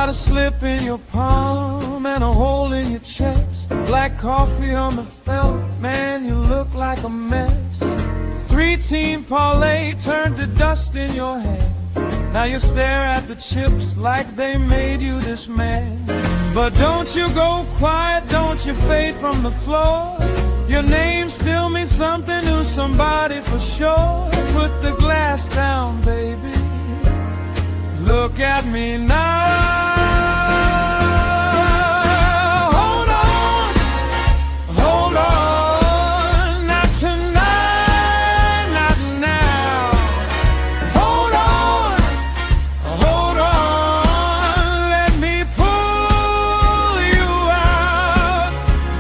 got a slip in your palm and a hole in your chest. Black coffee on the felt, man, you look like a mess. 3-team parlay turned to dust in your hand. Now you stare at the chips like they made you this man. But don't you go quiet, don't you fade from the floor. Your name still means something to somebody for sure. Put the glass down, baby. Look at me now. Hold on, hold on. Not tonight, not now. Hold on. Let me pull you out.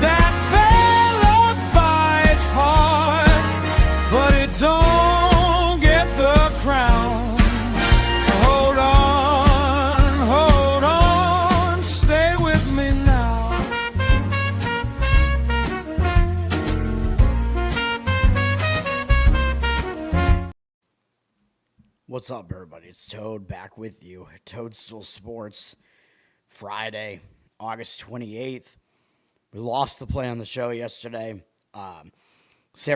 That bell bites hard, but it don't get the crown. What's up, everybody? It's Toad back with you. Toadstool Sports, Friday, August 28th. We lost the play on the show yesterday. San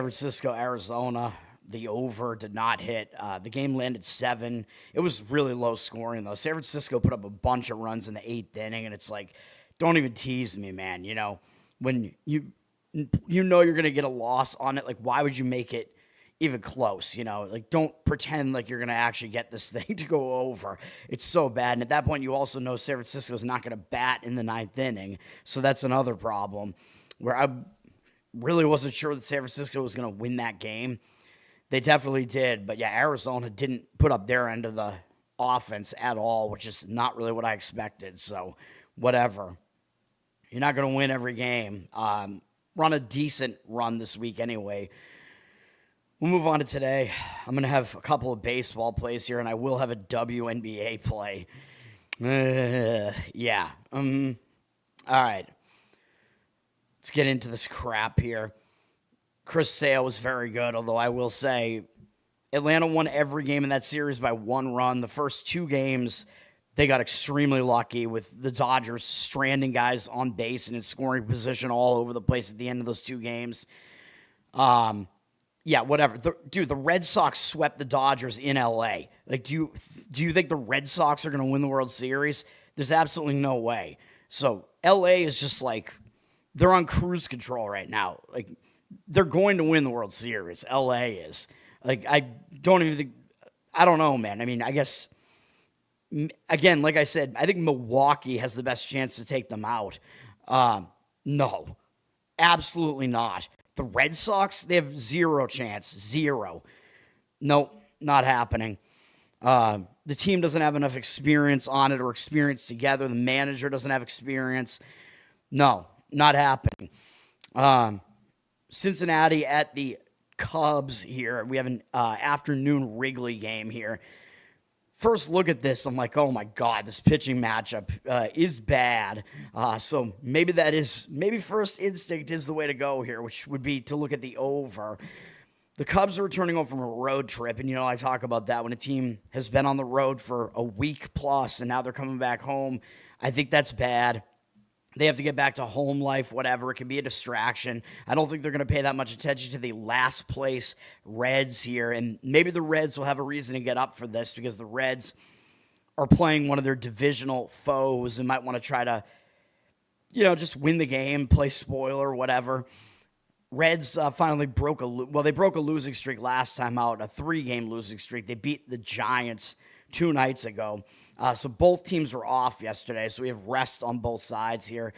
Francisco, Arizona, the over did not hit. The game landed 7. It was really low scoring, though. San Francisco put up a bunch of runs in the 8th inning, and it's like, don't even tease me, man. You know, when you know you're going to get a loss on it, like, why would you make it even close? You know, like, don't pretend like you're going to actually get this thing to go over. It's so bad. And at that point, you also know San Francisco is not going to bat in the 9th inning. So that's another problem where I really wasn't sure that San Francisco was going to win that game. They definitely did. But yeah, Arizona didn't put up their end of the offense at all, which is not really what I expected. So whatever. You're not going to win every game. Run a decent run this week anyway. We'll move on to today. I'm going to have a couple of baseball plays here, and I will have a WNBA play. Yeah. All right. Let's get into this crap here. Chris Sale was very good, although I will say Atlanta won every game in that series by 1 run. The first 2 games, they got extremely lucky with the Dodgers stranding guys on base and in scoring position all over the place at the end of those 2 games. Yeah, whatever. The Red Sox swept the Dodgers in L.A. Like, do you think the Red Sox are going to win the World Series? There's absolutely no way. So L.A. is just like, they're on cruise control right now. Like, they're going to win the World Series. L.A. is. Like, I don't even think, I don't know, man. I mean, I guess, again, like I said, I think Milwaukee has the best chance to take them out. No, absolutely not. The Red Sox, they have 0 chance. 0. Nope, not happening. The team doesn't have enough experience on it or experience together. The manager doesn't have experience. No, not happening. Cincinnati at the Cubs here. We have an afternoon Wrigley game here. First look at this, I'm like, oh my God, this pitching matchup is bad. So maybe first instinct is the way to go here, which would be to look at the over. The Cubs are returning home from a road trip, and I talk about that when a team has been on the road for a week plus, and now they're coming back home. I think that's bad. They have to get back to home life, whatever. It can be a distraction. I don't think they're going to pay that much attention to the last place Reds here. And maybe the Reds will have a reason to get up for this because the Reds are playing one of their divisional foes and might want to try to, just win the game, play spoiler, whatever. Reds finally broke they broke a losing streak last time out, a 3-game losing streak. They beat the Giants 2 nights ago. So both teams were off yesterday, so we have rest on both sides here.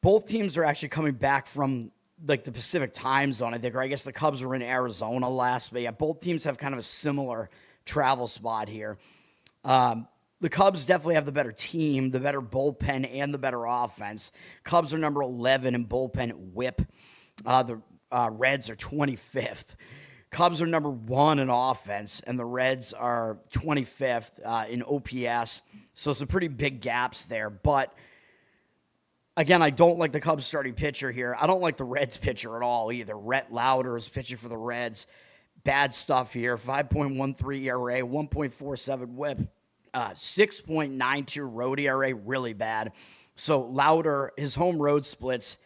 Both teams are actually coming back from the Pacific time zone, I think, or I guess the Cubs were in Arizona last, but yeah, both teams have kind of a similar travel spot here. The Cubs definitely have the better team, the better bullpen, and the better offense. Cubs are number 11 in bullpen whip. The Reds are 25th. Cubs are number 1 in offense, and the Reds are 25th in OPS. So some pretty big gaps there. But, again, I don't like the Cubs starting pitcher here. I don't like the Reds pitcher at all either. Rhett Lauder is pitching for the Reds. Bad stuff here. 5.13 ERA, 1.47 whip. 6.92 road ERA, really bad. So Lauder, his home road splits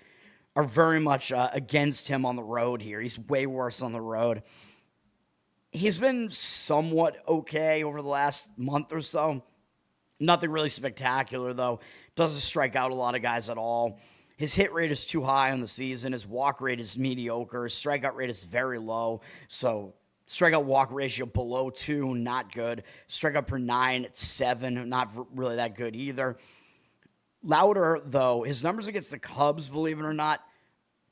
are very much against him on the road here. He's way worse on the road. He's been somewhat okay over the last month or so. Nothing really spectacular, though. Doesn't strike out a lot of guys at all. His hit rate is too high on the season. His walk rate is mediocre. His strikeout rate is very low. So strikeout walk ratio below 2, not good. Strikeout per 9 at 7, not really that good either. Lauder, though, his numbers against the Cubs, believe it or not,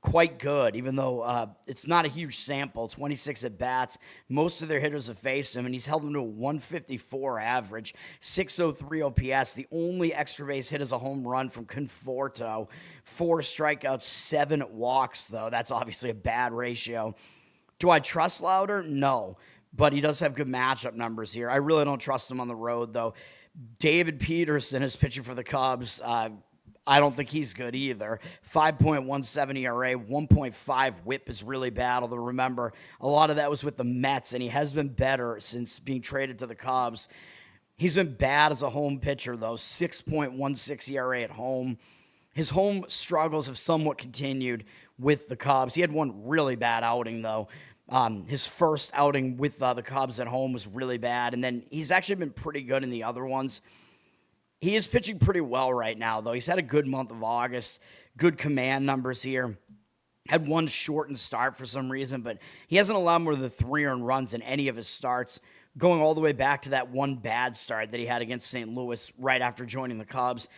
quite good, even though it's not a huge sample, 26 at-bats. Most of their hitters have faced him, and he's held them to a 154 average, 603 OPS. The only extra base hit is a home run from Conforto. 4 strikeouts, 7 walks, though. That's obviously a bad ratio. Do I trust Lauder? No, but he does have good matchup numbers here. I really don't trust him on the road, though. David Peterson is pitching for the Cubs. I don't think he's good either. 5.17 ERA, 1.5 whip is really bad, although remember, a lot of that was with the Mets, and he has been better since being traded to the Cubs. He's been bad as a home pitcher, though. 6.16 ERA at home. His home struggles have somewhat continued with the Cubs. He had one really bad outing, though. His first outing with the Cubs at home was really bad, and then he's actually been pretty good in the other ones. He is pitching pretty well right now, though. He's had a good month of August, good command numbers here. Had one shortened start for some reason, but he hasn't allowed more than 3 earned runs in any of his starts, going all the way back to that one bad start that he had against St. Louis right after joining the Cubs.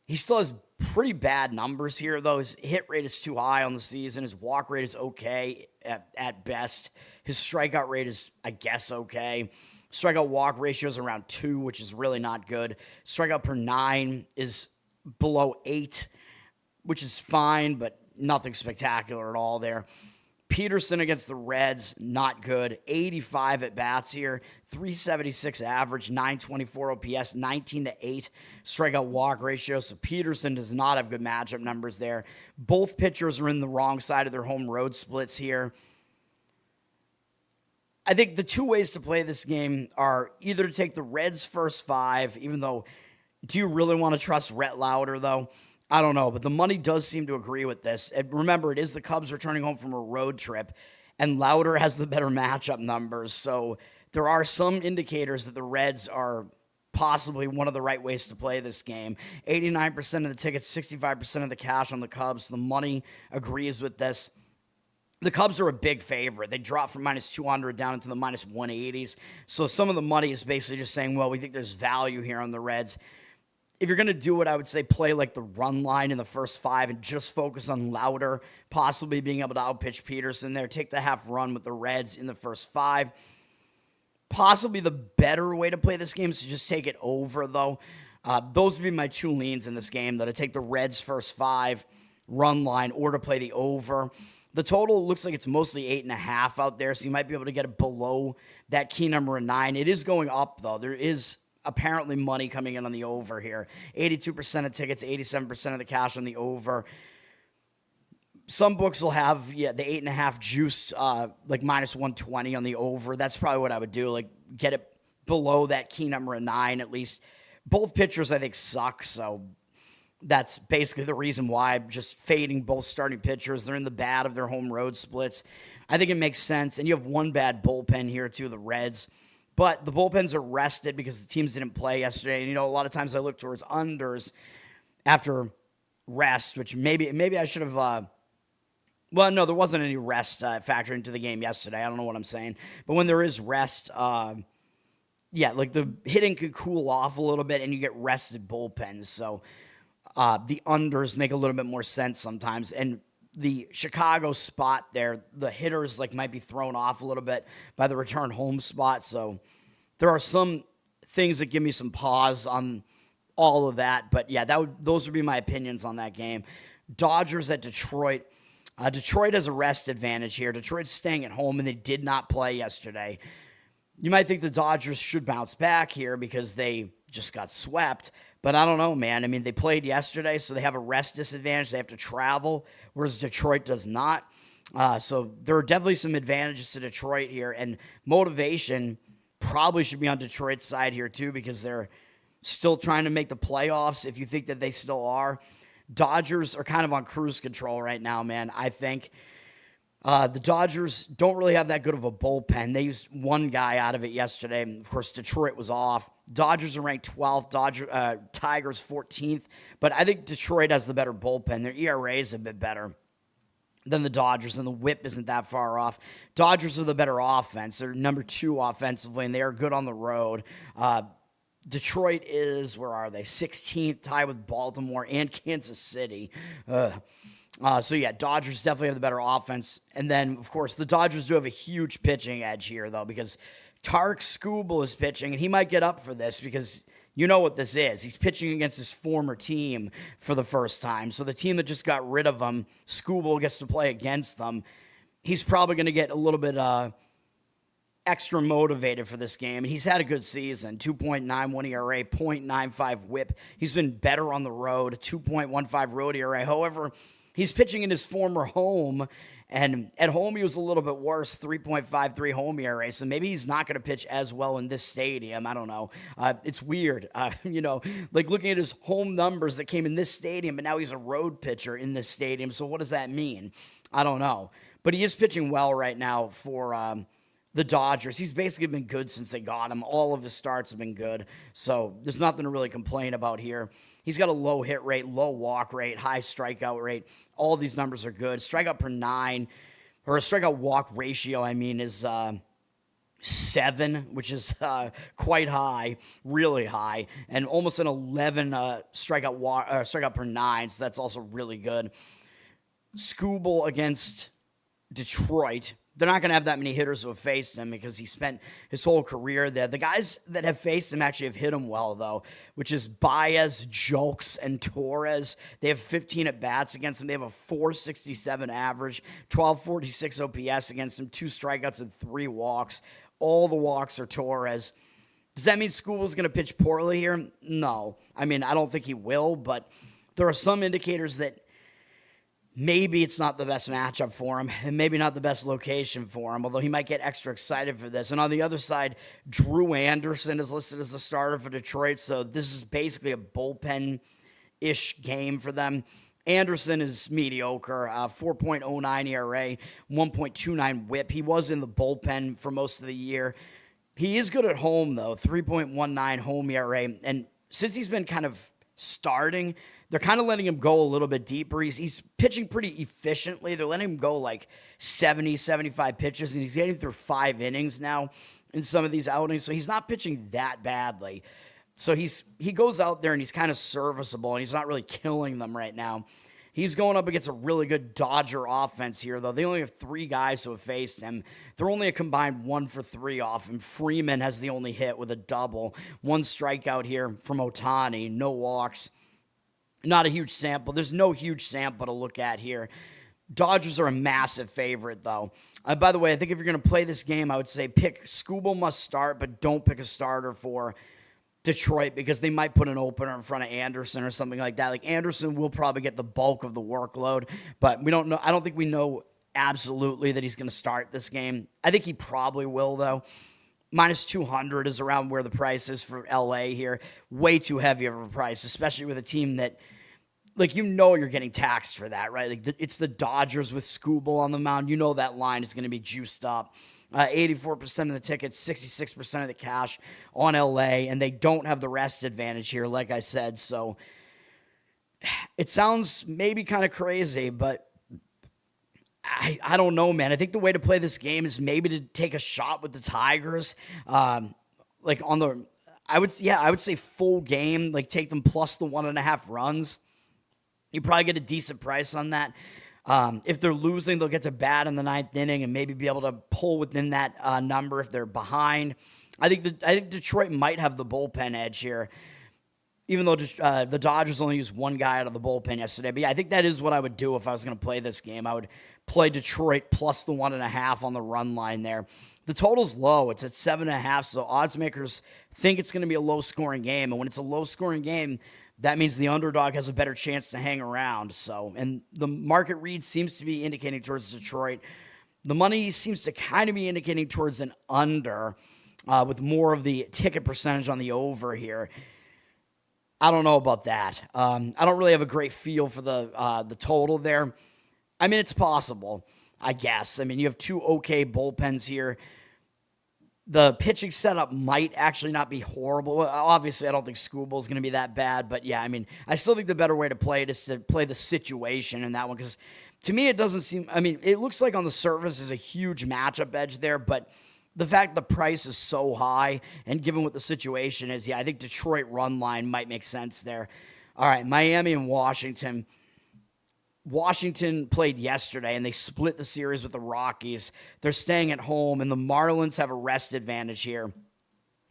He still has pretty bad numbers here, though. His hit rate is too high on the season. His walk rate is okay at best. His strikeout rate is, I guess, okay. Strikeout walk ratio is around 2, which is really not good. Strikeout per 9 is below 8, which is fine, but nothing spectacular at all there. Peterson against the Reds, not good. 85 at bats here, 376 average, 924 OPS, 19-8 strikeout walk ratio. So Peterson does not have good matchup numbers there. Both pitchers are in the wrong side of their home road splits here. I think the 2 ways to play this game are either to take the Reds' first 5, even though, do you really want to trust Rhett Lauder, though? I don't know, but the money does seem to agree with this. And remember, it is the Cubs returning home from a road trip, and Lauder has the better matchup numbers. So there are some indicators that the Reds are possibly one of the right ways to play this game. 89% of the tickets, 65% of the cash on the Cubs. The money agrees with this. The Cubs are a big favorite. They dropped from minus 200 down into the minus 180s. So some of the money is basically just saying, well, we think there's value here on the Reds. If you're going to do it, I would say play like the run line in the first 5 and just focus on Lauder, possibly being able to outpitch Peterson there. Take the half run with the Reds in the first 5. Possibly the better way to play this game is to just take it over, though. Those would be my 2 leans in this game, though, to take the Reds' first 5 run line or to play the over. The total looks like it's mostly 8.5 out there, so you might be able to get it below that key number of 9. It is going up, though. There is apparently money coming in on the over here. 82% of tickets, 87% of the cash on the over. Some books will have the 8.5 juiced, like minus 120 on the over. That's probably what I would do. Like get it below that key number of 9 at least. Both pitchers I think suck, so that's basically the reason why I'm just fading both starting pitchers. They're in the bad of their home road splits. I think it makes sense. And you have one bad bullpen here too, the Reds. But the bullpens are rested because the teams didn't play yesterday. And, a lot of times I look towards unders after rest, which maybe I should have. Well, no, there wasn't any rest factored into the game yesterday. I don't know what I'm saying. But when there is rest, like the hitting could cool off a little bit and you get rested bullpens. So the unders make a little bit more sense sometimes. And the Chicago spot there, the hitters might be thrown off a little bit by the return home spot. So there are some things that give me some pause on all of that. But yeah, those would be my opinions on that game. Dodgers at Detroit. Detroit has a rest advantage here. Detroit's staying at home, and they did not play yesterday. You might think the Dodgers should bounce back here because they just got swept. But I don't know, man. I mean, they played yesterday, so they have a rest disadvantage. They have to travel, whereas Detroit does not. So there are definitely some advantages to Detroit here. And motivation probably should be on Detroit's side here too because they're still trying to make the playoffs, if you think that they still are. Dodgers are kind of on cruise control right now, man, I think. The Dodgers don't really have that good of a bullpen. They used one guy out of it yesterday. Of course, Detroit was off. Dodgers are ranked 12th. Tigers 14th. But I think Detroit has the better bullpen. Their ERA is a bit better than the Dodgers, and the whip isn't that far off. Dodgers are the better offense. They're number 2 offensively, and they are good on the road. Detroit is, where are they? 16th, tied with Baltimore and Kansas City. So, yeah, Dodgers definitely have the better offense. And then, of course, the Dodgers do have a huge pitching edge here, though, because Tarek Skubal is pitching, and he might get up for this because you know what this is. He's pitching against his former team for the first time. So the team that just got rid of him, Skubal gets to play against them. He's probably going to get a little bit extra motivated for this game. And he's had a good season, 2.91 ERA, 0.95 whip. He's been better on the road, 2.15 road ERA. However, he's pitching in his former home, and at home he was a little bit worse, 3.53 home ERA, so maybe he's not going to pitch as well in this stadium. I don't know. It's weird, like looking at his home numbers that came in this stadium, but now he's a road pitcher in this stadium, so what does that mean? I don't know. But he is pitching well right now for the Dodgers. He's basically been good since they got him. All of his starts have been good, so there's nothing to really complain about here. He's got a low hit rate, low walk rate, high strikeout rate. All these numbers are good. Strikeout per 9, or a strikeout walk ratio, is 7, which is quite high, really high, and almost an 11 strikeout per 9, so that's also really good. Skubal against Detroit. They're not going to have that many hitters who have faced him because he spent his whole career there. The guys that have faced him actually have hit him well, though, which is Baez, Jokes, and Torres. They have 15 at-bats against him. They have a 467 average, 1246 OPS against him, 2 strikeouts and 3 walks. All the walks are Torres. Does that mean Skubal's going to pitch poorly here? No. I don't think he will, but there are some indicators that maybe it's not the best matchup for him, and maybe not the best location for him, although he might get extra excited for this. And on the other side, Drew Anderson is listed as the starter for Detroit, so this is basically a bullpen-ish game for them. Anderson is mediocre, 4.09 ERA, 1.29 whip. He was in the bullpen for most of the year. He is good at home, though, 3.19 home ERA. And since he's been kind of starting, they're kind of letting him go a little bit deeper. He's pitching pretty efficiently. They're letting him go like 70, 75 pitches, and he's getting through 5 innings now in some of these outings. So he's not pitching that badly. So he goes out there and he's kind of serviceable, and he's not really killing them right now. He's going up against a really good Dodger offense here, though. They only have 3 guys who have faced him. They're only a combined 1 for 3 off him. Freeman has the only hit with a double. 1 strikeout here from Ohtani. No walks. Not a huge sample. There's no huge sample to look at here. Dodgers are a massive favorite, though. By the way, I think if you're going to play this game, I would say pick Skubal must start, but don't pick a starter for Detroit because they might put an opener in front of Anderson or something like that. Like, Anderson will probably get the bulk of the workload, but we don't know. I don't think we know absolutely that he's going to start this game. I think he probably will, though. Minus 200 is around where the price is for LA here. Way too heavy of a price, especially with a team that, you're getting taxed for that, right? It's the Dodgers with Skubal on the mound. You know that line is going to be juiced up. 84% of the tickets, 66% of the cash on LA, and they don't have the rest advantage here, like I said. So it sounds maybe kind of crazy, but I don't know, man. I think the way to play this game is maybe to take a shot with the Tigers. I would say full game, take them plus the 1.5 runs. You probably get a decent price on that. If they're losing, they'll get to bat in the 9th inning and maybe be able to pull within that number if they're behind. I think Detroit might have the bullpen edge here, even though the Dodgers only used 1 guy out of the bullpen yesterday. But yeah, I think that is what I would do if I was going to play this game. I would play Detroit plus the 1.5 on the run line there. The total's low. It's at 7.5, so odds makers think it's going to be a low-scoring game. And when it's a low-scoring game, that means the underdog has a better chance to hang around. And the market read seems to be indicating towards Detroit. The money seems to kind of be indicating towards an under. with more of the ticket percentage on the over here. I don't know about that. I don't really have a great feel for the total there. I mean, it's possible, I guess. I mean, you have two okay bullpens here. The pitching setup might actually not be horrible. Obviously, I don't think Scooble is going to be that bad. But, yeah, I mean, I still think the better way to play it is to play the situation in that one. Because, to me, it doesn't seem – I mean, it looks like on the surface there's a huge matchup edge there. But the fact the price is so high and given what the situation is, yeah, I think Detroit run line might make sense there. All right, Miami and Washington. Washington played yesterday, and they split the series with the Rockies. They're staying at home, and the Marlins have a rest advantage here.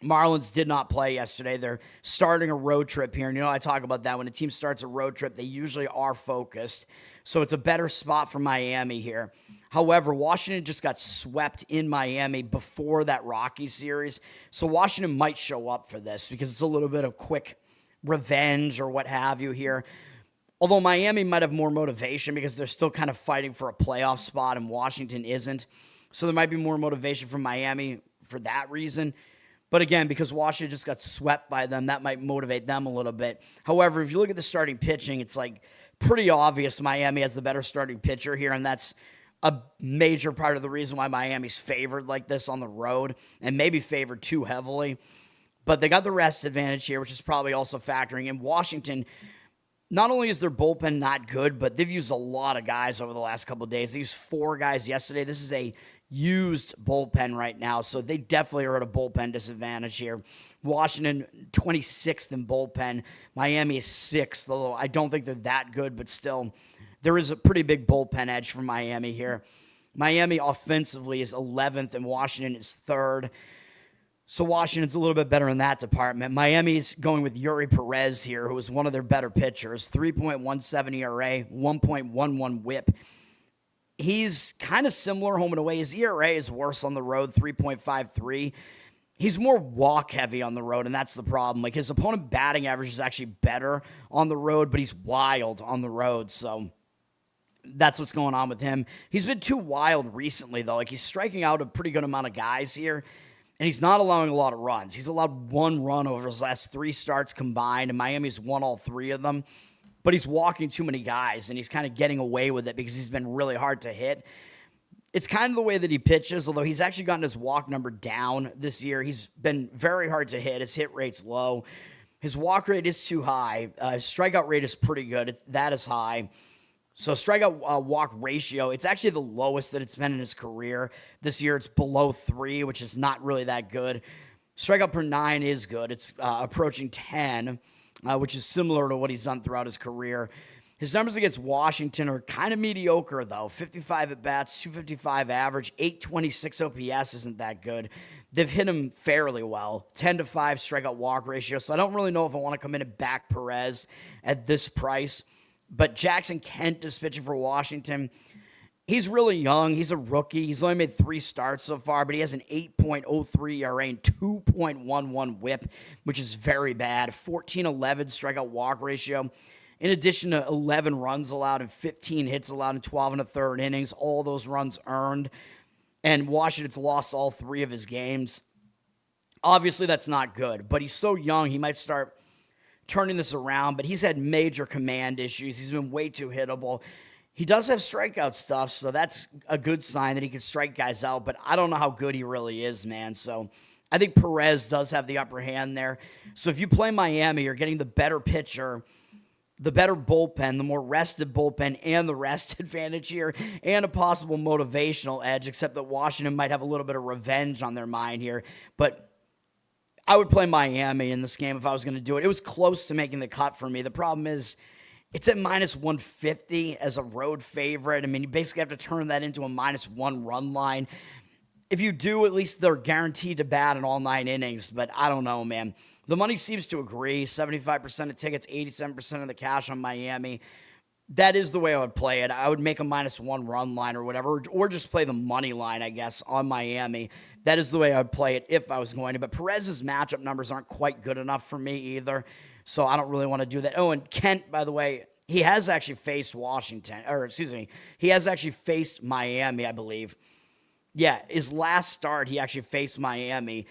Marlins did not play yesterday. They're starting a road trip here, and I talk about that. When a team starts a road trip, they usually are focused, so it's a better spot for Miami here. However, Washington just got swept in Miami before that Rockies series, so Washington might show up for this because it's a little bit of quick revenge or what have you here. Although Miami might have more motivation because they're still kind of fighting for a playoff spot and Washington isn't. So there might be more motivation from Miami for that reason. But again, because Washington just got swept by them, that might motivate them a little bit. However, if you look at the starting pitching, it's like pretty obvious Miami has the better starting pitcher here, and that's a major part of the reason why Miami's favored like this on the road and maybe favored too heavily. But they got the rest advantage here, which is probably also factoring in. Washington, not only is their bullpen not good, but they've used a lot of guys over the last couple of days. They used 4 guys yesterday. This is a used bullpen right now, so they definitely are at a bullpen disadvantage here. Washington, 26th in bullpen. Miami is 6th, although I don't think they're that good, but still, there is a pretty big bullpen edge for Miami here. Miami offensively is 11th, and Washington is 3rd. So Washington's a little bit better in that department. Miami's going with Yuri Perez here, who is one of their better pitchers. 3.17 ERA, 1.11 whip. He's kind of similar home and away. His ERA is worse on the road, 3.53. He's more walk heavy on the road, and that's the problem. Like, his opponent batting average is actually better on the road, but he's wild on the road, so that's what's going on with him. He's been too wild recently, though. Like, he's striking out a pretty good amount of guys here, and he's not allowing a lot of runs. He's allowed 1 run over his last 3 starts combined, and Miami's won all 3 of them. But he's walking too many guys, and he's kind of getting away with it because he's been really hard to hit. It's kind of the way that he pitches, although he's actually gotten his walk number down this year. He's been very hard to hit. His hit rate's low. His walk rate is too high. His strikeout rate is pretty good. That is high. So strikeout walk ratio, it's actually the lowest that it's been in his career. This year it's below 3, which is not really that good. Strikeout per 9 is good. It's approaching 10, which is similar to what he's done throughout his career. His numbers against Washington are kind of mediocre, though. 55 at-bats, 255 average, 826 OPS isn't that good. They've hit him fairly well. 10-5 strikeout walk ratio, so I don't really know if I want to come in and back Perez at this price. But Jackson Kent is pitching for Washington. He's really young. He's a rookie. He's only made 3 starts so far, but he has an 8.03 ERA and 2.11 whip, which is very bad. 14-11 strikeout walk ratio. In addition to 11 runs allowed and 15 hits allowed in 12 1/3 innings, all those runs earned. And Washington's lost all 3 of his games. Obviously, that's not good, but he's so young, he might start turning this around, but he's had major command issues. He's been way too hittable. He does have strikeout stuff, so that's a good sign that he can strike guys out, but I don't know how good he really is, man. So I think Perez does have the upper hand there. So if you play Miami, you're getting the better pitcher, the better bullpen, the more rested bullpen, and the rest advantage here, and a possible motivational edge, except that Washington might have a little bit of revenge on their mind here. But I would play Miami in this game if I was going to do it. It was close to making the cut for me. The problem is it's at minus 150 as a road favorite. I mean, you basically have to turn that into a -1 run line. If you do, at least they're guaranteed to bat in all 9 innings, but I don't know, man. The money seems to agree. 75% of tickets, 87% of the cash on Miami. That is the way I would play it. I would make a -1 run line or whatever, or just play the money line, I guess, on Miami. That is the way I would play it if I was going to. But Perez's matchup numbers aren't quite good enough for me either, so I don't really want to do that. Oh, and Kent, by the way, he has actually faced he has actually faced Miami, I believe. Yeah, his last start, he actually faced Miami.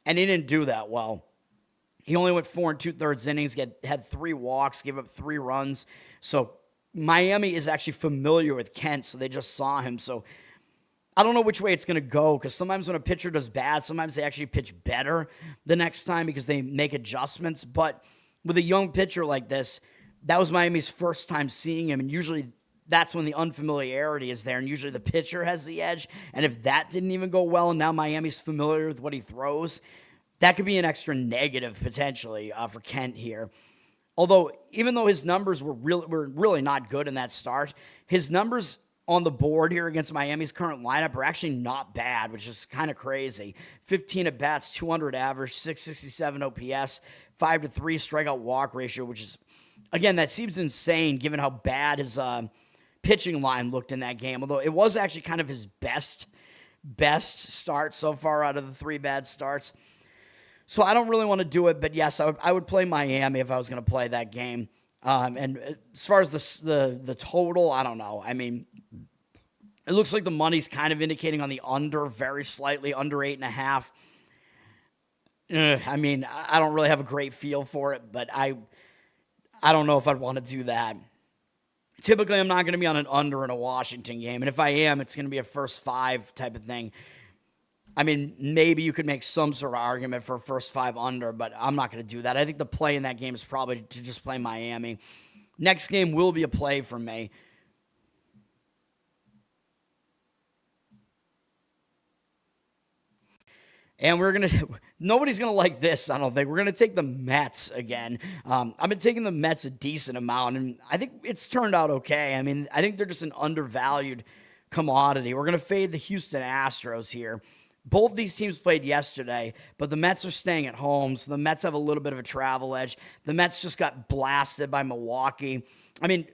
and he didn't do that well. He only went 4 2/3 innings, had 3 walks, gave up 3 runs. So Miami is actually familiar with Kent, so they just saw him. So I don't know which way it's going to go, because sometimes when a pitcher does bad, sometimes they actually pitch better the next time because they make adjustments. But with a young pitcher like this, that was Miami's first time seeing him, and usually that's when the unfamiliarity is there, and usually the pitcher has the edge. And if that didn't even go well, and now Miami's familiar with what he throws, that could be an extra negative potentially for Kent here. Although, even though his numbers were really not good in that start, his numbers on the board here against Miami's current lineup are actually not bad, which is kind of crazy. 15 at-bats, 200 average, 667 OPS, 5-3 strikeout walk ratio, which is, again, that seems insane given how bad his pitching line looked in that game, although it was actually kind of his best start so far out of the 3 bad starts. So I don't really want to do it, but yes, I would play Miami if I was going to play that game. And as far as the total, I don't know. I mean, it looks like the money's kind of indicating on the under, very slightly, under 8.5. I mean, I don't really have a great feel for it, but I don't know if I'd want to do that. Typically, I'm not going to be on an under in a Washington game, and if I am, it's going to be a first 5 type of thing. I mean, maybe you could make some sort of argument for a first 5 under, but I'm not going to do that. I think the play in that game is probably to just play Miami. Next game will be a play for me. And nobody's going to like this, I don't think. We're going to take the Mets again. I've been taking the Mets a decent amount, and I think it's turned out okay. I mean, I think they're just an undervalued commodity. We're going to fade the Houston Astros here. Both these teams played yesterday, but the Mets are staying at home, so the Mets have a little bit of a travel edge. The Mets just got blasted by Milwaukee. I mean,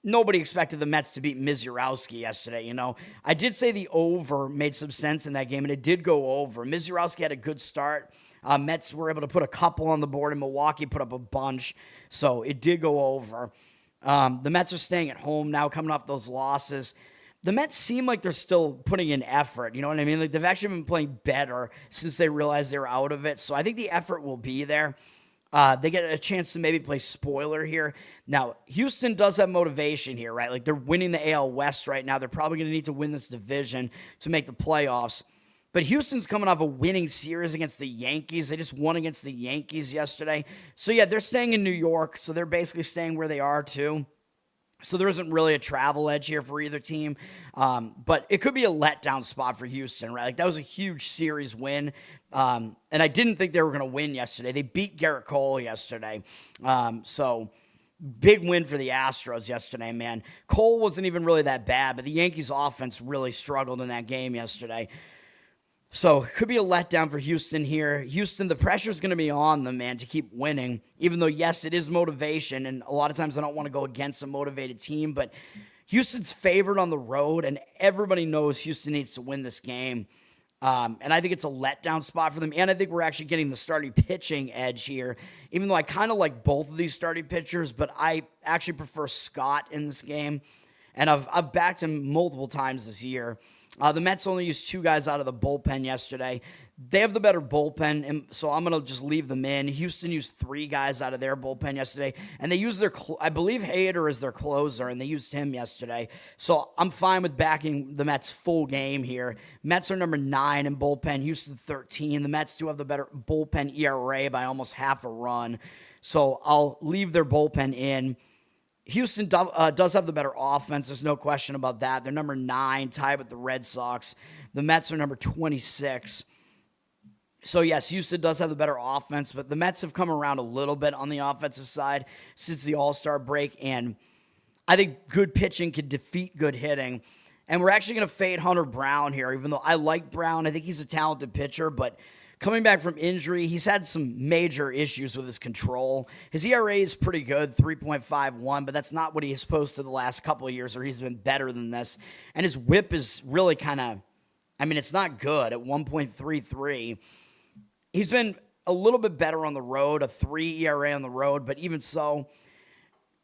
nobody expected the Mets to beat Mizurowski yesterday, you know. I did say the over made some sense in that game, and it did go over. Mizurowski had a good start. Mets were able to put a couple on the board, and Milwaukee put up a bunch, so it did go over. The Mets are staying at home now, coming off those losses. The Mets seem like they're still putting in effort, you know what I mean? Like, they've actually been playing better since they realized they were out of it, so I think the effort will be there. They get a chance to maybe play spoiler here. Now, Houston does have motivation here, right? Like, they're winning the AL West right now. They're probably going to need to win this division to make the playoffs. But Houston's coming off a winning series against the Yankees. They just won against the Yankees yesterday. So, yeah, they're staying in New York, so they're basically staying where they are, too. So there isn't really a travel edge here for either team. But it could be a letdown spot for Houston, right? Like, that was a huge series win. And I didn't think they were going to win yesterday. They beat Garrett Cole yesterday. So big win for the Astros yesterday, man. Cole wasn't even really that bad, but the Yankees offense really struggled in that game yesterday. So it could be a letdown for Houston here. Houston, the pressure's going to be on them, man, to keep winning, even though, yes, it is motivation, and a lot of times I don't want to go against a motivated team, but Houston's favored on the road, and everybody knows Houston needs to win this game. And I think it's a letdown spot for them, and I think we're actually getting the starting pitching edge here, even though I kind of like both of these starting pitchers, but I actually prefer Scott in this game, and I've backed him multiple times this year. The Mets only used 2 guys out of the bullpen yesterday. They have the better bullpen, and so I'm going to just leave them in. Houston used 3 guys out of their bullpen yesterday, and they used I believe Hader is their closer, and they used him yesterday. So I'm fine with backing the Mets full game here. Mets are number 9 in bullpen, Houston 13. The Mets do have the better bullpen ERA by almost half a run, so I'll leave their bullpen in. Houston does have the better offense. There's no question about that. They're number 9, tied with the Red Sox. The Mets are number 26. So, yes, Houston does have the better offense, but the Mets have come around a little bit on the offensive side since the All-Star break, and I think good pitching can defeat good hitting. And we're actually going to fade Hunter Brown here, even though I like Brown. I think he's a talented pitcher, but coming back from injury, he's had some major issues with his control. His ERA is pretty good, 3.51, but that's not what he is supposed to the last couple of years, or he's been better than this. And his whip is really kind of, I mean, it's not good at 1.33. He's been a little bit better on the road, a 3 ERA on the road, but even so,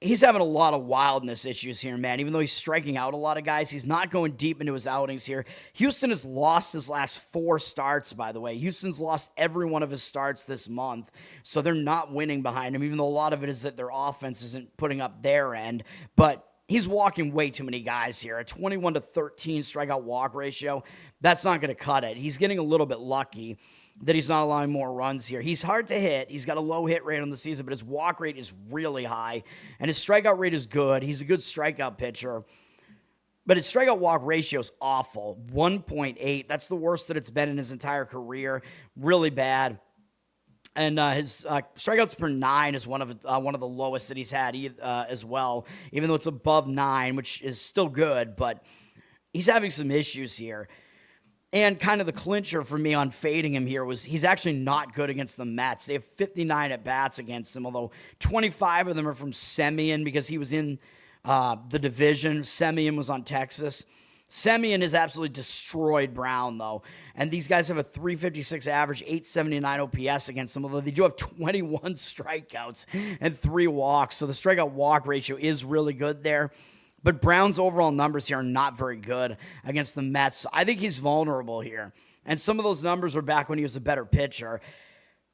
he's having a lot of wildness issues here, man. Even though he's striking out a lot of guys, he's not going deep into his outings here. Houston has lost his last 4 starts, by the way. Houston's lost every one of his starts this month, so they're not winning behind him, even though a lot of it is that their offense isn't putting up their end. But he's walking way too many guys here. A 21-13 strikeout walk ratio, that's not going to cut it. He's getting a little bit lucky that he's not allowing more runs here. He's hard to hit. He's got a low hit rate on the season, but his walk rate is really high, and his strikeout rate is good. He's a good strikeout pitcher, but his strikeout walk ratio is awful, 1.8. That's the worst that it's been in his entire career. Really bad. And his strikeouts per 9 is one of the lowest that he's had as well, even though it's above 9, which is still good, but he's having some issues here. And kind of the clincher for me on fading him here was he's actually not good against the Mets. They have 59 at-bats against him, although 25 of them are from Semien because he was in the division. Semien was on Texas. Semien has absolutely destroyed Brown, though. And these guys have a 356 average, 879 OPS against them, although they do have 21 strikeouts and 3 walks. So the strikeout walk ratio is really good there. But Brown's overall numbers here are not very good against the Mets. I think he's vulnerable here. And some of those numbers were back when he was a better pitcher.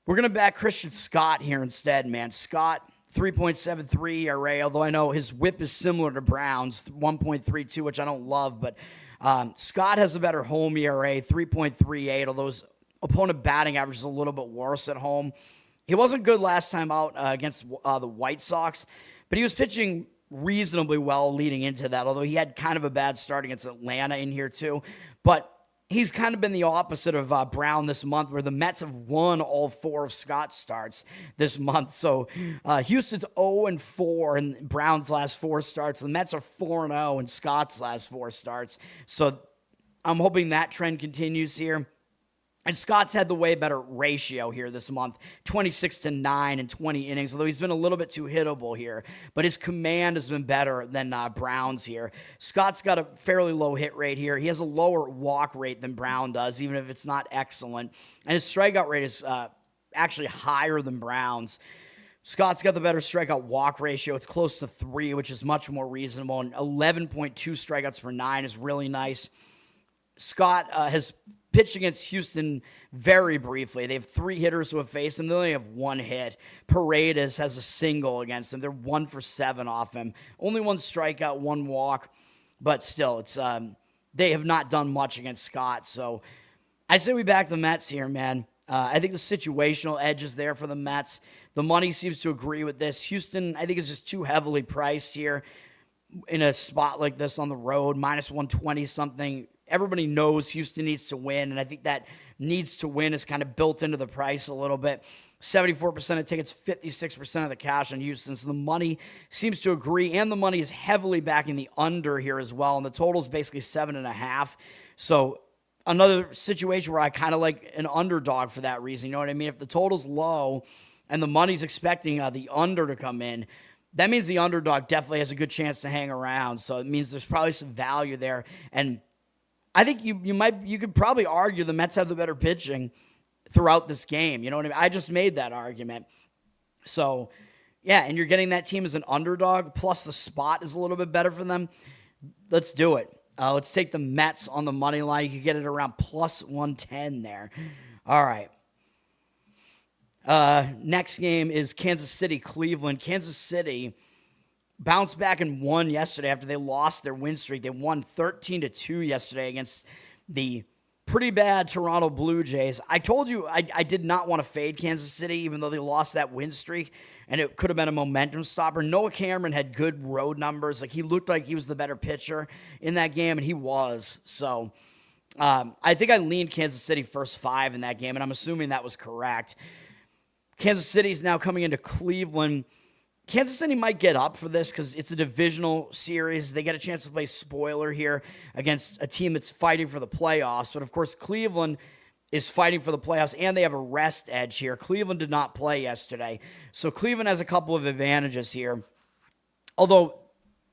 We're going to back Christian Scott here instead, man. Scott, 3.73 ERA, although I know his whip is similar to Brown's, 1.32, which I don't love. But Scott has a better home ERA, 3.38, although his opponent batting average is a little bit worse at home. He wasn't good last time out against the White Sox, but he was pitching reasonably well leading into that, although he had kind of a bad start against Atlanta in here too. But he's kind of been the opposite of Brown this month, where the Mets have won all 4 of Scott's starts this month. So Houston's 0-4 in Brown's last 4 starts. The Mets are 4-0 in Scott's last 4 starts. So I'm hoping that trend continues here. And Scott's had the way better ratio here this month, 26-9 in 20 innings, although he's been a little bit too hittable here. But his command has been better than Brown's here. Scott's got a fairly low hit rate here. He has a lower walk rate than Brown does, even if it's not excellent. And his strikeout rate is actually higher than Brown's. Scott's got the better strikeout walk ratio. It's close to 3, which is much more reasonable. And 11.2 strikeouts per 9 is really nice. Scott has pitched against Houston very briefly. They have 3 hitters who have faced him. They only have 1 hit. Paredes has a single against him. They're 1 for 7 off him. Only 1 strikeout, 1 walk. But still, it's they have not done much against Scott. So I say we back the Mets here, man. I think the situational edge is there for the Mets. The money seems to agree with this. Houston, I think, is just too heavily priced here in a spot like this on the road, minus 120 something. Everybody knows Houston needs to win, and I think that needs to win is kind of built into the price a little bit. 74% of tickets, 56% of the cash on Houston. So the money seems to agree, and the money is heavily backing the under here as well, and the total is basically 7.5. So another situation where I kind of like an underdog for that reason. You know what I mean? If the total's low and the money's expecting the under to come in, that means the underdog definitely has a good chance to hang around. So it means there's probably some value there. And I think you could probably argue the Mets have the better pitching throughout this game. You know what I mean? I just made that argument. So, yeah, and you're getting that team as an underdog, plus the spot is a little bit better for them. Let's do it. Let's take the Mets on the money line. You can get it around plus 110 there. All right. Next game is Kansas City, Cleveland. Kansas City bounced back and won yesterday after they lost their win streak. They won 13-2 yesterday against the pretty bad Toronto Blue Jays. I told you I did not want to fade Kansas City, even though they lost that win streak, and it could have been a momentum stopper. Noah Cameron had good road numbers. Like, he looked like he was the better pitcher in that game, and he was. So I think I leaned Kansas City first 5 in that game, and I'm assuming that was correct. Kansas City is now coming into Cleveland. Kansas City might get up for this because it's a divisional series. They get a chance to play spoiler here against a team that's fighting for the playoffs. But, of course, Cleveland is fighting for the playoffs, and they have a rest edge here. Cleveland did not play yesterday. So Cleveland has a couple of advantages here. Although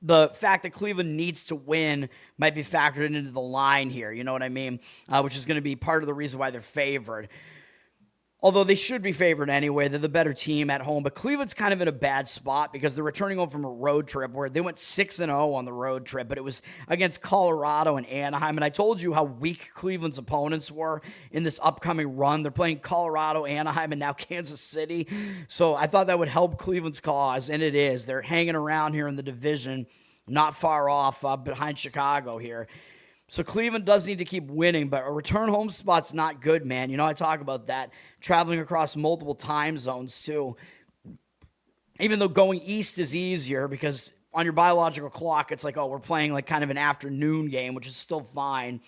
the fact that Cleveland needs to win might be factored into the line here, you know what I mean? Which is going to be part of the reason why they're favored. Although they should be favored anyway. They're the better team at home. But Cleveland's kind of in a bad spot because they're returning home from a road trip where they went 6-0 on the road trip, but it was against Colorado and Anaheim. And I told you how weak Cleveland's opponents were in this upcoming run. They're playing Colorado, Anaheim, and now Kansas City. So I thought that would help Cleveland's cause, and it is. They're hanging around here in the division, not far off behind Chicago here. So Cleveland does need to keep winning, but a return home spot's not good, man. You know, I talk about that, traveling across multiple time zones, too. Even though going east is easier because on your biological clock, it's like, oh, we're playing like kind of an afternoon game, which is still fine.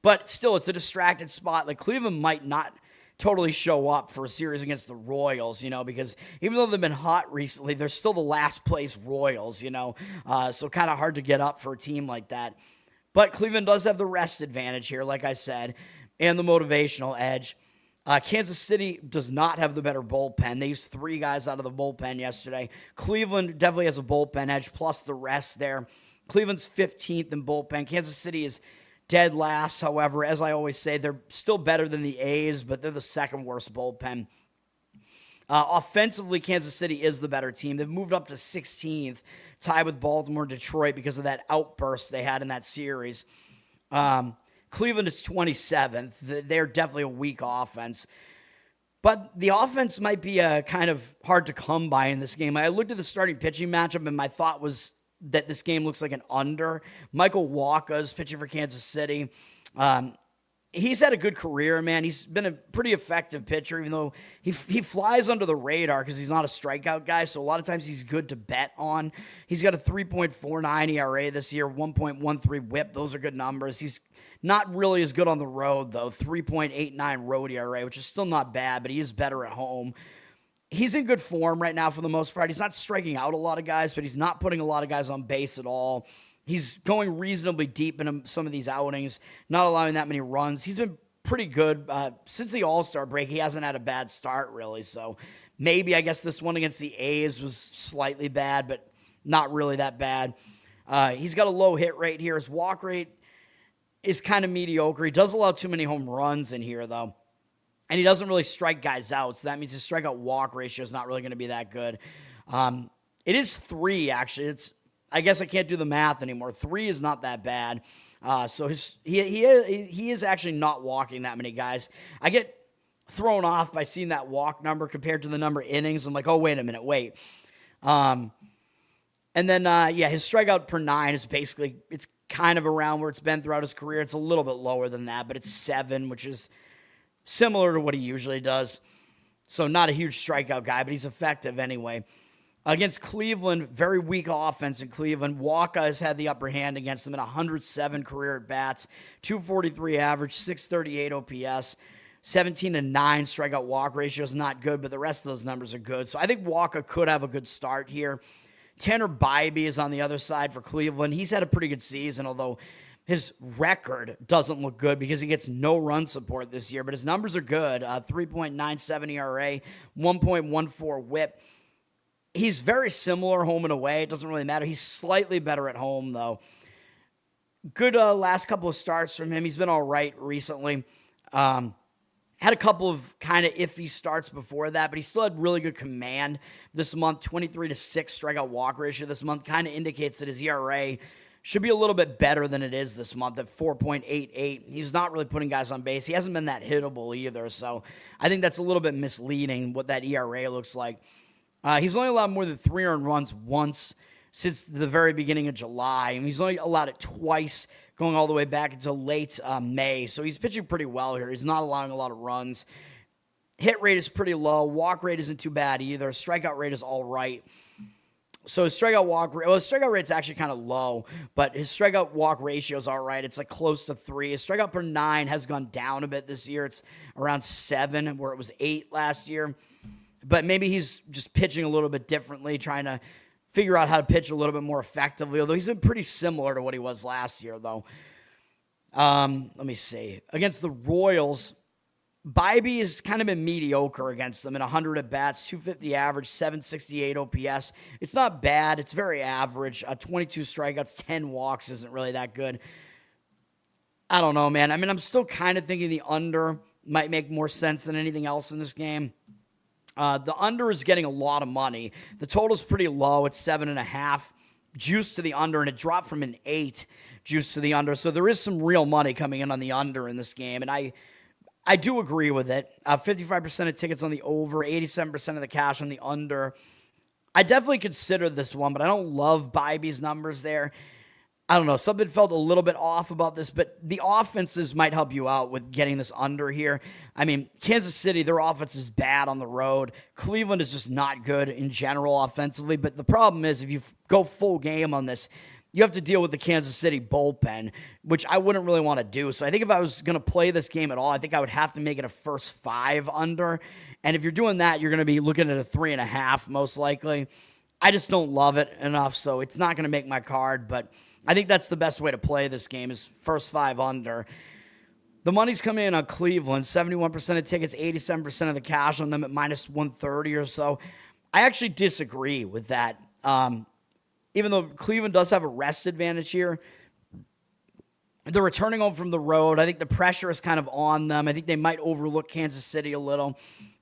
But still, it's a distracted spot. Like, Cleveland might not totally show up for a series against the Royals, you know, because even though they've been hot recently, they're still the last place Royals, you know. So kind of hard to get up for a team like that. But Cleveland does have the rest advantage here, like I said, and the motivational edge. Kansas City does not have the better bullpen. They used 3 guys out of the bullpen yesterday. Cleveland definitely has a bullpen edge, plus the rest there. Cleveland's 15th in bullpen. Kansas City is dead last, however. As I always say, they're still better than the A's, but they're the second worst bullpen. Offensively, Kansas City is the better team. They've moved up to 16th, tied with Baltimore and Detroit because of that outburst they had in that series. Cleveland is 27th. They're definitely a weak offense. But the offense might be kind of hard to come by in this game. I looked at the starting pitching matchup, and my thought was that this game looks like an under. Michael Wacha's pitching for Kansas City. He's had a good career, man. He's been a pretty effective pitcher, even though he flies under the radar because he's not a strikeout guy, so a lot of times he's good to bet on. He's got a 3.49 ERA this year, 1.13 whip. Those are good numbers. He's not really as good on the road, though, 3.89 road ERA, which is still not bad, but he is better at home. He's in good form right now for the most part. He's not striking out a lot of guys, but he's not putting a lot of guys on base at all. He's going reasonably deep in some of these outings, not allowing that many runs. He's been pretty good. Since the All-Star break, he hasn't had a bad start, really. So maybe, I guess, this one against the A's was slightly bad, but not really that bad. He's got a low hit rate here. His walk rate is kind of mediocre. He does allow too many home runs in here, though. And he doesn't really strike guys out, so that means his strikeout-walk ratio is not really going to be that good. It is 3, actually. I guess I can't do the math anymore. 3 is not that bad. So he is actually not walking that many guys. I get thrown off by seeing that walk number compared to the number of innings. I'm like, oh, wait a minute, wait. And then, his strikeout per 9 is basically, it's kind of around where it's been throughout his career. It's a little bit lower than that, but it's 7, which is similar to what he usually does. So not a huge strikeout guy, but he's effective anyway. Against Cleveland, very weak offense in Cleveland. Wacha has had the upper hand against them in 107 career at-bats, 243 average, 638 OPS, 17-9 strikeout walk ratio is not good, but the rest of those numbers are good. So I think Wacha could have a good start here. Tanner Bybee is on the other side for Cleveland. He's had a pretty good season, although his record doesn't look good because he gets no run support this year, but his numbers are good. 3.97 ERA, 1.14 whip. He's very similar home and away. It doesn't really matter. He's slightly better at home, though. Good last couple of starts from him. He's been all right recently. Had a couple of kind of iffy starts before that, but he still had really good command this month. 23-6 strikeout walk ratio this month kind of indicates that his ERA should be a little bit better than it is this month at 4.88. He's not really putting guys on base. He hasn't been that hittable either, so I think that's a little bit misleading what that ERA looks like. He's only allowed more than 3 earned runs once since the very beginning of July, and he's only allowed it twice going all the way back until late May. So he's pitching pretty well here. He's not allowing a lot of runs. Hit rate is pretty low. Walk rate isn't too bad either. Strikeout rate is all right. So his strikeout walk rate, his strikeout rate's actually kind of low, but his strikeout walk ratio is all right. It's like close to 3. His strikeout per 9 has gone down a bit this year. It's around 7, where it was 8 last year. But maybe he's just pitching a little bit differently, trying to figure out how to pitch a little bit more effectively, although he's been pretty similar to what he was last year, though. Let me see. Against the Royals, Bybee has kind of been mediocre against them in 100 at-bats, 250 average, 768 OPS. It's not bad. It's very average. 22 strikeouts, 10 walks isn't really that good. I don't know, man. I mean, I'm still kind of thinking the under might make more sense than anything else in this game. The under is getting a lot of money. The total is pretty low. It's 7.5 juice to the under, and it dropped from an 8 juice to the under. So there is some real money coming in on the under in this game, and I do agree with it. 55% of tickets on the over, 87% of the cash on the under. I definitely consider this one, but I don't love Bibby's numbers there. I don't know. Something felt a little bit off about this, but the offenses might help you out with getting this under here. I mean, Kansas City, their offense is bad on the road. Cleveland is just not good in general offensively, but the problem is if you go full game on this, you have to deal with the Kansas City bullpen, which I wouldn't really want to do. So I think if I was going to play this game at all, I think I would have to make it a first 5 under. And if you're doing that, you're going to be looking at a 3.5 most likely. I just don't love it enough, so it's not going to make my card, but I think that's the best way to play this game is first 5 under. The money's coming in on Cleveland, 71% of tickets, 87% of the cash on them at minus 130 or so. I actually disagree with that. Even though Cleveland does have a rest advantage here, they're returning home from the road. I think the pressure is kind of on them. I think they might overlook Kansas City a little.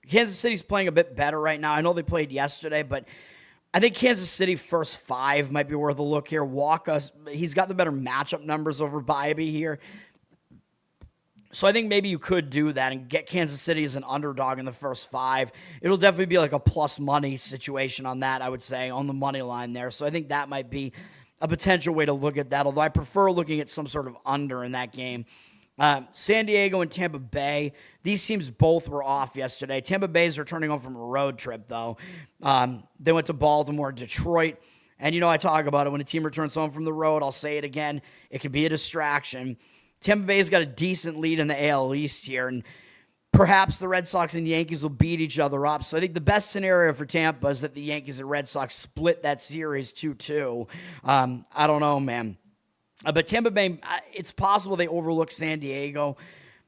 Kansas City's playing a bit better right now. I know they played yesterday, but I think Kansas City first 5 might be worth a look here. Walker, he's got the better matchup numbers over Bybee here. So I think maybe you could do that and get Kansas City as an underdog in the first 5. It'll definitely be like a plus money situation on that, I would say, on the money line there. So I think that might be a potential way to look at that, although I prefer looking at some sort of under in that game. San Diego and Tampa Bay, these teams both were off yesterday. Tampa Bay is returning home from a road trip, though. They went to Baltimore, Detroit, and I talk about it. When a team returns home from the road, I'll say it again, it could be a distraction. Tampa Bay's got a decent lead in the AL East here, and perhaps the Red Sox and Yankees will beat each other up. So I think the best scenario for Tampa is that the Yankees and Red Sox split that series 2-2. I don't know, man. But Tampa Bay, it's possible they overlook San Diego.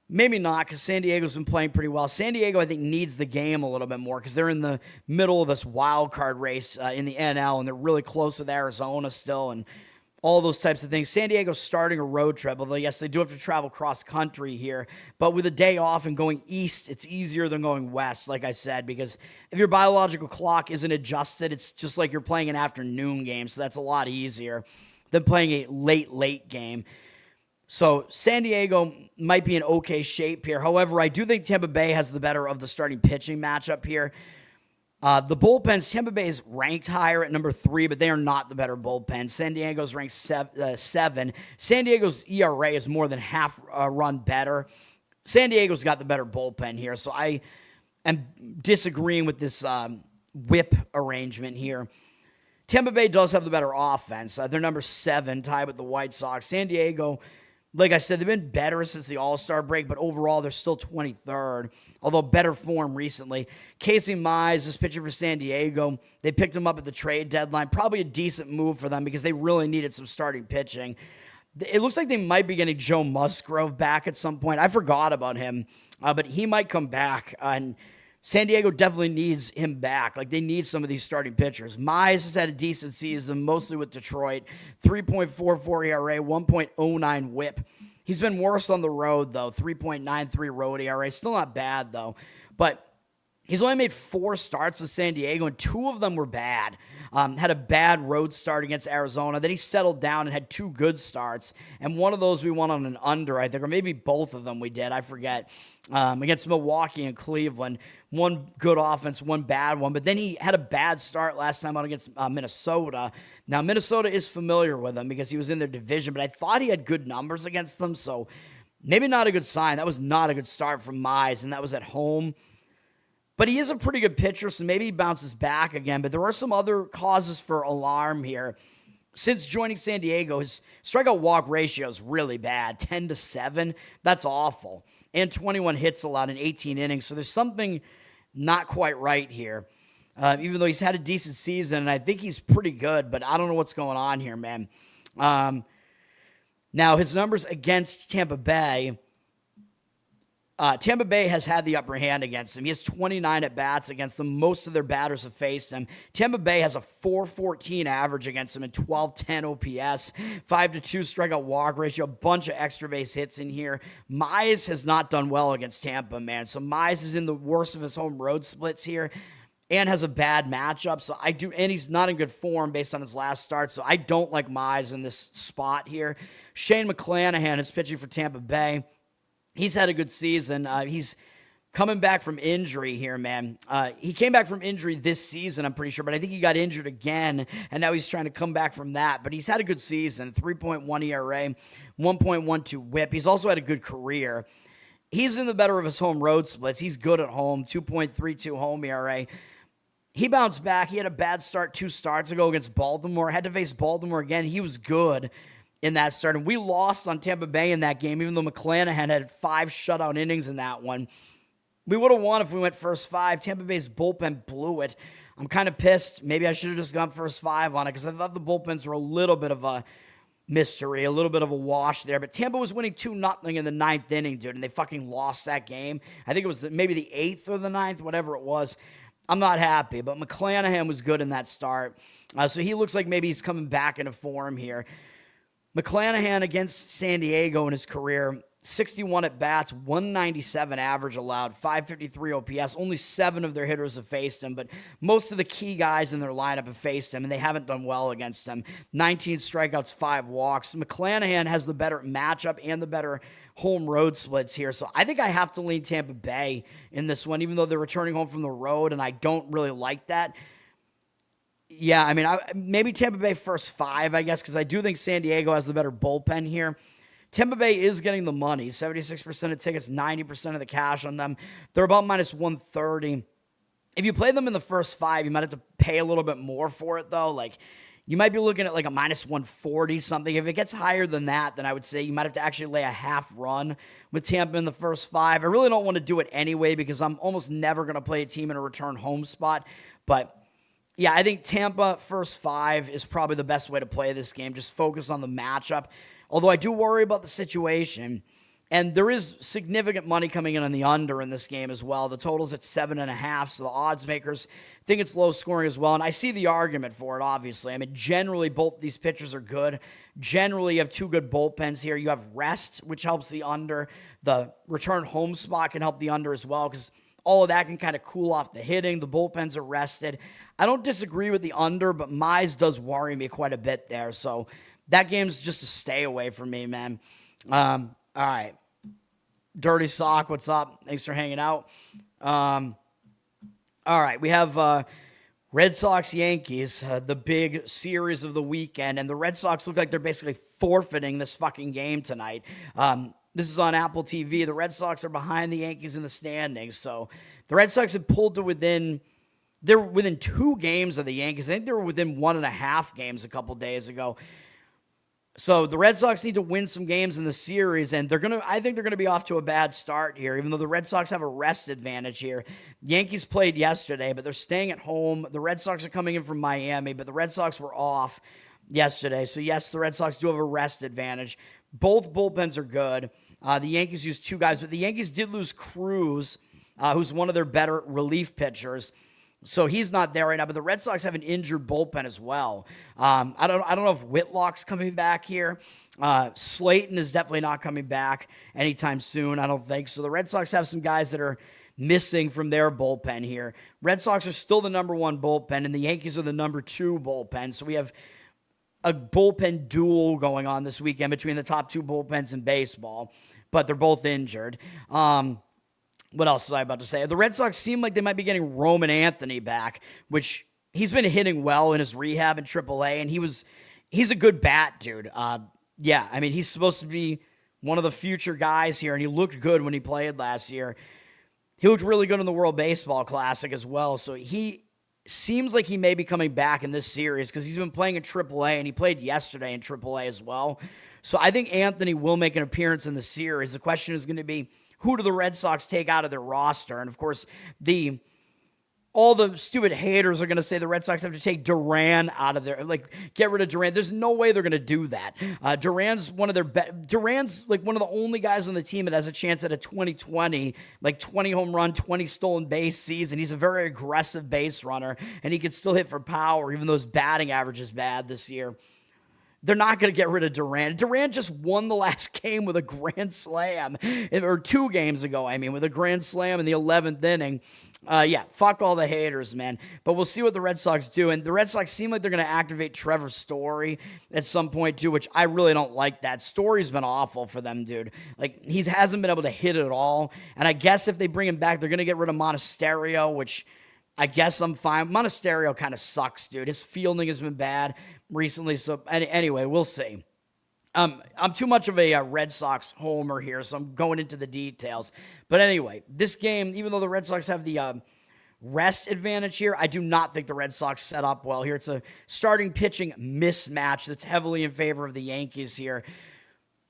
Maybe not, because San Diego's been playing pretty well. San Diego, I think, needs the game a little bit more because they're in the middle of this wild card race in the NL, and they're really close with Arizona still, and all those types of things. San Diego's starting a road trip, although, yes, they do have to travel cross-country here. But with a day off and going east, it's easier than going west, like I said, because if your biological clock isn't adjusted, it's just like you're playing an afternoon game, so that's a lot easier than playing a late game. So San Diego might be in okay shape here. However, I do think Tampa Bay has the better of the starting pitching matchup here. The bullpens, Tampa Bay is ranked higher at number 3, but they are not the better bullpen. San Diego's ranked 7. San Diego's ERA is more than half run better. San Diego's got the better bullpen here, so I am disagreeing with this whip arrangement here. Tampa Bay does have the better offense. They're number 7, tied with the White Sox. San Diego, like I said, they've been better since the All-Star break, but overall they're still 23rd, although better form recently. Casey Mize is pitching for San Diego. They picked him up at the trade deadline. Probably a decent move for them because they really needed some starting pitching. It looks like they might be getting Joe Musgrove back at some point. I forgot about him, but he might come back, and San Diego definitely needs him back. Like, they need some of these starting pitchers. Mize has had a decent season, mostly with Detroit. 3.44 ERA, 1.09 whip. He's been worse on the road, though. 3.93 road ERA. Still not bad, though. But he's only made 4 starts with San Diego, and 2 of them were bad. Had a bad road start against Arizona. Then he settled down and had 2 good starts. And one of those we won on an under, I think, or maybe both of them we did. I forget. Against Milwaukee and Cleveland. 1 good offense, 1 bad one. But then he had a bad start last time out against Minnesota. Now, Minnesota is familiar with him because he was in their division, but I thought he had good numbers against them, so maybe not a good sign. That was not a good start from Mize, and that was at home. But he is a pretty good pitcher, so maybe he bounces back again. But there are some other causes for alarm here. Since joining San Diego, his strikeout walk ratio is really bad, 10-7. That's awful. And 21 hits allowed in 18 innings. So there's something not quite right here. Even though he's had a decent season, and I think he's pretty good, but I don't know what's going on here, man. Now, his numbers against Tampa Bay, Tampa Bay has had the upper hand against him. He has 29 at-bats against them. Most of their batters have faced him. Tampa Bay has a 4.14 average against him and 12.10 OPS, 5-2 strikeout walk ratio, a bunch of extra base hits in here. Mize has not done well against Tampa, man. So Mize is in the worst of his home road splits here and has a bad matchup. And he's not in good form based on his last start. So I don't like Mize in this spot here. Shane McClanahan is pitching for Tampa Bay. He's had a good season. He's coming back from injury here, man. He came back from injury this season, I'm pretty sure, but I think he got injured again, and now he's trying to come back from that. But he's had a good season, 3.1 ERA, 1.12 whip. He's also had a good career. He's in the better of his home road splits. He's good at home, 2.32 home ERA. He bounced back. He had a bad start 2 starts ago against Baltimore. Had to face Baltimore again. He was good in that start. And we lost on Tampa Bay in that game, even though McClanahan had 5 shutout innings in that one. We would have won if we went first 5. Tampa Bay's bullpen blew it. I'm kind of pissed. Maybe I should have just gone first 5 on it because I thought the bullpens were a little bit of a mystery, a little bit of a wash there. But Tampa was winning 2-0 in the 9th inning, dude, and they fucking lost that game. I think it was maybe the 8th or the 9th, whatever it was. I'm not happy, but McClanahan was good in that start. So he looks like maybe he's coming back into form here. McClanahan against San Diego in his career, 61 at-bats, 197 average allowed, 553 OPS. Only 7 of their hitters have faced him, but most of the key guys in their lineup have faced him, and they haven't done well against him. 19 strikeouts, 5 walks. McClanahan has the better matchup and the better home road splits here, so I think I have to lean Tampa Bay in this one, even though they're returning home from the road, and I don't really like that. Yeah, I mean, maybe Tampa Bay first 5, I guess, because I do think San Diego has the better bullpen here. Tampa Bay is getting the money, 76% of tickets, 90% of the cash on them. They're about minus 130. If you play them in the first 5, you might have to pay a little bit more for it, though. Like, you might be looking at like a minus 140 something. If it gets higher than that, then I would say you might have to actually lay a half run with Tampa in the first 5. I really don't want to do it anyway because I'm almost never going to play a team in a return home spot, but yeah, I think Tampa first 5 is probably the best way to play this game. Just focus on the matchup. Although I do worry about the situation. And there is significant money coming in on the under in this game as well. The total's at 7.5, so the odds makers think it's low scoring as well. And I see the argument for it, obviously. I mean, generally, both these pitchers are good. Generally, you have 2 good bullpens here. You have rest, which helps the under. The return home spot can help the under as well because all of that can kind of cool off the hitting. The bullpens are rested. I don't disagree with the under, but Mize does worry me quite a bit there. So that game's just a stay away from me, man. All right. Dirty Sock, what's up? Thanks for hanging out. All right, we have Red Sox Yankees, the big series of the weekend, and the Red Sox look like they're basically forfeiting this fucking game tonight. This is on Apple TV. The Red Sox are behind the Yankees in the standings, so the Red Sox have pulled to within 2 games of the Yankees. I think they were within 1.5 games a couple days ago. So the Red Sox need to win some games in the series, and I think they're gonna be off to a bad start here, even though the Red Sox have a rest advantage here. Yankees played yesterday, but they're staying at home. The Red Sox are coming in from Miami, but the Red Sox were off yesterday. So yes, the Red Sox do have a rest advantage. Both bullpens are good. The Yankees used 2 guys, but the Yankees did lose Cruz, who's one of their better relief pitchers. So he's not there right now, but the Red Sox have an injured bullpen as well. I don't know if Whitlock's coming back here. Slayton is definitely not coming back anytime soon, I don't think. So the Red Sox have some guys that are missing from their bullpen here. Red Sox are still the number 1 bullpen, and the Yankees are the number 2 bullpen. So we have a bullpen duel going on this weekend between the top 2 bullpens in baseball, but they're both injured. What else was I about to say? The Red Sox seem like they might be getting Roman Anthony back, which he's been hitting well in his rehab in AAA, and he's a good bat, dude. Yeah, I mean, he's supposed to be one of the future guys here, and he looked good when he played last year. He looked really good in the World Baseball Classic as well, so he seems like he may be coming back in this series because he's been playing in AAA, and he played yesterday in AAA as well. So I think Anthony will make an appearance in the series. The question is going to be, who do the Red Sox take out of their roster? And, of course, the all the stupid haters are going to say the Red Sox have to take Duran out of there, like get rid of Duran. There's no way they're going to do that. Duran's one of their Duran's like one of the only guys on the team that has a chance at a 2020, like 20 home run, 20 stolen base season. He's a very aggressive base runner, and he can still hit for power, even though his batting average is bad this year. They're not going to get rid of Duran. Duran just won the last game with a grand slam, or 2 games ago, with a grand slam in the 11th inning. Fuck all the haters, man. But we'll see what the Red Sox do. And the Red Sox seem like they're going to activate Trevor Story at some point, too, which I really don't like that. Story's been awful for them, dude. Like, he hasn't been able to hit it at all. And I guess if they bring him back, they're going to get rid of Monasterio, which I guess I'm fine. Monasterio kind of sucks, dude. His fielding has been bad recently. So anyway, we'll see. I'm too much of a Red Sox homer here, so I'm going into the details. But anyway, this game, even though the Red Sox have the rest advantage here, I do not think the Red Sox set up well here. It's a starting pitching mismatch that's heavily in favor of the Yankees here.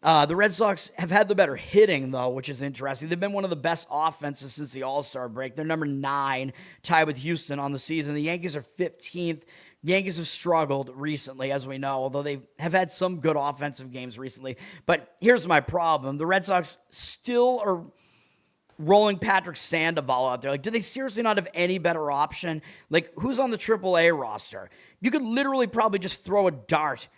The Red Sox have had the better hitting, though, which is interesting. They've been one of the best offenses since the All-Star break. They're number 9, tied with Houston on the season. The Yankees are 15th. The Yankees have struggled recently, as we know, although they have had some good offensive games recently. But here's my problem. The Red Sox still are rolling Patrick Sandoval out there. Like, do they seriously not have any better option? Like, who's on the AAA roster? You could literally probably just throw a dart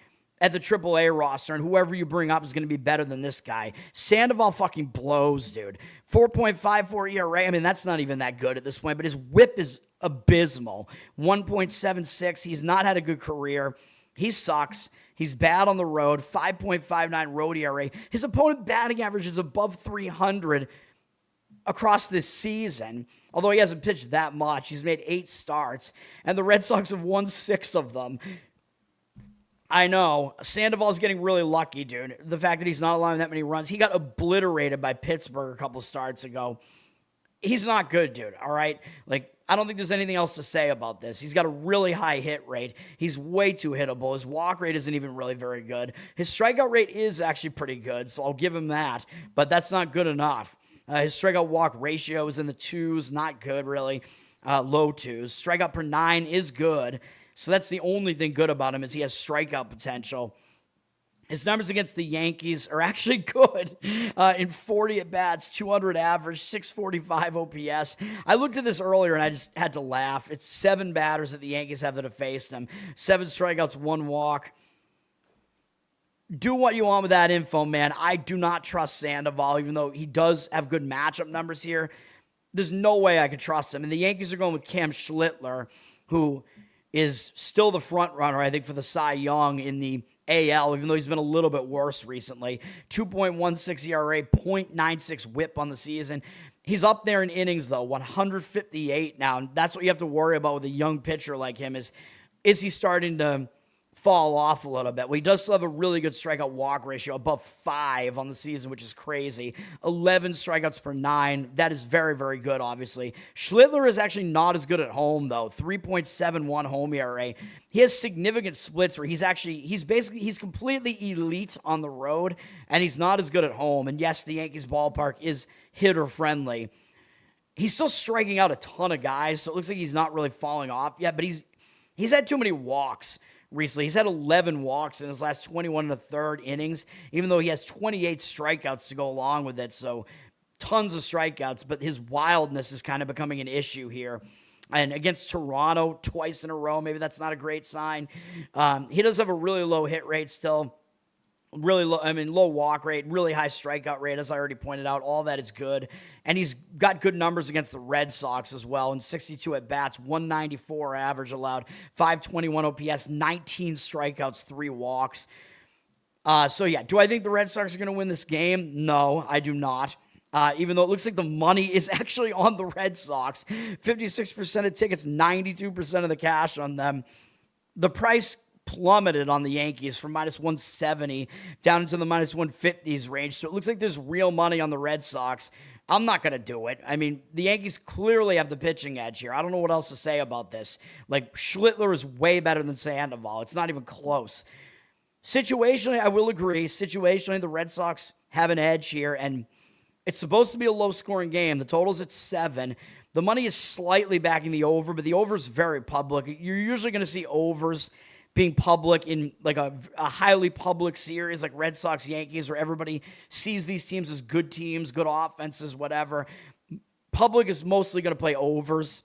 at the AAA roster, and whoever you bring up is going to be better than this guy. Sandoval fucking blows, dude. 4.54 ERA. That's not even that good at this point, but his whip is abysmal. 1.76. He's not had a good career. He sucks. He's bad on the road. 5.59 road ERA. His opponent batting average is above 300 across this season, although he hasn't pitched that much. He's made 8 starts, and the Red Sox have won 6 of them. I know. Sandoval's getting really lucky, dude. The fact that he's not allowing that many runs. He got obliterated by Pittsburgh a couple starts ago. He's not good, dude, all right? Like, I don't think there's anything else to say about this. He's got a really high hit rate. He's way too hittable. His walk rate isn't even really very good. His strikeout rate is actually pretty good, so I'll give him that, but that's not good enough. His strikeout walk ratio is in the 2s, not good, really. Low 2s. Strikeout per 9 is good. So that's the only thing good about him is he has strikeout potential. His numbers against the Yankees are actually good. In 40 at-bats, 200 average, 645 OPS. I looked at this earlier and I just had to laugh. It's 7 batters that the Yankees have that have faced him. 7 strikeouts, 1 walk. Do what you want with that info, man. I do not trust Sandoval, even though he does have good matchup numbers here. There's no way I could trust him. And the Yankees are going with Cam Schlittler, who is still the front runner, I think, for the Cy Young in the AL, even though he's been a little bit worse recently. 2.16 ERA, 0.96 whip on the season. He's up there in innings, though, 158 now. And that's what you have to worry about with a young pitcher like him is he starting to fall off a little bit? Well, he does still have a really good strikeout walk ratio, above 5 on the season, which is crazy. 11 strikeouts per 9. That is very, very good, obviously. Schlittler is actually not as good at home, though. 3.71 home ERA. He has significant splits where he's completely elite on the road, and he's not as good at home. And yes, the Yankees ballpark is hitter-friendly. He's still striking out a ton of guys, so it looks like he's not really falling off yet, but he's had too many walks recently. He's had 11 walks in his last 21 1/3 innings, even though he has 28 strikeouts to go along with it. So tons of strikeouts, but his wildness is kind of becoming an issue here. And against Toronto twice in a row, maybe that's not a great sign. He does have a really low hit rate still. Really low, low walk rate, really high strikeout rate, as I already pointed out. All that is good. And he's got good numbers against the Red Sox as well. In 62 at-bats, 194 average allowed, 521 OPS, 19 strikeouts, 3 walks. Do I think the Red Sox are going to win this game? No, I do not. Even though it looks like the money is actually on the Red Sox. 56% of tickets, 92% of the cash on them. The price plummeted on the Yankees from minus 170 down into the minus 150s range. So it looks like there's real money on the Red Sox. I'm not going to do it. The Yankees clearly have the pitching edge here. I don't know what else to say about this. Like, Schlittler is way better than Sandoval. It's not even close. Situationally, I will agree. Situationally, the Red Sox have an edge here, and it's supposed to be a low-scoring game. The total's at 7. The money is slightly backing the over, but the over is very public. You're usually going to see overs being public in like a highly public series like Red Sox, Yankees, where everybody sees these teams as good teams, good offenses, whatever. Public is mostly going to play overs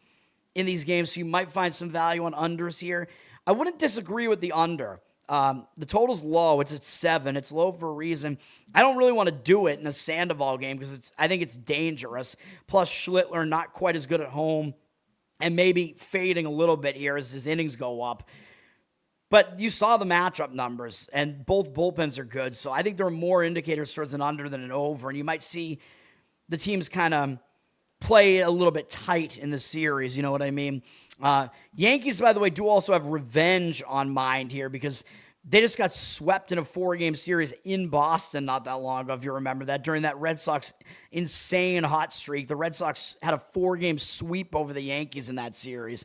in these games, so you might find some value on unders here. I wouldn't disagree with the under. The total's low. It's at 7. It's low for a reason. I don't really want to do it in a Sandoval game because I think it's dangerous. Plus, Schlittler not quite as good at home and maybe fading a little bit here as his innings go up. But you saw the matchup numbers, and both bullpens are good, so I think there are more indicators towards an under than an over, and you might see the teams kind of play a little bit tight in the series, you know what I mean? Yankees, by the way, do also have revenge on mind here because they just got swept in a 4-game series in Boston not that long ago, if you remember that, during that Red Sox insane hot streak. The Red Sox had a 4-game sweep over the Yankees in that series.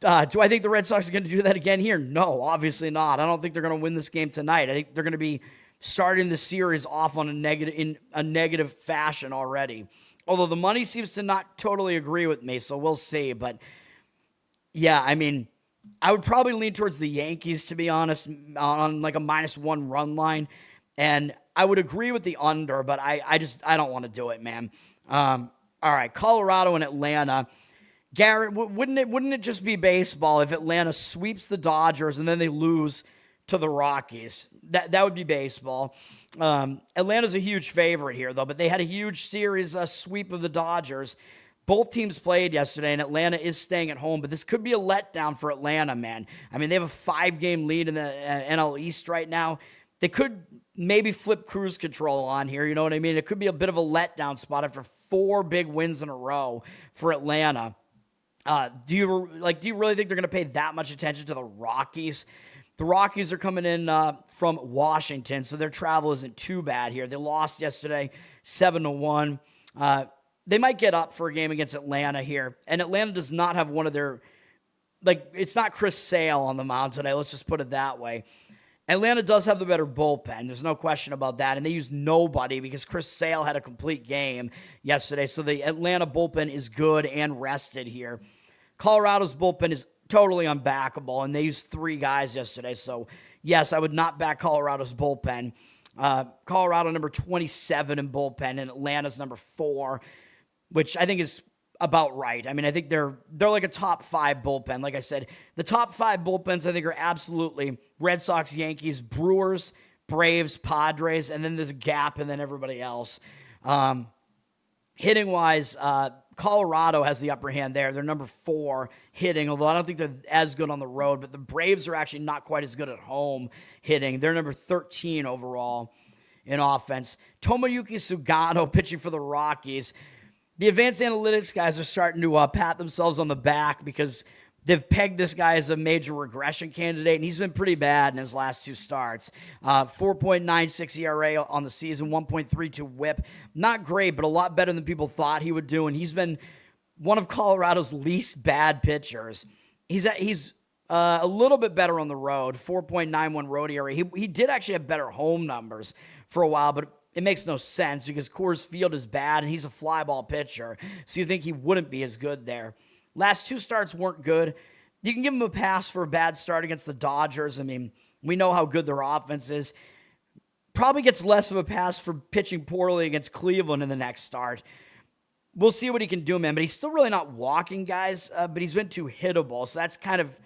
Do I think the Red Sox are going to do that again here? No, obviously not. I don't think they're going to win this game tonight. I think they're going to be starting the series off on in a negative fashion already. Although the money seems to not totally agree with me, so we'll see. But yeah, I mean, I would probably lean towards the Yankees, to be honest, on like a -1 run line. And I would agree with the under, but I don't want to do it, man. All right, Colorado and Atlanta. Garrett, wouldn't it just be baseball if Atlanta sweeps the Dodgers and then they lose to the Rockies? That would be baseball. Atlanta's a huge favorite here, though, but they had a huge series sweep of the Dodgers. Both teams played yesterday, and Atlanta is staying at home, but this could be a letdown for Atlanta, man. I mean, they have a 5-game lead in the NL East right now. They could maybe flip cruise control on here, you know what I mean? It could be a bit of a letdown spot after 4 big wins in a row for Atlanta. Do you really think they're going to pay that much attention to the Rockies? The Rockies are coming in from Washington, so their travel isn't too bad here. They lost yesterday 7-1. They might get up for a game against Atlanta here, and Atlanta does not have one of their, it's not Chris Sale on the mound today. Let's just put it that way. Atlanta does have the better bullpen. There's no question about that, and they used nobody because Chris Sale had a complete game yesterday, so the Atlanta bullpen is good and rested here. Colorado's bullpen is totally unbackable, and they used 3 guys yesterday. So, yes, I would not back Colorado's bullpen. Colorado number 27 in bullpen, and Atlanta's number 4, which I think is about right. I mean, I think they're like a top 5 bullpen. Like I said, the top 5 bullpens I think are absolutely Red Sox, Yankees, Brewers, Braves, Padres, and then there's a gap, and then everybody else. Hitting-wise, Colorado has the upper hand there. They're number 4 hitting, although I don't think they're as good on the road, but the Braves are actually not quite as good at home hitting. They're number 13 overall in offense. Tomoyuki Sugano pitching for the Rockies. The advanced analytics guys are starting to pat themselves on the back because they've pegged this guy as a major regression candidate, and he's been pretty bad in his last 2 starts. 4.96 ERA on the season, 1.32 whip. Not great, but a lot better than people thought he would do, and he's been one of Colorado's least bad pitchers. He's a little bit better on the road, 4.91 road ERA. He did actually have better home numbers for a while, but it makes no sense because Coors Field is bad, and he's a fly ball pitcher, so you think he wouldn't be as good there. Last 2 starts weren't good. You can give him a pass for a bad start against the Dodgers. I mean, we know how good their offense is. Probably gets less of a pass for pitching poorly against Cleveland in the next start. We'll see what he can do, man. But he's still really not walking guys, but he's been too hittable. So that's kind of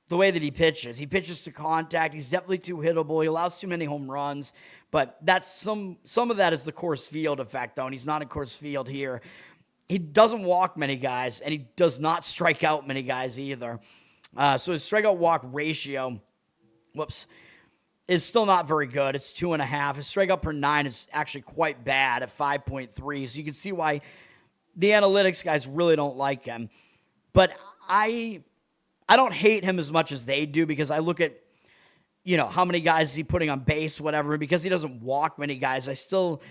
the way that he pitches. He pitches to contact. He's definitely too hittable. He allows too many home runs. But that's some of that is the Coors Field effect, though, and he's not in Coors Field here. He doesn't walk many guys, and he does not strike out many guys either. So his strikeout-walk ratio, is still not very good. It's 2.5. His strikeout per 9 is actually quite bad at 5.3. So you can see why the analytics guys really don't like him. But I don't hate him as much as they do because I look at, how many guys is he putting on base, whatever. And because he doesn't walk many guys, I still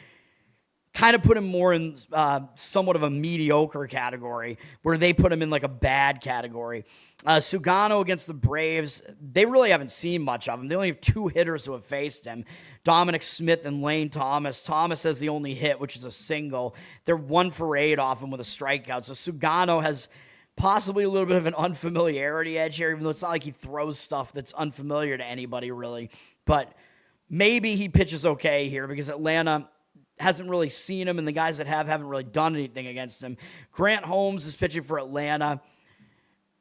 kind of put him more in somewhat of a mediocre category, where they put him in like a bad category. Sugano against the Braves, they really haven't seen much of him. They only have 2 hitters who have faced him, Dominic Smith and Lane Thomas. Thomas has the only hit, which is a single. They're 1 for 8 off him with a strikeout. So Sugano has possibly a little bit of an unfamiliarity edge here, even though it's not like he throws stuff that's unfamiliar to anybody really. But maybe he pitches okay here because Atlanta hasn't really seen him, and the guys that haven't really done anything against him. Grant Holmes is pitching for Atlanta.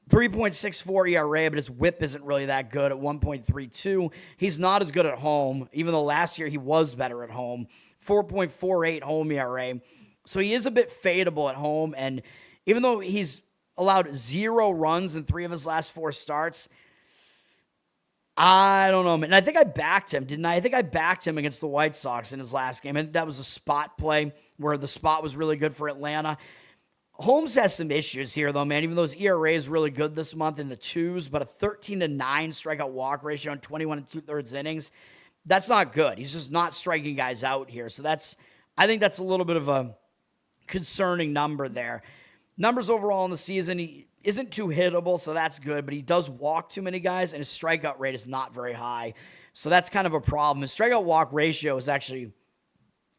3.64 ERA, but his whip isn't really that good at 1.32. He's not as good at home, even though last year he was better at home. 4.48 home ERA. So he is a bit fadeable at home, and even though he's allowed 0 runs in 3 of his last 4 starts, I don't know, man. And I think I backed him, didn't I? I think I backed him against the White Sox in his last game, and that was a spot play where the spot was really good for Atlanta. Holmes has some issues here, though, man, even though his ERA is really good this month in the 2s, but a 13-9 strikeout walk ratio on 21 2/3 innings, that's not good. He's just not striking guys out here. So I think that's a little bit of a concerning number there. Numbers overall in the season, he isn't too hittable, so that's good, but he does walk too many guys, and his strikeout rate is not very high. So that's kind of a problem. His strikeout walk ratio is actually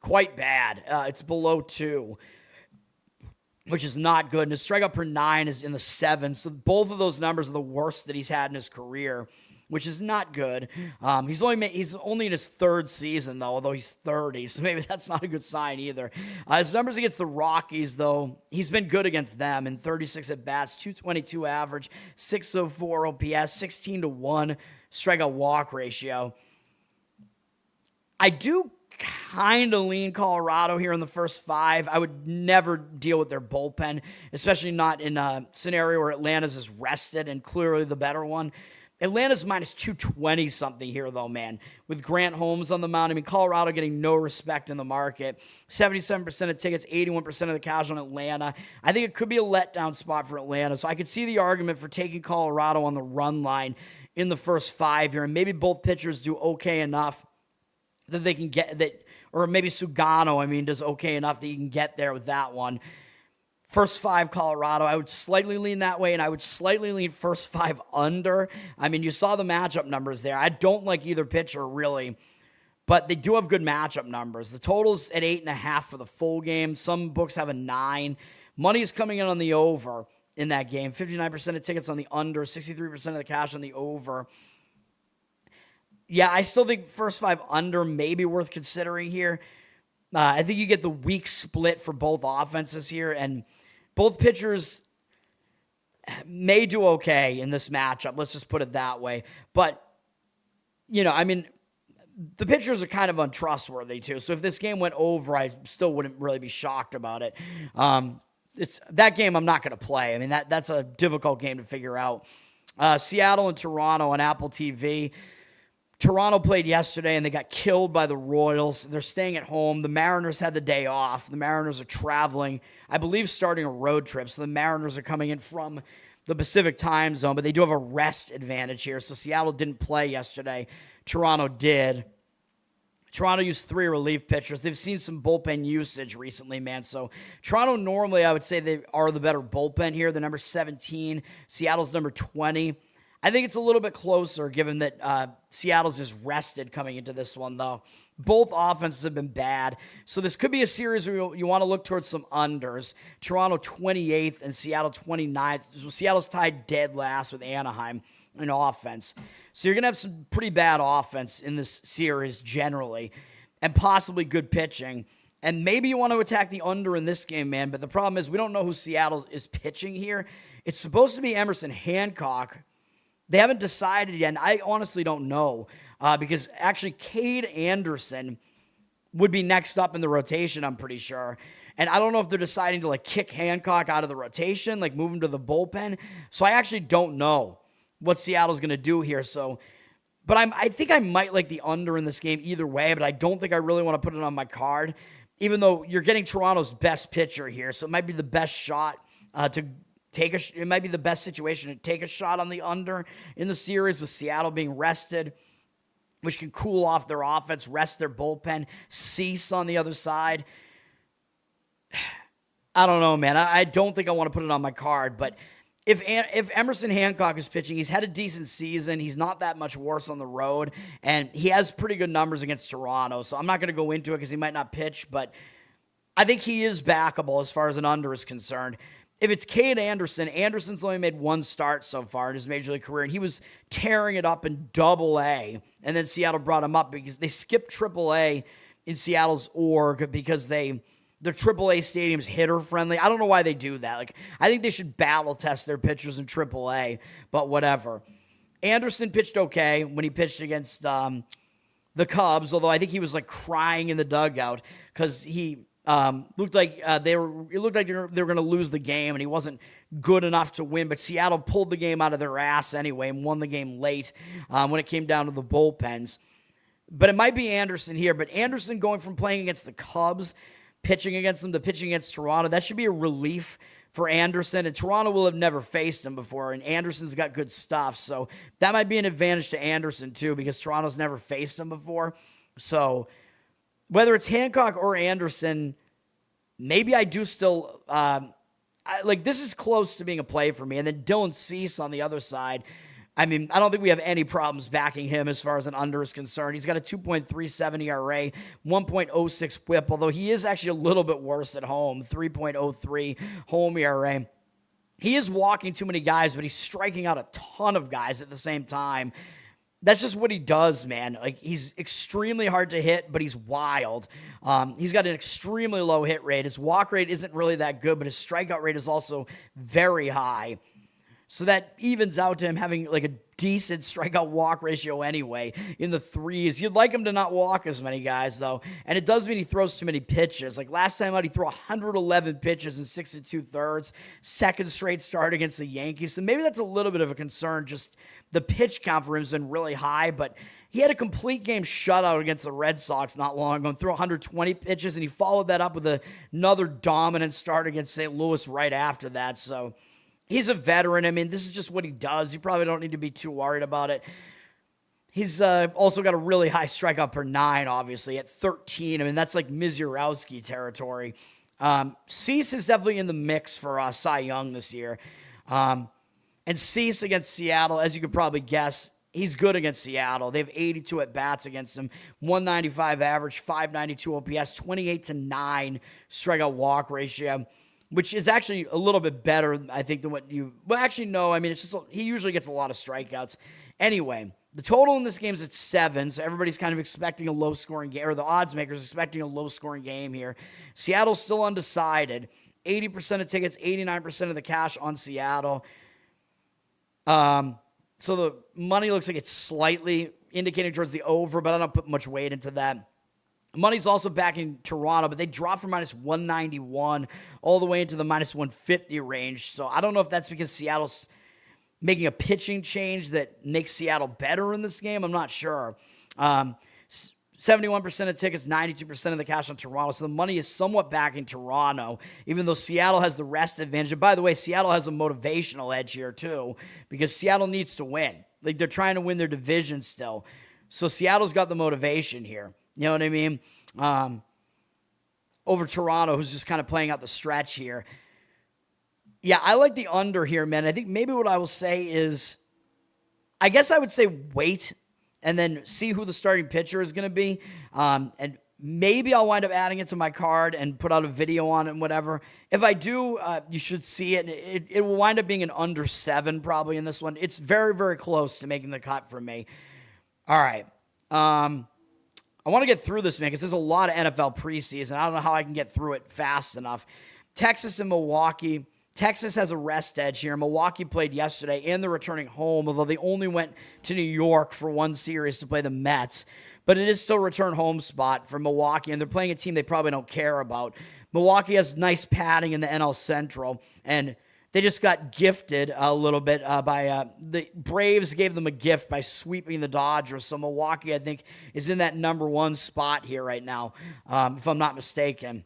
quite bad. It's below 2, which is not good. And his strikeout per 9 is in the 7. So both of those numbers are the worst that he's had in his career, which is not good. He's only in his 3rd season, though, although he's 30, so maybe that's not a good sign either. His numbers against the Rockies, though, he's been good against them in 36 at-bats, 222 average, 604 OPS, 16-1 strikeout walk ratio. I do kind of lean Colorado here in the first 5. I would never deal with their bullpen, especially not in a scenario where Atlanta's is rested and clearly the better one. Atlanta's minus 220 something here, though, man, with Grant Holmes on the mound. I mean, Colorado getting no respect in the market. 77% of tickets, 81% of the cash on Atlanta. I think it could be a letdown spot for Atlanta, so I could see the argument for taking Colorado on the run line in the first 5 here, and maybe both pitchers do okay enough that they can get that, or maybe Sugano, does okay enough that you can get there with that one. First 5 Colorado, I would slightly lean that way, and I would slightly lean first 5 under. You saw the matchup numbers there. I don't like either pitcher, really, but they do have good matchup numbers. The total's at 8.5 for the full game. Some books have a 9. Money is coming in on the over in that game. 59% of tickets on the under, 63% of the cash on the over. Yeah, I still think first 5 under may be worth considering here. I think you get the weak split for both offenses here, and both pitchers may do okay in this matchup. Let's just put it that way. But, the pitchers are kind of untrustworthy, too. So if this game went over, I still wouldn't really be shocked about it. It's that game I'm not going to play. That's a difficult game to figure out. Seattle and Toronto on Apple TV. Toronto played yesterday, and they got killed by the Royals. They're staying at home. The Mariners had the day off. The Mariners are traveling, I believe, starting a road trip. So the Mariners are coming in from the Pacific time zone, but they do have a rest advantage here. So Seattle didn't play yesterday. Toronto did. Toronto used 3 relief pitchers. They've seen some bullpen usage recently, man. So Toronto normally, I would say they are the better bullpen here. The number 17. Seattle's number 20. I think it's a little bit closer given that Seattle's just rested coming into this one, though. Both offenses have been bad. So this could be a series where you want to look towards some unders. Toronto 28th and Seattle 29th. So Seattle's tied dead last with Anaheim in offense. So you're going to have some pretty bad offense in this series generally and possibly good pitching. And maybe you want to attack the under in this game, man. But the problem is we don't know who Seattle is pitching here. It's supposed to be Emerson Hancock. They haven't decided yet, and I honestly don't know because actually Cade Anderson would be next up in the rotation, I'm pretty sure. And I don't know if they're deciding to kick Hancock out of the rotation, move him to the bullpen. So I actually don't know what Seattle's going to do here. But I think I might like the under in this game either way, but I don't think I really want to put it on my card, even though you're getting Toronto's best pitcher here. So it might be the best shot it might be the best situation to take a shot on the under in the series with Seattle being rested, which can cool off their offense, rest their bullpen. Cease on the other side. I don't know, man. I don't think I want to put it on my card, but if Emerson Hancock is pitching, he's had a decent season. He's not that much worse on the road, and he has pretty good numbers against Toronto, so I'm not going to go into it because he might not pitch, but I think he is backable as far as an under is concerned. If it's Cade Anderson, Anderson's only made one start so far in his major league career, and he was tearing it up in Double-A, and then Seattle brought him up because they skipped Triple-A in Seattle's org because the AAA stadium's hitter-friendly. I don't know why they do that. Like, I think they should battle test their pitchers in AAA, but whatever. Anderson pitched okay when he pitched against the Cubs, although I think he was, like, crying in the dugout because he looked like they were going to lose the game, and he wasn't good enough to win, but Seattle pulled the game out of their ass anyway and won the game late when it came down to the bullpens. But it might be Anderson here, but Anderson going from playing against the Cubs, pitching against them to pitching against Toronto, that should be a relief for Anderson, and Toronto will have never faced him before, and Anderson's got good stuff, so that might be an advantage to Anderson too, because Toronto's never faced him before. So whether it's Hancock or Anderson, maybe I do still, this is close to being a play for me, and then Dylan Cease on the other side. I mean, I don't think we have any problems backing him as far as an under is concerned. He's got a 2.37 ERA, 1.06 whip, although he is actually a little bit worse at home, 3.03 home ERA. He is walking too many guys, but he's striking out a ton of guys at the same time. That's just what he does, man. Like, he's extremely hard to hit, but he's wild. He's got an extremely low hit rate. His walk rate isn't really that good, but his strikeout rate is also very high. So that evens out to him having like a decent strikeout walk ratio anyway in the threes. You'd like him to not walk as many guys, though. And it does mean he throws too many pitches. Like last time out, he threw 111 pitches in 6 2/3. Second straight start against the Yankees. So maybe that's a little bit of a concern. Just the pitch count for him has been really high, but he had a complete game shutout against the Red Sox not long ago and threw 120 pitches, and he followed that up with another dominant start against St. Louis right after that. So he's a veteran. I mean, this is just what he does. You probably don't need to be too worried about it. He's also got a really high strikeout per 9, obviously, at 13. I mean, that's like Mizurowski territory. Cease is definitely in the mix for Cy Young this year. And Cease against Seattle, as you could probably guess, he's good against Seattle. They have 82 at-bats against him, 195 average, 592 OPS, 28-9 strikeout walk ratio, which is actually a little bit better, I think, than what you... Well, actually, no. I mean, it's just he usually gets a lot of strikeouts. Anyway, the total in this game is at 7, so everybody's kind of expecting a low-scoring game, or the odds makers expecting a low-scoring game here. Seattle's still undecided. 80% of tickets, 89% of the cash on Seattle. So the money looks like it's slightly indicating towards the over, but I don't put much weight into that. Money's also back in Toronto, but they dropped from minus 191 all the way into the minus 150 range. So I don't know if that's because Seattle's making a pitching change that makes Seattle better in this game. I'm not sure. 71% of tickets, 92% of the cash on Toronto. So the money is somewhat back in Toronto, even though Seattle has the rest advantage. And by the way, Seattle has a motivational edge here too, because Seattle needs to win. Like, they're trying to win their division still. So Seattle's got the motivation here. You know what I mean? Over Toronto, who's just kind of playing out the stretch here. Yeah, I like the under here, man. I think maybe what I will say is, I guess I would say wait and then see who the starting pitcher is going to be. And maybe I'll wind up adding it to my card and put out a video on it and whatever. If I do, you should see it. It will wind up being an under 7 probably in this one. It's very, very close to making the cut for me. All right. I want to get through this, man, because there's a lot of NFL preseason. I don't know how I can get through it fast enough. Texas and Milwaukee. Texas has a rest edge here. Milwaukee played yesterday, and they're returning home, although they only went to New York for one series to play the Mets. But it is still a return home spot for Milwaukee, and they're playing a team they probably don't care about. Milwaukee has nice padding in the NL Central, and they just got gifted a little bit by the Braves gave them a gift by sweeping the Dodgers. So Milwaukee, I think, is in that number 1 spot here right now, if I'm not mistaken.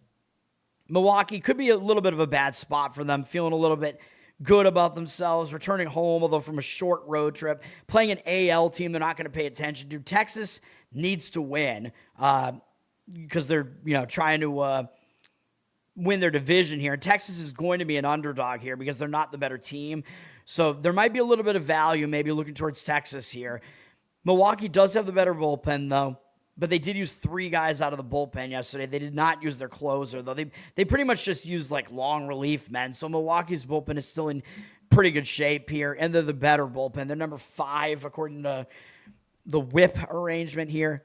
Milwaukee could be a little bit of a bad spot for them, feeling a little bit good about themselves, returning home, although from a short road trip, playing an AL team they're not going to pay attention to. Texas needs to win because they're trying to win their division here. And Texas is going to be an underdog here because they're not the better team. So there might be a little bit of value maybe looking towards Texas here. Milwaukee does have the better bullpen, though, but they did use 3 guys out of the bullpen yesterday. They did not use their closer, though. They pretty much just used, like, long relief men. So Milwaukee's bullpen is still in pretty good shape here, and they're the better bullpen. They're number 5, according to the whip arrangement here.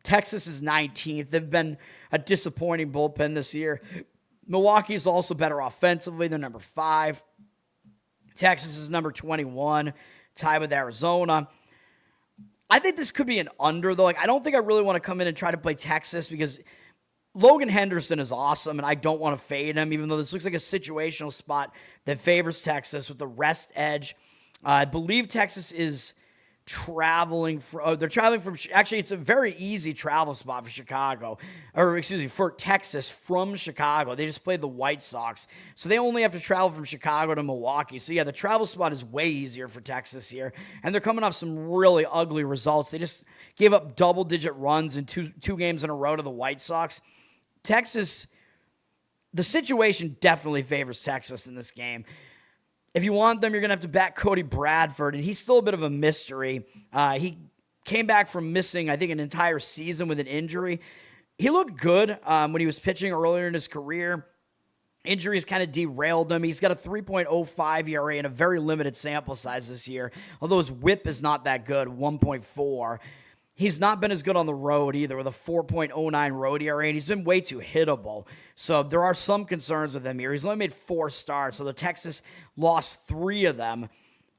Texas is 19th. They've been a disappointing bullpen this year. Milwaukee is also better offensively. They're number 5. Texas is number 21, tied with Arizona. I think this could be an under, though. Like, I don't think I really want to come in and try to play Texas because Logan Henderson is awesome, and I don't want to fade him, even though this looks like a situational spot that favors Texas with the rest edge. I believe Texas is traveling from, actually, it's a very easy travel spot for Chicago, for Texas from Chicago. They just played the White Sox, so they only have to travel from Chicago to Milwaukee. So yeah, the travel spot is way easier for Texas here, and they're coming off some really ugly results. They just gave up double-digit runs in two games in a row to the White Sox. Texas, the situation definitely favors Texas in this game. If you want them, you're going to have to back Cody Bradford, and he's still a bit of a mystery. He came back from missing, I think, an entire season with an injury. He looked good when he was pitching earlier in his career. Injuries kind of derailed him. He's got a 3.05 ERA and a very limited sample size this year, although his whip is not that good, 1.4. He's not been as good on the road either with a 4.09 road ERA, and he's been way too hittable. So there are some concerns with him here. He's only made 4 starts, so the Texas lost 3 of them,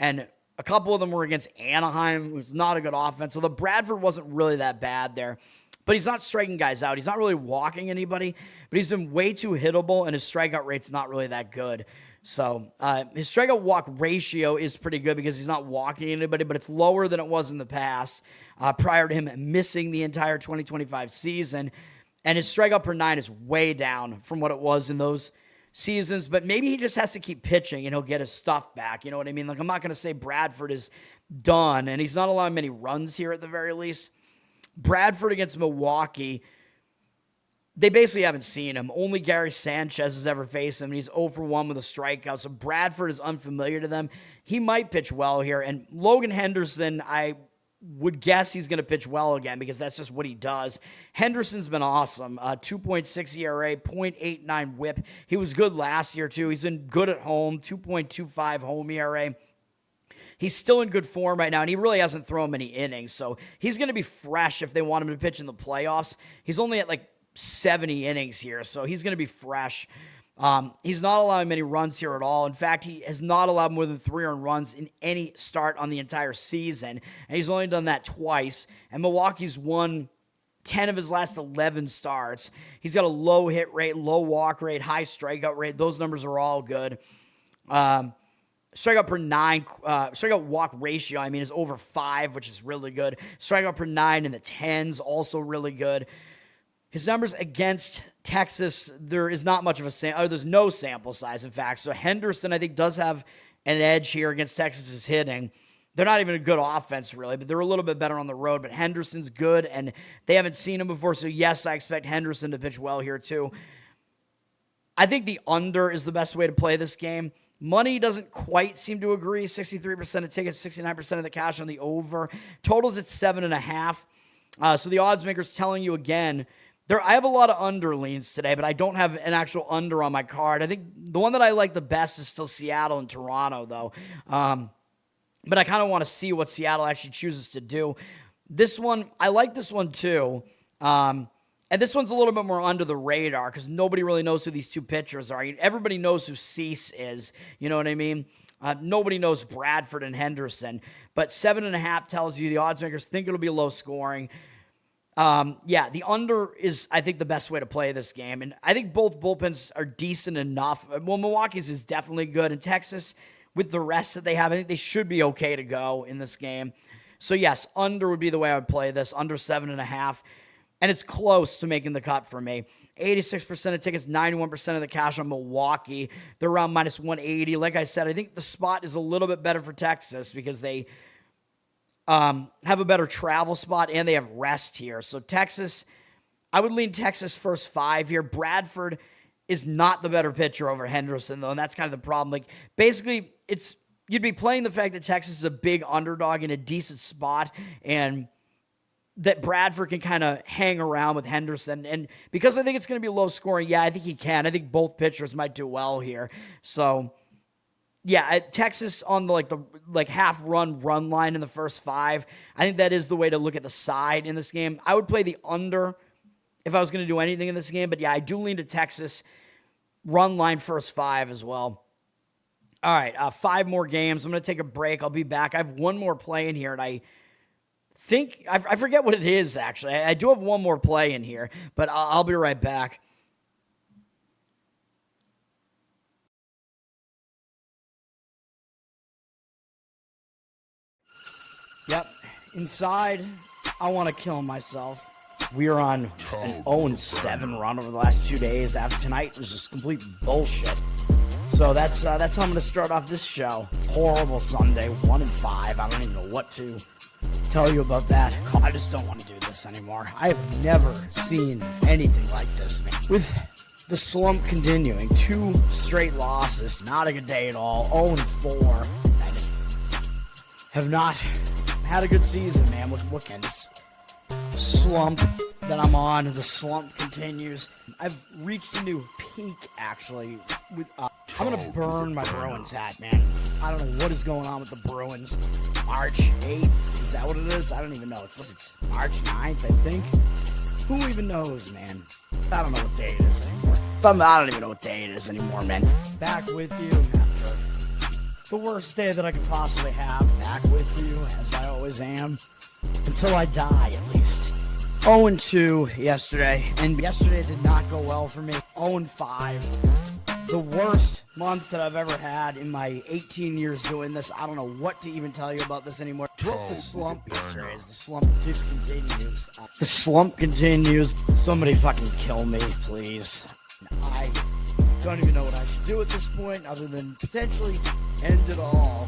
and a couple of them were against Anaheim, who's not a good offense. So the Bradford wasn't really that bad there, but he's not striking guys out. He's not really walking anybody, but he's been way too hittable, and his strikeout rate's not really that good. So his strikeout walk ratio is pretty good because he's not walking anybody, but it's lower than it was in the past prior to him missing the entire 2025 season. And his strikeout per 9 is way down from what it was in those seasons, but maybe he just has to keep pitching and he'll get his stuff back. You know what I mean? Like, I'm not going to say Bradford is done, and he's not allowing many runs here at the very least. Bradford against Milwaukee, they basically haven't seen him. Only Gary Sanchez has ever faced him, and he's 0 for 1 with a strikeout, so Bradford is unfamiliar to them. He might pitch well here, and Logan Henderson, I would guess he's going to pitch well again because that's just what he does. Henderson's been awesome. 2.6 ERA, 0.89 whip. He was good last year, too. He's been good at home, 2.25 home ERA. He's still in good form right now, and he really hasn't thrown many innings, so he's going to be fresh if they want him to pitch in the playoffs. He's only at, 70 innings here, so he's going to be fresh. He's not allowing many runs here at all. In fact, he has not allowed more than 3 earned runs in any start on the entire season, and he's only done that twice. And Milwaukee's won 10 of his last 11 starts. He's got a low hit rate, low walk rate, high strikeout rate. Those numbers are all good. Strikeout per 9, strikeout walk ratio, is over 5, which is really good. Strikeout per 9 in the 10s, also really good. His numbers against Texas, there is not much of a there's no sample size, in fact. So Henderson, I think, does have an edge here against Texas's hitting. They're not even a good offense, really, but they're a little bit better on the road. But Henderson's good, and they haven't seen him before. So, yes, I expect Henderson to pitch well here, too. I think the under is the best way to play this game. Money doesn't quite seem to agree. 63% of tickets, 69% of the cash on the over. Totals at 7.5. So the odds maker's telling you again, I have a lot of under leans today, but I don't have an actual under on my card. I think the one that I like the best is still Seattle and Toronto, though. But I kind of want to see what Seattle actually chooses to do. This one, I like this one too. And this one's a little bit more under the radar because nobody really knows who these 2 pitchers are. Everybody knows who Cease is. You know what I mean? Nobody knows Bradford and Henderson. But 7.5 tells you the odds makers think it'll be low scoring. The under is, I think, the best way to play this game. And I think both bullpens are decent enough. Well, Milwaukee's is definitely good. And Texas, with the rest that they have, I think they should be okay to go in this game. So, yes, under would be the way I would play this, under 7.5. And it's close to making the cut for me. 86% of tickets, 91% of the cash on Milwaukee. They're around minus 180. Like I said, I think the spot is a little bit better for Texas because they have a better travel spot and they have rest here. So Texas, I would lean Texas first 5 here. Bradford is not the better pitcher over Henderson, though, and that's kind of the problem. Like, basically, you'd be playing the fact that Texas is a big underdog in a decent spot, and that Bradford can kind of hang around with Henderson. And because I think it's going to be low scoring, yeah, I think he can. I think both pitchers might do well here. So, yeah, Texas on the half run line in the first 5. I think that is the way to look at the side in this game. I would play the under if I was going to do anything in this game. But, yeah, I do lean to Texas run line first 5 as well. All right, 5 more games. I'm going to take a break. I'll be back. I have one more play in here, and I think I forget what it is, actually. I do have one more play in here, but I'll be right back. Yep, inside, I want to kill myself. We are on an 0-7 run over the last 2 days. After tonight was just complete bullshit. So that's how I'm going to start off this show. Horrible Sunday, 1-5. I don't even know what to tell you about that. I just don't want to do this anymore. I have never seen anything like this, man. With the slump continuing, 2 straight losses, not a good day at all. 0-4. I just have not had a good season, man. What can this slump that I'm on? The slump continues. I've reached a new peak, actually. I'm going to burn my Bruins hat, man. I don't know what is going on with the Bruins. March 8th, is that what it is? I don't even know. It's March 9th, I think. Who even knows, man? I don't know what day it is anymore. I don't even know what day it is anymore, man. Back with you after the worst day that I could possibly have. Back with you, as I always am. Until I die, at least. 0-2 yesterday, and yesterday did not go well for me. 0-5. The worst month that I've ever had in my 18 years doing this. I don't know what to even tell you about this anymore. Broke the slump yesterday as the slump discontinues. The slump continues. Somebody fucking kill me, please. I don't even know what I should do at this point other than potentially end it all.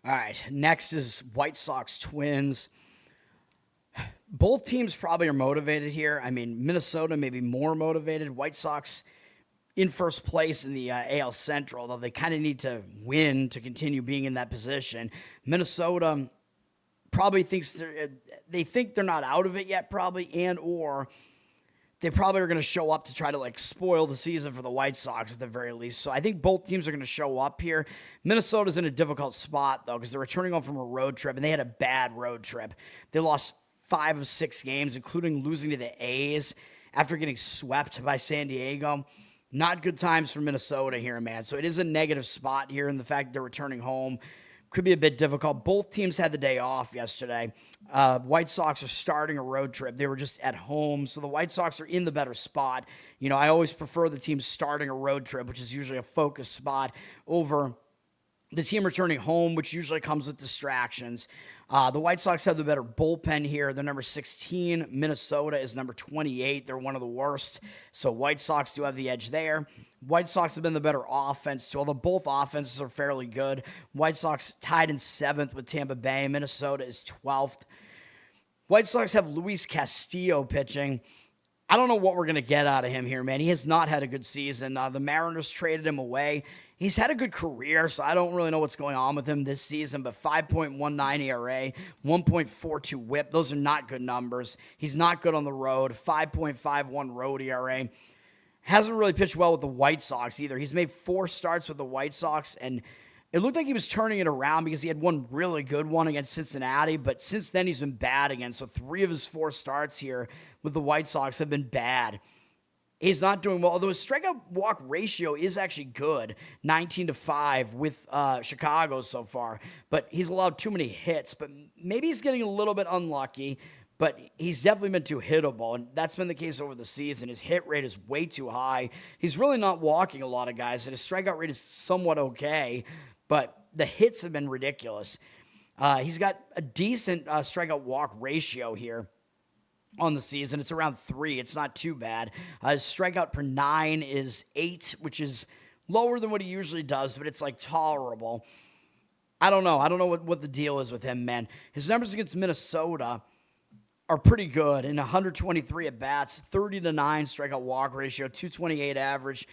All right, next is White Sox Twins. Both teams probably are motivated here. I mean, Minnesota may be more motivated. White Sox in first place in the AL Central, though they kind of need to win to continue being in that position. Minnesota probably thinks they think they're not out of it yet, probably, and or they probably are going to show up to try to spoil the season for the White Sox at the very least. So I think both teams are going to show up here. Minnesota's in a difficult spot, though, because they're returning home from a road trip, and they had a bad road trip. They lost 5 of 6 games, including losing to the A's after getting swept by San Diego. Not good times for Minnesota here, man. So it is a negative spot here, and the fact that they're returning home could be a bit difficult. Both teams had the day off yesterday. White Sox are starting a road trip. They were just at home, so the White Sox are in the better spot. You know, I always prefer the team starting a road trip, which is usually a focus spot, over the team returning home, which usually comes with distractions. The White Sox have the better bullpen here. They're number 16. Minnesota is number 28. They're one of the worst. So White Sox do have the edge there. White Sox have been the better offense, too, although both offenses are fairly good. White Sox tied in 7th with Tampa Bay. Minnesota is 12th. White Sox have Luis Castillo pitching. I don't know what we're going to get out of him here, man. He has not had a good season. The Mariners traded him away. He's had a good career, so I don't really know what's going on with him this season, but 5.19 ERA, 1.42 whip, those are not good numbers. He's not good on the road, 5.51 road ERA. Hasn't really pitched well with the White Sox either. He's made 4 starts with the White Sox, and it looked like he was turning it around because he had one really good one against Cincinnati, but since then he's been bad again. So 3 of his 4 starts here with the White Sox have been bad. He's not doing well, although his strikeout walk ratio is actually good, 19-5 with Chicago so far, but he's allowed too many hits, but maybe he's getting a little bit unlucky, but he's definitely been too hittable, and that's been the case over the season. His hit rate is way too high. He's really not walking a lot of guys, and his strikeout rate is somewhat okay, but the hits have been ridiculous. He's got a decent strikeout walk ratio here on the season. It's around 3. It's not too bad. His strikeout per 9 is 8, which is lower than what he usually does, but it's tolerable. I don't know. I don't know what the deal is with him, man. His numbers against Minnesota are pretty good in 123 at bats, 30-9 strikeout walk ratio, 228 average,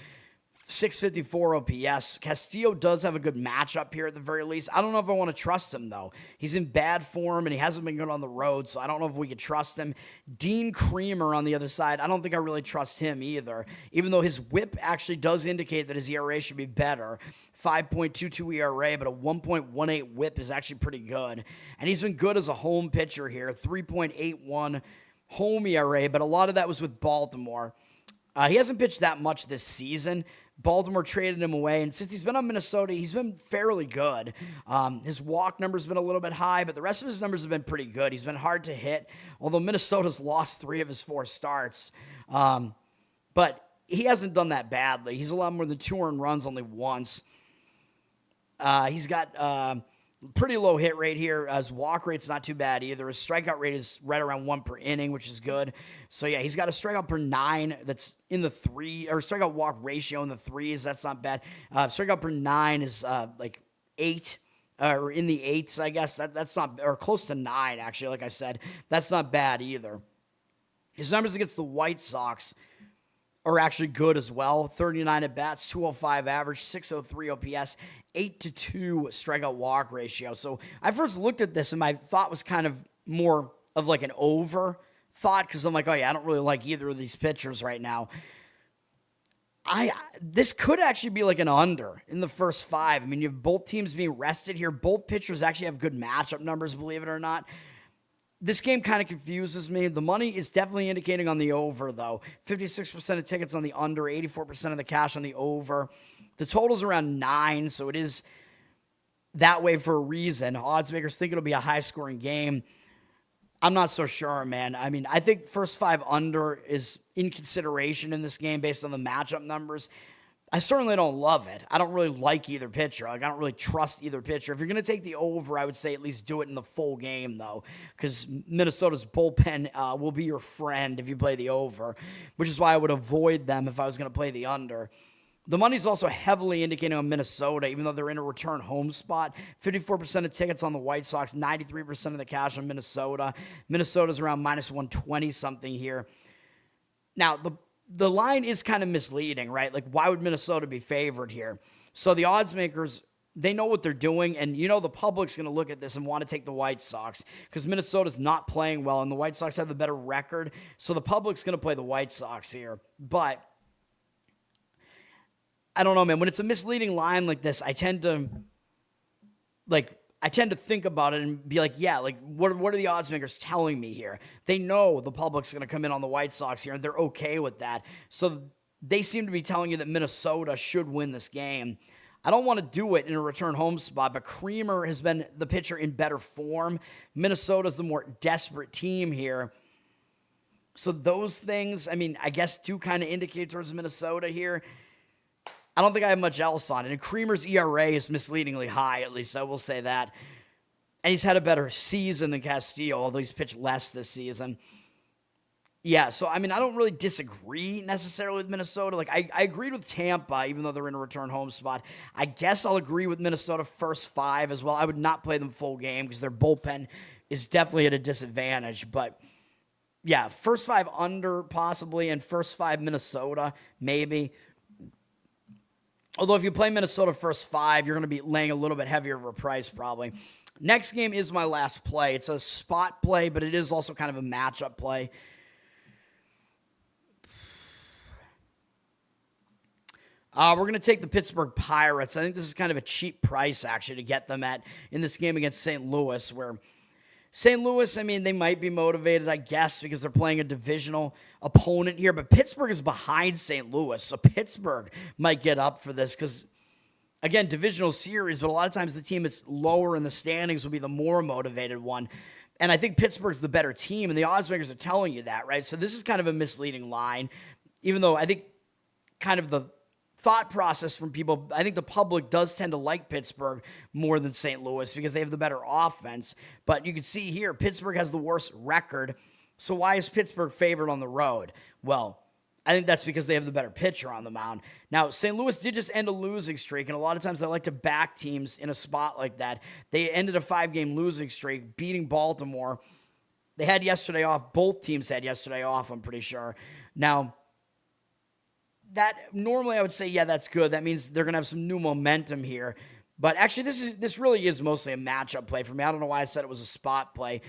654 OPS. Castillo does have a good matchup here at the very least. I don't know if I want to trust him, though. He's in bad form, and he hasn't been good on the road, so I don't know if we could trust him. Dean Kremer on the other side, I don't think I really trust him either, even though his whip actually does indicate that his ERA should be better. 5.22 ERA, but a 1.18 whip is actually pretty good. And he's been good as a home pitcher here, 3.81 home ERA, but a lot of that was with Baltimore. He hasn't pitched that much this season. Baltimore traded him away, and since he's been on Minnesota, he's been fairly good. His walk number's been a little bit high, but the rest of his numbers have been pretty good. He's been hard to hit, although Minnesota's lost 3 of his 4 starts. But he hasn't done that badly. He's allowed more than 2 earned runs only once. He's got pretty low hit rate here. His walk rate's not too bad either. His strikeout rate is right around 1 per inning, which is good. So yeah, he's got a strikeout per 9 that's in the 3, or strikeout walk ratio in the 3s. That's not bad. Strikeout per 9 is like 8, or in the 8s, I guess. That's not, or close to 9 actually. Like I said, that's not bad either. His numbers against the White Sox are actually good as well. 39 at bats, 205 average, 603 OPS, 8-2 strikeout walk ratio. So I first looked at this and my thought was kind of more of like an over thought, because I'm like, oh yeah, I don't really like either of these pitchers right now. This could actually be like an under in the first 5. I mean, you have both teams being rested here. Both pitchers actually have good matchup numbers, believe it or not. This game kind of confuses me. The money is definitely indicating on the over, though. 56% of tickets on the under, 84% of the cash on the over. The total's around 9, so it is that way for a reason. Odds makers think it'll be a high-scoring game. I'm not so sure, man. I mean, I think first 5 under is in consideration in this game based on the matchup numbers. I certainly don't love it. I don't really like either pitcher. Like, I don't really trust either pitcher. If you're going to take the over, I would say at least do it in the full game, though, because Minnesota's bullpen will be your friend if you play the over, which is why I would avoid them if I was going to play the under. The money's also heavily indicating on Minnesota, even though they're in a return home spot. 54% of tickets on the White Sox, 93% of the cash on Minnesota. Minnesota's around minus 120 something here. Now, the line is kind of misleading, right? Like, why would Minnesota be favored here? So the odds makers, they know what they're doing, and you know the public's going to look at this and want to take the White Sox because Minnesota's not playing well, and the White Sox have the better record, so the public's going to play the White Sox here. But I don't know, man. When it's a misleading line like this, I tend to think about it and be like, yeah, like what are the odds makers telling me here? They know the public's going to come in on the White Sox here, and they're okay with that. So they seem to be telling you that Minnesota should win this game. I don't want to do it in a return home spot, but Kremer has been the pitcher in better form. Minnesota's the more desperate team here. So those things, I mean, I guess do kind of indicate towards Minnesota here. I don't think I have much else on it. And Kremer's ERA is misleadingly high, at least I will say that. And he's had a better season than Castillo, although he's pitched less this season. Yeah, so, I mean, I don't really disagree necessarily with Minnesota. Like, I agreed with Tampa, even though they're in a return home spot. I guess I'll agree with Minnesota first 5 as well. I would not play them full game because their bullpen is definitely at a disadvantage. But, yeah, first 5 under possibly, and first 5 Minnesota maybe. Although if you play Minnesota first 5, you're going to be laying a little bit heavier of a price probably. Next game is my last play. It's a spot play, but it is also kind of a matchup play. We're going to take the Pittsburgh Pirates. I think this is kind of a cheap price, actually, to get them at in this game against St. Louis, where St. Louis, I mean, they might be motivated, I guess, because they're playing a divisional opponent here. But Pittsburgh is behind St. Louis, so Pittsburgh might get up for this because, again, divisional series, but a lot of times the team that's lower in the standings will be the more motivated one. And I think Pittsburgh's the better team, and the odds makers are telling you that, right? So this is kind of a misleading line, even though I think kind of the thought process from people, I think the public does tend to like Pittsburgh more than St. Louis because they have the better offense. But you can see here, Pittsburgh has the worst record. So why is Pittsburgh favored on the road? Well, I think that's because they have the better pitcher on the mound. Now, St. Louis did just end a losing streak, and a lot of times I like to back teams in a spot like that. They ended a 5-game losing streak, beating Baltimore. They had yesterday off. Both teams had yesterday off, I'm pretty sure. Now, that normally I would say, yeah, that's good. That means they're going to have some new momentum here. But actually, this really is mostly a matchup play for me. I don't know why I said it was a spot play.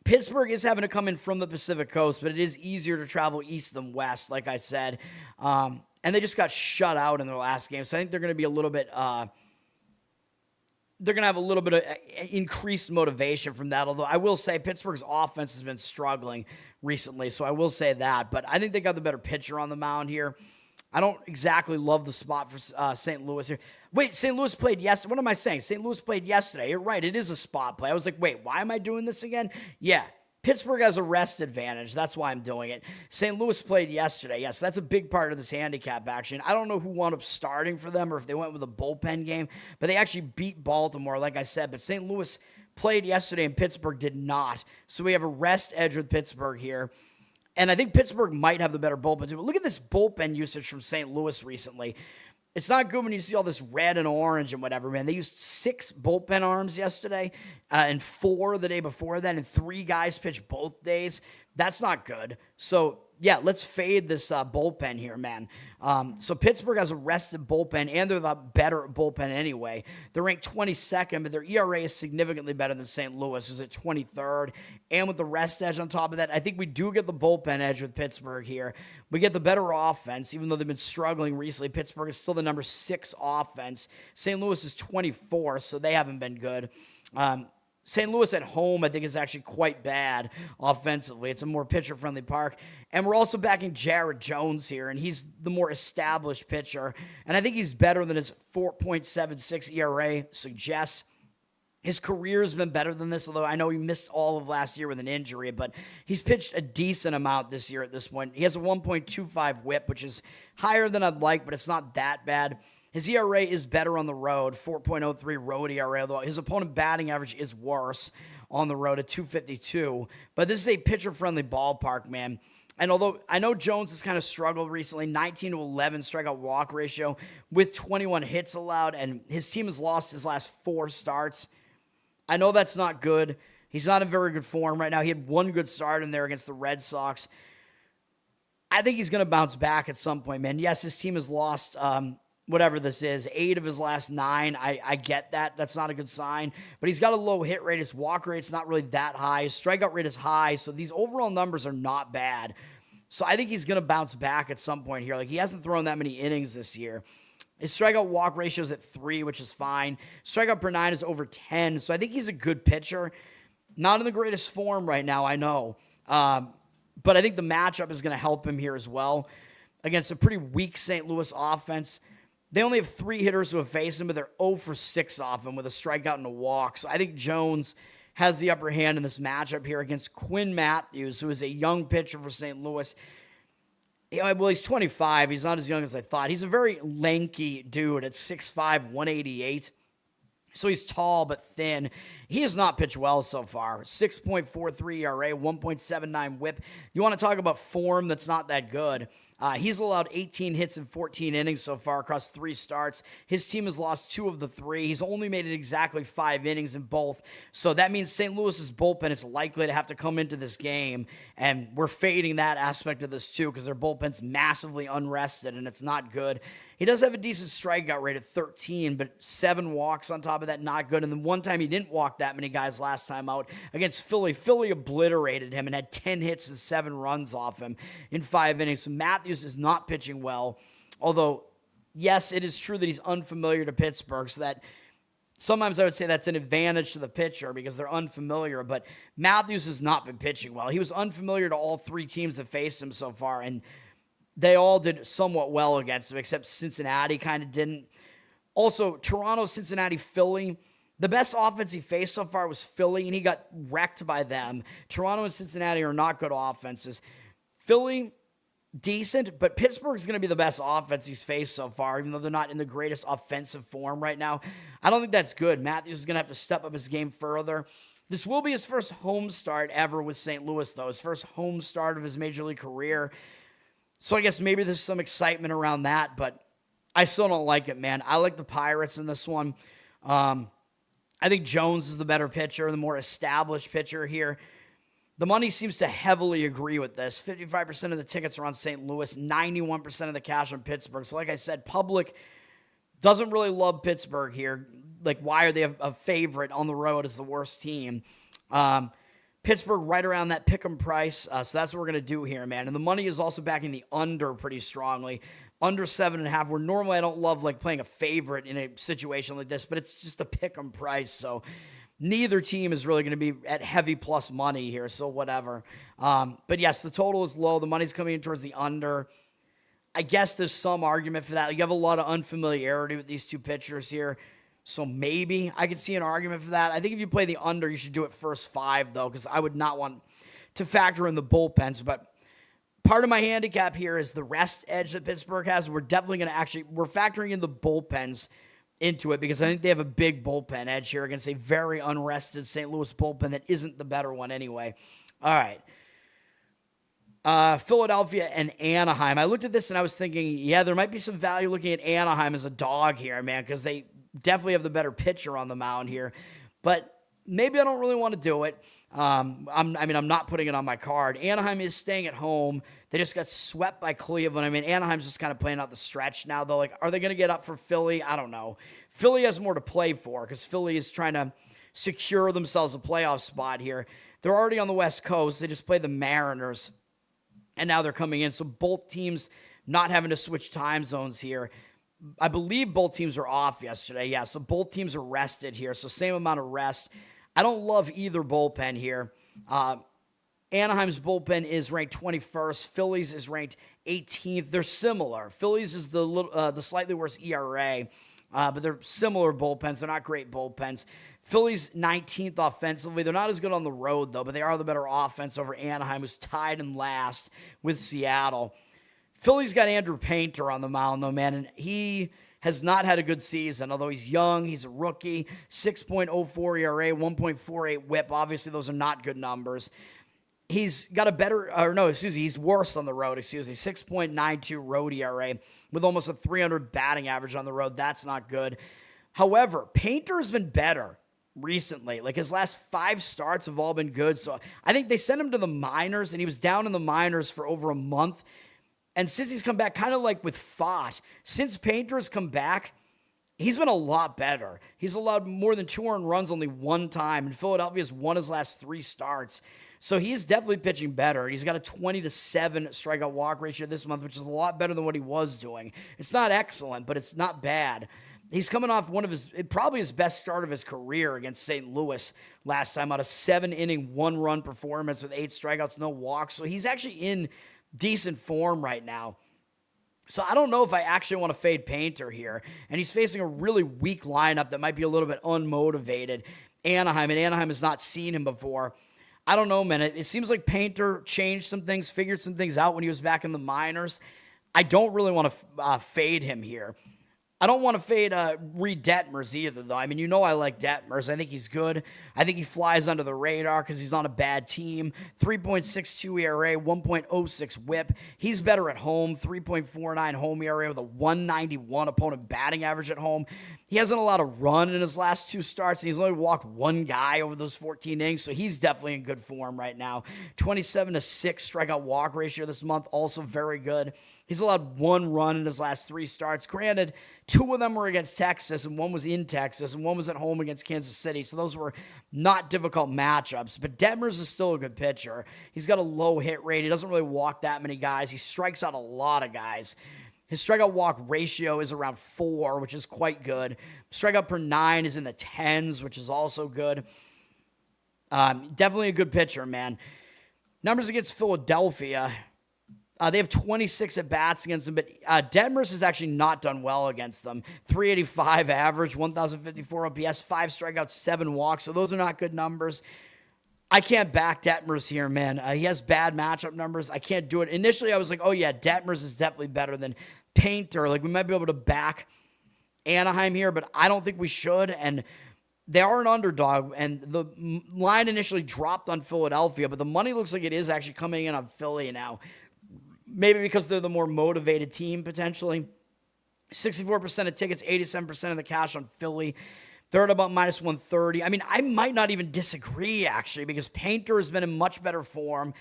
Pittsburgh is having to come in from the Pacific Coast, but it is easier to travel east than west, like I said. And they just got shut out in their last game, so I think they're going to be a little bit they're going to have a little bit of increased motivation from that, although I will say Pittsburgh's offense has been struggling recently, so I will say that. But I think they got the better pitcher on the mound here. I don't exactly love the spot for St. Louis here. Wait, St. Louis played yesterday. What am I saying? St. Louis played yesterday. You're right. It is a spot play. I was like, wait, why am I doing this again? Yeah, Pittsburgh has a rest advantage. That's why I'm doing it. St. Louis played yesterday. Yes, that's a big part of this handicap action. I don't know who wound up starting for them or if they went with a bullpen game, but they actually beat Baltimore, like I said. But St. Louis played yesterday and Pittsburgh did not. So we have a rest edge with Pittsburgh here. And I think Pittsburgh might have the better bullpen too. But look at this bullpen usage from St. Louis recently. It's not good when you see all this red and orange and whatever, man. They used 6 bullpen arms yesterday and 4 the day before that, and 3 guys pitched both days. That's not good. So, yeah, let's fade this bullpen here, man. So Pittsburgh has a rested bullpen, and they're the better bullpen anyway. They're ranked 22nd, but their ERA is significantly better than St. Louis, who's at 23rd. And with the rest edge on top of that, I think we do get the bullpen edge with Pittsburgh here. We get the better offense, even though they've been struggling recently. Pittsburgh is still the number 6 offense. St. Louis is 24th, so they haven't been good. St. Louis at home, I think, is actually quite bad offensively. It's a more pitcher-friendly park. And we're also backing Jared Jones here, and he's the more established pitcher. And I think he's better than his 4.76 ERA suggests. His career's been better than this, although I know he missed all of last year with an injury, but he's pitched a decent amount this year at this point. He has a 1.25 whip, which is higher than I'd like, but it's not that bad. His ERA is better on the road, 4.03 road ERA, although his opponent batting average is worse on the road at 252. But this is a pitcher-friendly ballpark, man. And although I know Jones has kind of struggled recently, 19 to 11 strikeout walk ratio with 21 hits allowed, and his team has lost his last 4 starts. I know that's not good. He's not in very good form right now. He had one good start in there against the Red Sox. I think he's going to bounce back at some point, man. Yes, his team has lost whatever this is, 8 of his last 9. I get that. That's not a good sign. But he's got a low hit rate. His walk rate's not really that high. His strikeout rate is high. So these overall numbers are not bad. So I think he's going to bounce back at some point here. Like, he hasn't thrown that many innings this year. His strikeout walk ratio is at 3, which is fine. Strikeout per 9 is over 10. So I think he's a good pitcher. Not in the greatest form right now, I know. But I think the matchup is going to help him here as well. Against a pretty weak St. Louis offense. They only have 3 hitters who have faced him, but they're 0 for 6 off him with a strikeout and a walk. So I think Jones has the upper hand in this matchup here against Quinn Matthews, who is a young pitcher for St. Louis. Well, he's 25. He's not as young as I thought. He's a very lanky dude at 6'5", 188. So he's tall but thin. He has not pitched well so far. 6.43 ERA, 1.79 whip. You want to talk about form that's not that good. He's allowed 18 hits in 14 innings so far across 3 starts. His team has lost 2 of the 3. He's only made it exactly 5 innings in both. So that means St. Louis's bullpen is likely to have to come into this game, and we're fading that aspect of this too because their bullpen's massively unrested, and it's not good. He does have a decent strikeout rate at 13, but 7 walks on top of that, not good. And then one time he didn't walk that many guys last time out against Philly. Philly obliterated him and had 10 hits and 7 runs off him in 5 innings. So Matthews is not pitching well, although, yes, it is true that he's unfamiliar to Pittsburgh, so that sometimes I would say that's an advantage to the pitcher because they're unfamiliar, but Matthews has not been pitching well. He was unfamiliar to all 3 teams that faced him so far, and they all did somewhat well against him, except Cincinnati kind of didn't. Also, Toronto, Cincinnati, Philly. The best offense he faced so far was Philly, and he got wrecked by them. Toronto and Cincinnati are not good offenses. Philly, decent, but Pittsburgh's going to be the best offense he's faced so far, even though they're not in the greatest offensive form right now. I don't think that's good. Matthews is going to have to step up his game further. This will be his first home start ever with St. Louis, though. His first home start of his major league career. So I guess maybe there's some excitement around that, but I still don't like it, man. I like the Pirates in this one. I I think Jones is the better pitcher, the more established pitcher here. The money seems to heavily agree with this. 55% of the tickets are on St. Louis, 91% of the cash on Pittsburgh. So like I said, public doesn't really love Pittsburgh here. Like, why are they a favorite on the road as the worst team? Pittsburgh right around that pick'em price. So that's what we're going to do here, man. And the money is also backing the under pretty strongly. Under 7.5, where normally I don't love like playing a favorite in a situation like this, but it's just a pick'em price. So neither team is really going to be at heavy plus money here, so whatever. But yes, the total is low. The money's coming in towards the under. I guess there's some argument for that. You have a lot of unfamiliarity with these two pitchers here, so maybe I could see an argument for that. I think if you play the under, you should do it first 5, though, because I would not want to factor in the bullpens. But part of my handicap here is the rest edge that Pittsburgh has. We're definitely going to we're factoring in the bullpens into it because I think they have a big bullpen edge here against a very unrested St. Louis bullpen that isn't the better one anyway. All right. Philadelphia and Anaheim. I looked at this and I was thinking, yeah, there might be some value looking at Anaheim as a dog here, man, because they definitely have the better pitcher on the mound here. But maybe I don't really want to do it. I'm not putting it on my card. Anaheim is staying at home. They just got swept by Cleveland. I mean, Anaheim's just kind of playing out the stretch now, though. Like, are they going to get up for Philly? I don't know. Philly has more to play for because Philly is trying to secure themselves a playoff spot here. They're already on the West Coast. They just played the Mariners, and now they're coming in. So both teams not having to switch time zones here. I believe both teams are off yesterday. Yeah, so both teams are rested here. So same amount of rest. I don't love either bullpen here. Anaheim's bullpen is ranked 21st. Phillies is ranked 18th. They're similar. Phillies is the slightly worse ERA, but they're similar bullpens. They're not great bullpens. Phillies 19th offensively. They're not as good on the road, though, but they are the better offense over Anaheim, who's tied in last with Seattle. Philly's got Andrew Painter on the mound, though, man, and he has not had a good season, although he's young. He's a rookie. 6.04 ERA, 1.48 whip. Obviously, those are not good numbers. He's got he's worse on the road, 6.92 road ERA with almost a 300 batting average on the road. That's not good. However, Painter has been better recently. Like, his last 5 starts have all been good. So I think they sent him to the minors, and he was down in the minors for over a month. And since he's come back, kind of like with Fott, since Painter has come back, he's been a lot better. He's allowed more than 2 earned runs only one time, and Philadelphia's won his last 3 starts. So he's definitely pitching better. He's got a 20-7 strikeout walk ratio this month, which is a lot better than what he was doing. It's not excellent, but it's not bad. He's coming off probably his best start of his career against St. Louis last time, out of 7-inning, 1-run performance with 8 strikeouts, no walks. So he's actually in decent form right now. So I don't know if I actually want to fade Painter here. And he's facing a really weak lineup that might be a little bit unmotivated. Anaheim has not seen him before. I don't know, man. It seems like Painter changed some things, figured some things out when he was back in the minors. I don't really want to fade him here. I don't want to fade Reed Detmers either, though. I mean, I like Detmers. I think he's good. I think he flies under the radar because he's on a bad team. 3.62 ERA, 1.06 whip. He's better at home. 3.49 home ERA with a 191 opponent batting average at home. He hasn't allowed a run in his last 2 starts, and he's only walked 1 guy over those 14 innings, so he's definitely in good form right now. 27-6 strikeout walk ratio this month, also very good. He's allowed 1 run in his last 3 starts. Granted, 2 of them were against Texas, and 1 was in Texas, and 1 was at home against Kansas City. So those were not difficult matchups. But Detmers is still a good pitcher. He's got a low hit rate. He doesn't really walk that many guys. He strikes out a lot of guys. His strikeout walk ratio is around 4, which is quite good. Strikeout per 9 is in the 10s, which is also good. Definitely a good pitcher, man. Numbers against Philadelphia. They have 26 at-bats against them, but Detmers has actually not done well against them. 385 average, 1,054 OPS, 5 strikeouts, 7 walks, so those are not good numbers. I can't back Detmers here, man. He has bad matchup numbers. I can't do it. Initially, I was like, oh, yeah, Detmers is definitely better than Painter. Like, we might be able to back Anaheim here, but I don't think we should, and they are an underdog, and the line initially dropped on Philadelphia, but the money looks like it is actually coming in on Philly now. Maybe because they're the more motivated team, potentially. 64% of tickets, 87% of the cash on Philly. They're at about minus 130. I mean, I might not even disagree, actually, because Painter has been in much better form.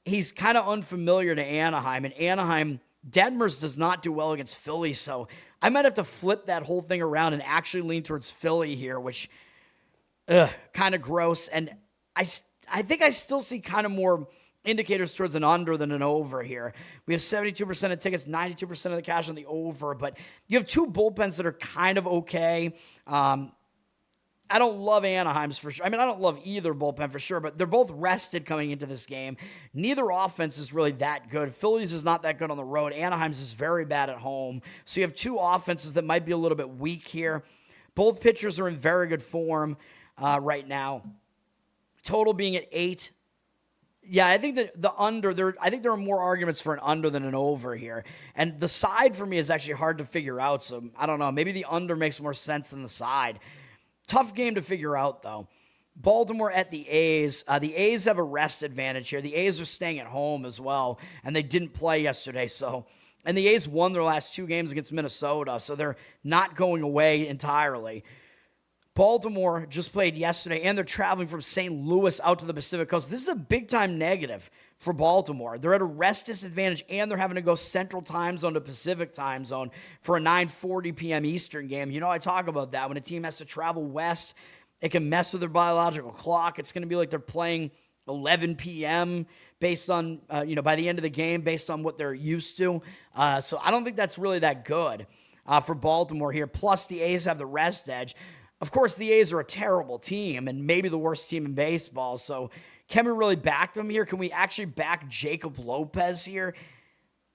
He's kind of unfamiliar to Anaheim, and Anaheim, Detmers does not do well against Philly, so I might have to flip that whole thing around and actually lean towards Philly here, which, kind of gross. And I think I still see kind of more indicators towards an under than an over here. We have 72% of tickets, 92% of the cash on the over, but you have two bullpens that are kind of okay. I don't love Anaheim's for sure. I mean, I don't love either bullpen for sure, but they're both rested coming into this game. Neither offense is really that good. Phillies is not that good on the road. Anaheim's is very bad at home. So you have two offenses that might be a little bit weak here. Both pitchers are in very good form right now. Total being at 8. Yeah, I think that the under, I think there are more arguments for an under than an over here. And the side for me is actually hard to figure out. So I don't know. Maybe the under makes more sense than the side. Tough game to figure out, though. Baltimore at the A's. The A's have a rest advantage here. The A's are staying at home as well, and they didn't play yesterday. And the A's won their last 2 games against Minnesota, so they're not going away entirely. Baltimore just played yesterday, and they're traveling from St. Louis out to the Pacific Coast. This is a big-time negative for Baltimore. They're at a rest disadvantage, and they're having to go Central Time Zone to Pacific Time Zone for a 9:40 p.m. Eastern game. You know, I talk about that. When a team has to travel west, it can mess with their biological clock. It's going to be like they're playing 11 p.m. based on, by the end of the game, based on what they're used to. So I don't think that's really that good for Baltimore here. Plus, the A's have the rest edge. Of course, the A's are a terrible team and maybe the worst team in baseball. So can we really back them here? Can we actually back Jacob Lopez here?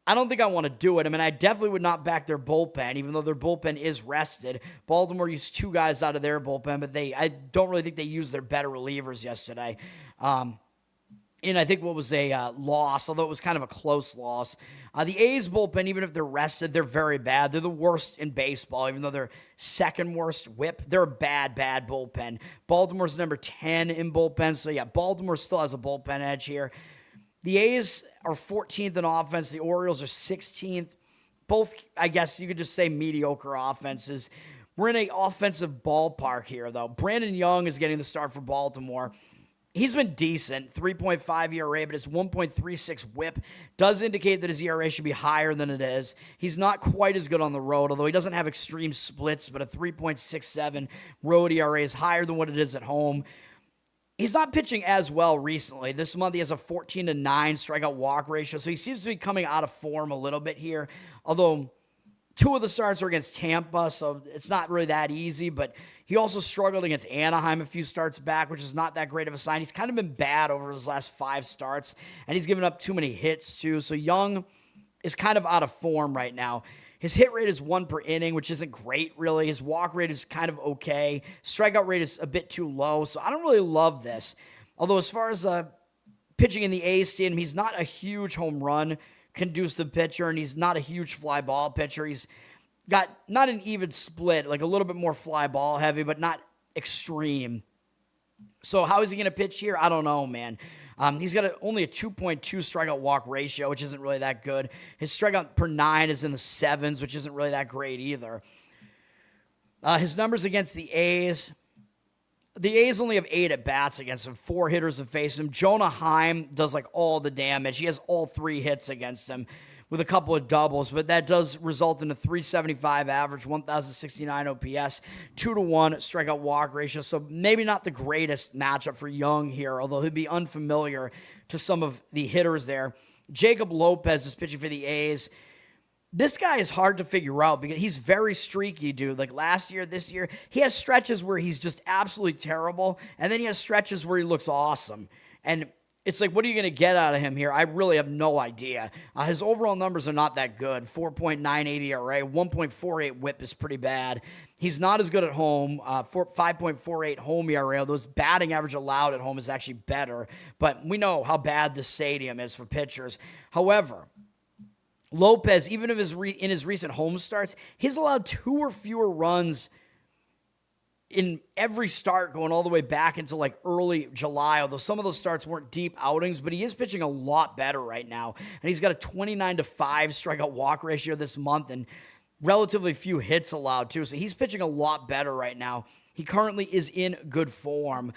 I don't think I want to do it. I mean, I definitely would not back their bullpen, even though their bullpen is rested. Baltimore used 2 guys out of their bullpen, but I don't really think they used their better relievers yesterday. And I think what was a loss, although it was kind of a close loss. The A's bullpen, even if they're rested, they're very bad. They're the worst in baseball, even though they're second worst whip. They're a bad bullpen. Baltimore's number 10 in bullpen. So, yeah, Baltimore still has a bullpen edge here. The A's are 14th in offense. The Orioles are 16th. Both, I guess you could just say mediocre offenses. We're in an offensive ballpark here, though. Brandon Young is getting the start for Baltimore. He's been decent, 3.5 ERA, but his 1.36 whip does indicate that his ERA should be higher than it is. He's not quite as good on the road, although he doesn't have extreme splits, but a 3.67 road ERA is higher than what it is at home. He's not pitching as well recently. This month he has a 14-9 strikeout walk ratio, so he seems to be coming out of form a little bit here, although 2 of the starts are against Tampa, so it's not really that easy, but he also struggled against Anaheim a few starts back, which is not that great of a sign. He's kind of been bad over his last 5 starts, and he's given up too many hits, too. So Young is kind of out of form right now. His hit rate is 1 per inning, which isn't great, really. His walk rate is kind of okay. Strikeout rate is a bit too low, so I don't really love this. Although as far as pitching in the A's stadium, he's not a huge home run conducive pitcher, and he's not a huge fly ball pitcher. He's got not an even split, like a little bit more fly ball heavy, but not extreme. So how is he going to pitch here? I don't know, man. He's got only a 2.2 strikeout walk ratio, which isn't really that good. His strikeout per 9 is in the 7s, which isn't really that great either. His numbers against the A's. The A's only have 8 at-bats against him. 4 hitters have faced him. Jonah Heim does like all the damage. He has all 3 hits against him with a couple of doubles, but that does result in a 375 average, 1,069 OPS, 2-1 strikeout walk ratio. So maybe not the greatest matchup for Young here, although he'd be unfamiliar to some of the hitters there. Jacob Lopez is pitching for the A's. This guy is hard to figure out because he's very streaky, dude. Like last year, this year, he has stretches where he's just absolutely terrible, and then he has stretches where he looks awesome. And it's like, what are you going to get out of him here? I really have no idea. His overall numbers are not that good. 4.98 ERA, 1.48 whip is pretty bad. He's not as good at home. 5.48 home ERA. Those batting average allowed at home is actually better. But we know how bad the stadium is for pitchers. However, Lopez, even if in his recent home starts, he's allowed 2 or fewer runs in every start going all the way back into like early July, although some of those starts weren't deep outings, but he is pitching a lot better right now. And he's got a 29-5 strikeout walk ratio this month. And relatively few hits allowed too. So he's pitching a lot better right now. He currently is in good form.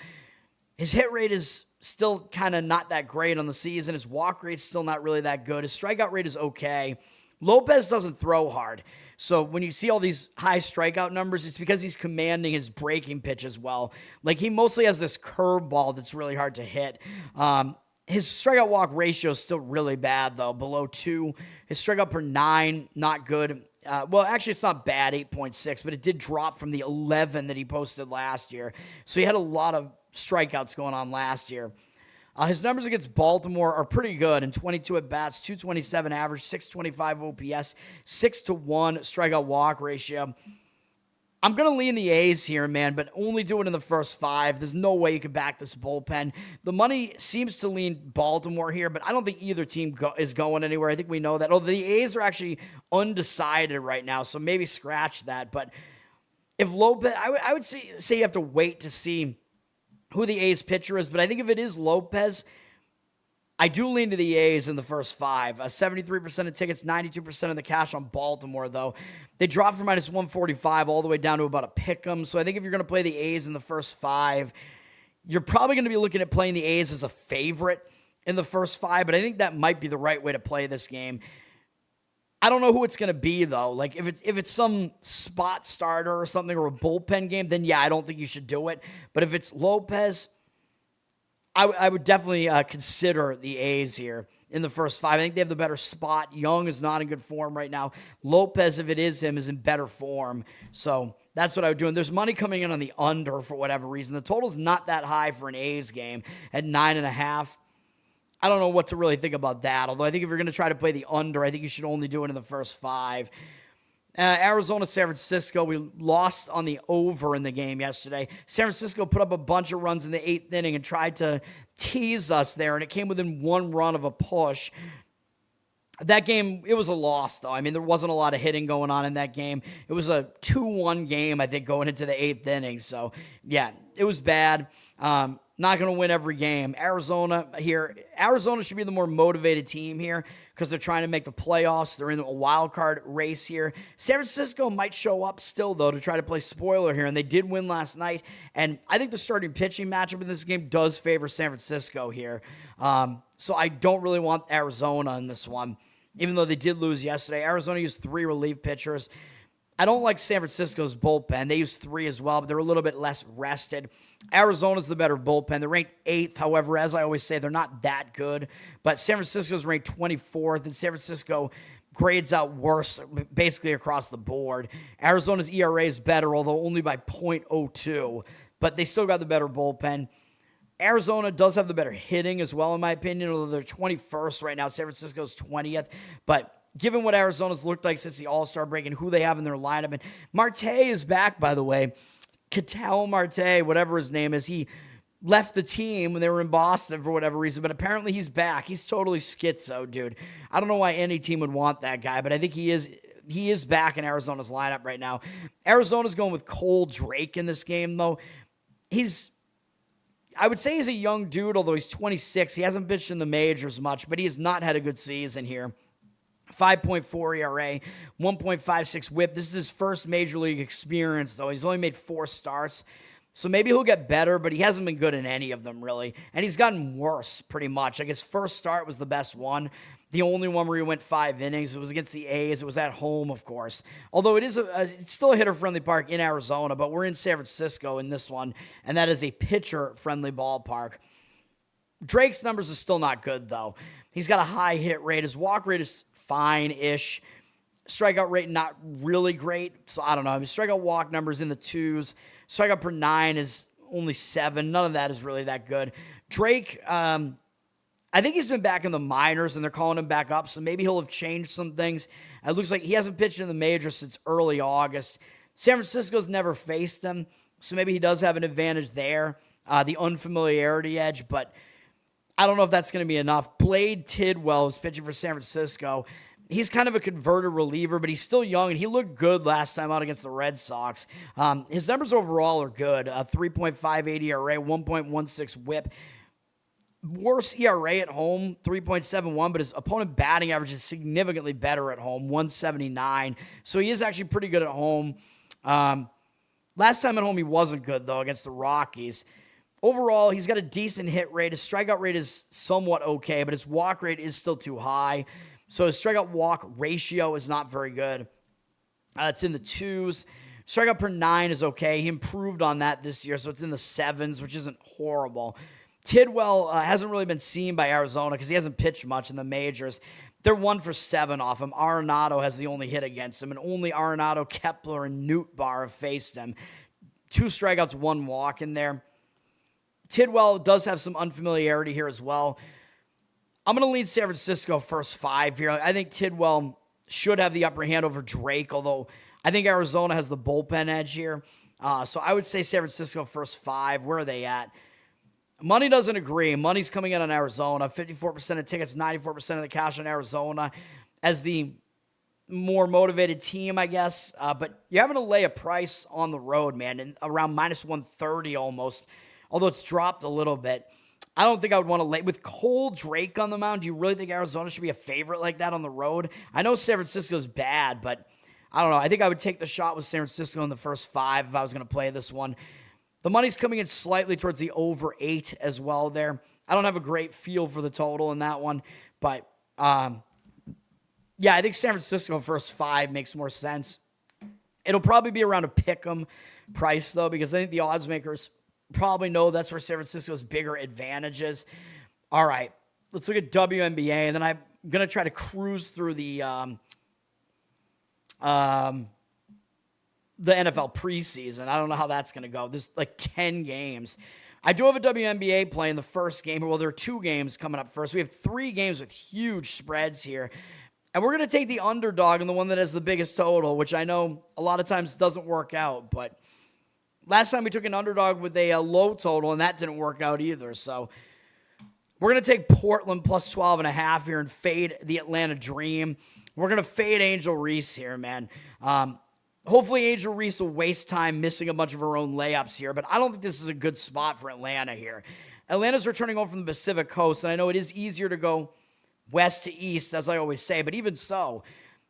His hit rate is still kind of not that great on the season. His walk rate's still not really that good. His strikeout rate is okay. Lopez doesn't throw hard. So when you see all these high strikeout numbers, it's because he's commanding his breaking pitch as well. Like, he mostly has this curveball that's really hard to hit. His strikeout walk ratio is still really bad, though, below 2. His strikeout per 9, not good. Well, actually, it's not bad, 8.6, but it did drop from the 11 that he posted last year. So he had a lot of strikeouts going on last year. His numbers against Baltimore are pretty good. In 22 at-bats, 227 average, 625 OPS, 6-1 strikeout walk ratio. I'm going to lean the A's here, man, but only do it in the first 5. There's no way you can back this bullpen. The money seems to lean Baltimore here, but I don't think either team is going anywhere. I think we know that. Oh, the A's are actually undecided right now, so maybe scratch that. But if Lopez, I would say you have to wait to see who the A's pitcher is, but I think if it is Lopez, I do lean to the A's in the first 5. 73% of tickets, 92% of the cash on Baltimore, though. They dropped from minus 145 all the way down to about a pick 'em. So I think if you're going to play the A's in the first 5, you're probably going to be looking at playing the A's as a favorite in the first 5, but I think that might be the right way to play this game. I don't know who it's going to be, though. Like, if it's some spot starter or something, or a bullpen game, then yeah, I don't think you should do it. But if it's Lopez, I would definitely consider the A's here in the first 5. I think they have the better spot. Young is not in good form right now. Lopez, if it is him, is in better form. So that's what I would do. And there's money coming in on the under for whatever reason. The total's not that high for an A's game at 9.5. I don't know what to really think about that. Although I think if you're going to try to play the under, I think you should only do it in the first 5. Arizona, San Francisco, we lost on the over in the game yesterday. San Francisco put up a bunch of runs in the 8th inning and tried to tease us there, and it came within 1 run of a push. That game, it was a loss, though. I mean, there wasn't a lot of hitting going on in that game. It was a 2-1 game, I think, going into the 8th inning. So, yeah, it was bad. Not going to win every game. Arizona should be the more motivated team here because they're trying to make the playoffs. They're in a wild card race here. San Francisco might show up still, though, to try to play spoiler here, and they did win last night. And I think the starting pitching matchup in this game does favor San Francisco here. So I don't really want Arizona in this one, even though they did lose yesterday. Arizona used 3 relief pitchers. I don't like San Francisco's bullpen. They used 3 as well, but they're a little bit less rested. Arizona's the better bullpen. They're ranked 8th. However, as I always say, they're not that good. But San Francisco's ranked 24th, and San Francisco grades out worse basically across the board. Arizona's ERA is better, although only by .02. But they still got the better bullpen. Arizona does have the better hitting as well, in my opinion, although they're 21st right now. San Francisco's 20th. But given what Arizona's looked like since the All-Star break and who they have in their lineup, and Marte is back, by the way. Ketel Marte, whatever his name is, he left the team when they were in Boston for whatever reason, but apparently he's back. He's totally schizo, dude. I don't know why any team would want that guy, but I think he is back in Arizona's lineup right now. Arizona's going with Cole Drake in this game, though. I would say he's a young dude, although he's 26. He hasn't pitched in the majors much, but he has not had a good season here. 5.4 ERA, 1.56 whip. This is his first major league experience, though. He's only made 4 starts. So maybe he'll get better, but he hasn't been good in any of them, really. And he's gotten worse, pretty much. Like, his first start was the best one. The only one where he went 5 innings. It was against the A's. It was at home, of course. Although it's still a hitter-friendly park in Arizona, but we're in San Francisco in this one, and that is a pitcher-friendly ballpark. Drake's numbers are still not good, though. He's got a high hit rate. His walk rate is fine-ish. Strikeout rate, not really great. So I don't know. His strikeout walk numbers in the 2s. Strikeout per 9 is only 7. None of that is really that good. Drake, I think he's been back in the minors, and they're calling him back up, so maybe he'll have changed some things. It looks like he hasn't pitched in the majors since early August. San Francisco's never faced him, so maybe he does have an advantage there, the unfamiliarity edge, but I don't know if that's going to be enough. Blade Tidwell is pitching for San Francisco. He's kind of a converted reliever, but he's still young, and he looked good last time out against the Red Sox. His numbers overall are good. 3.58 ERA, 1.16 whip. worse ERA at home, 3.71, but his opponent batting average is significantly better at home, 179. So he is actually pretty good at home. Last time at home, he wasn't good, though, against the Rockies. Overall, he's got a decent hit rate. His strikeout rate is somewhat okay, but his walk rate is still too high. So his strikeout-walk ratio is not very good. It's in the 2s. Strikeout per 9 is okay. He improved on that this year, so it's in the 7s, which isn't horrible. Tidwell hasn't really been seen by Arizona because he hasn't pitched much in the majors. They're 1-for-7 off him. Arenado has the only hit against him, and only Arenado, Kepler, and Nootbaar have faced him. 2 strikeouts, 1 walk in there. Tidwell does have some unfamiliarity here as well. I'm going to lean San Francisco first 5 here. I think Tidwell should have the upper hand over Drake, although I think Arizona has the bullpen edge here. So I would say San Francisco first 5. Where are they at? Money doesn't agree. Money's coming in on Arizona. 54% of tickets, 94% of the cash on Arizona as the more motivated team, I guess. But you're having to lay a price on the road, man, and around minus 130 almost, although it's dropped a little bit. I don't think I would want to lay. With Cole Drake on the mound, do you really think Arizona should be a favorite like that on the road? I know San Francisco's bad, but I don't know. I think I would take the shot with San Francisco in the first 5 if I was going to play this one. The money's coming in slightly towards the over 8 as well there. I don't have a great feel for the total in that one, but yeah, I think San Francisco first 5 makes more sense. It'll probably be around a pick'em price, though, because I think the odds makers probably know that's where San Francisco's bigger advantage is. All right, let's look at WNBA, and then I'm going to try to cruise through the NFL preseason. I don't know how that's going to go. There's like 10 games. I do have a WNBA play in the first game. Well, there are 2 games coming up first. We have 3 games with huge spreads here. And we're going to take the underdog and the one that has the biggest total, which I know a lot of times doesn't work out. But last time we took an underdog with a low total, and that didn't work out either. So we're going to take Portland plus 12.5 here and fade the Atlanta Dream. We're going to fade Angel Reese here, man. Hopefully Angel Reese will waste time missing a bunch of her own layups here, but I don't think this is a good spot for Atlanta here. Atlanta's returning home from the Pacific Coast, and I know it is easier to go west to east, as I always say, but even so,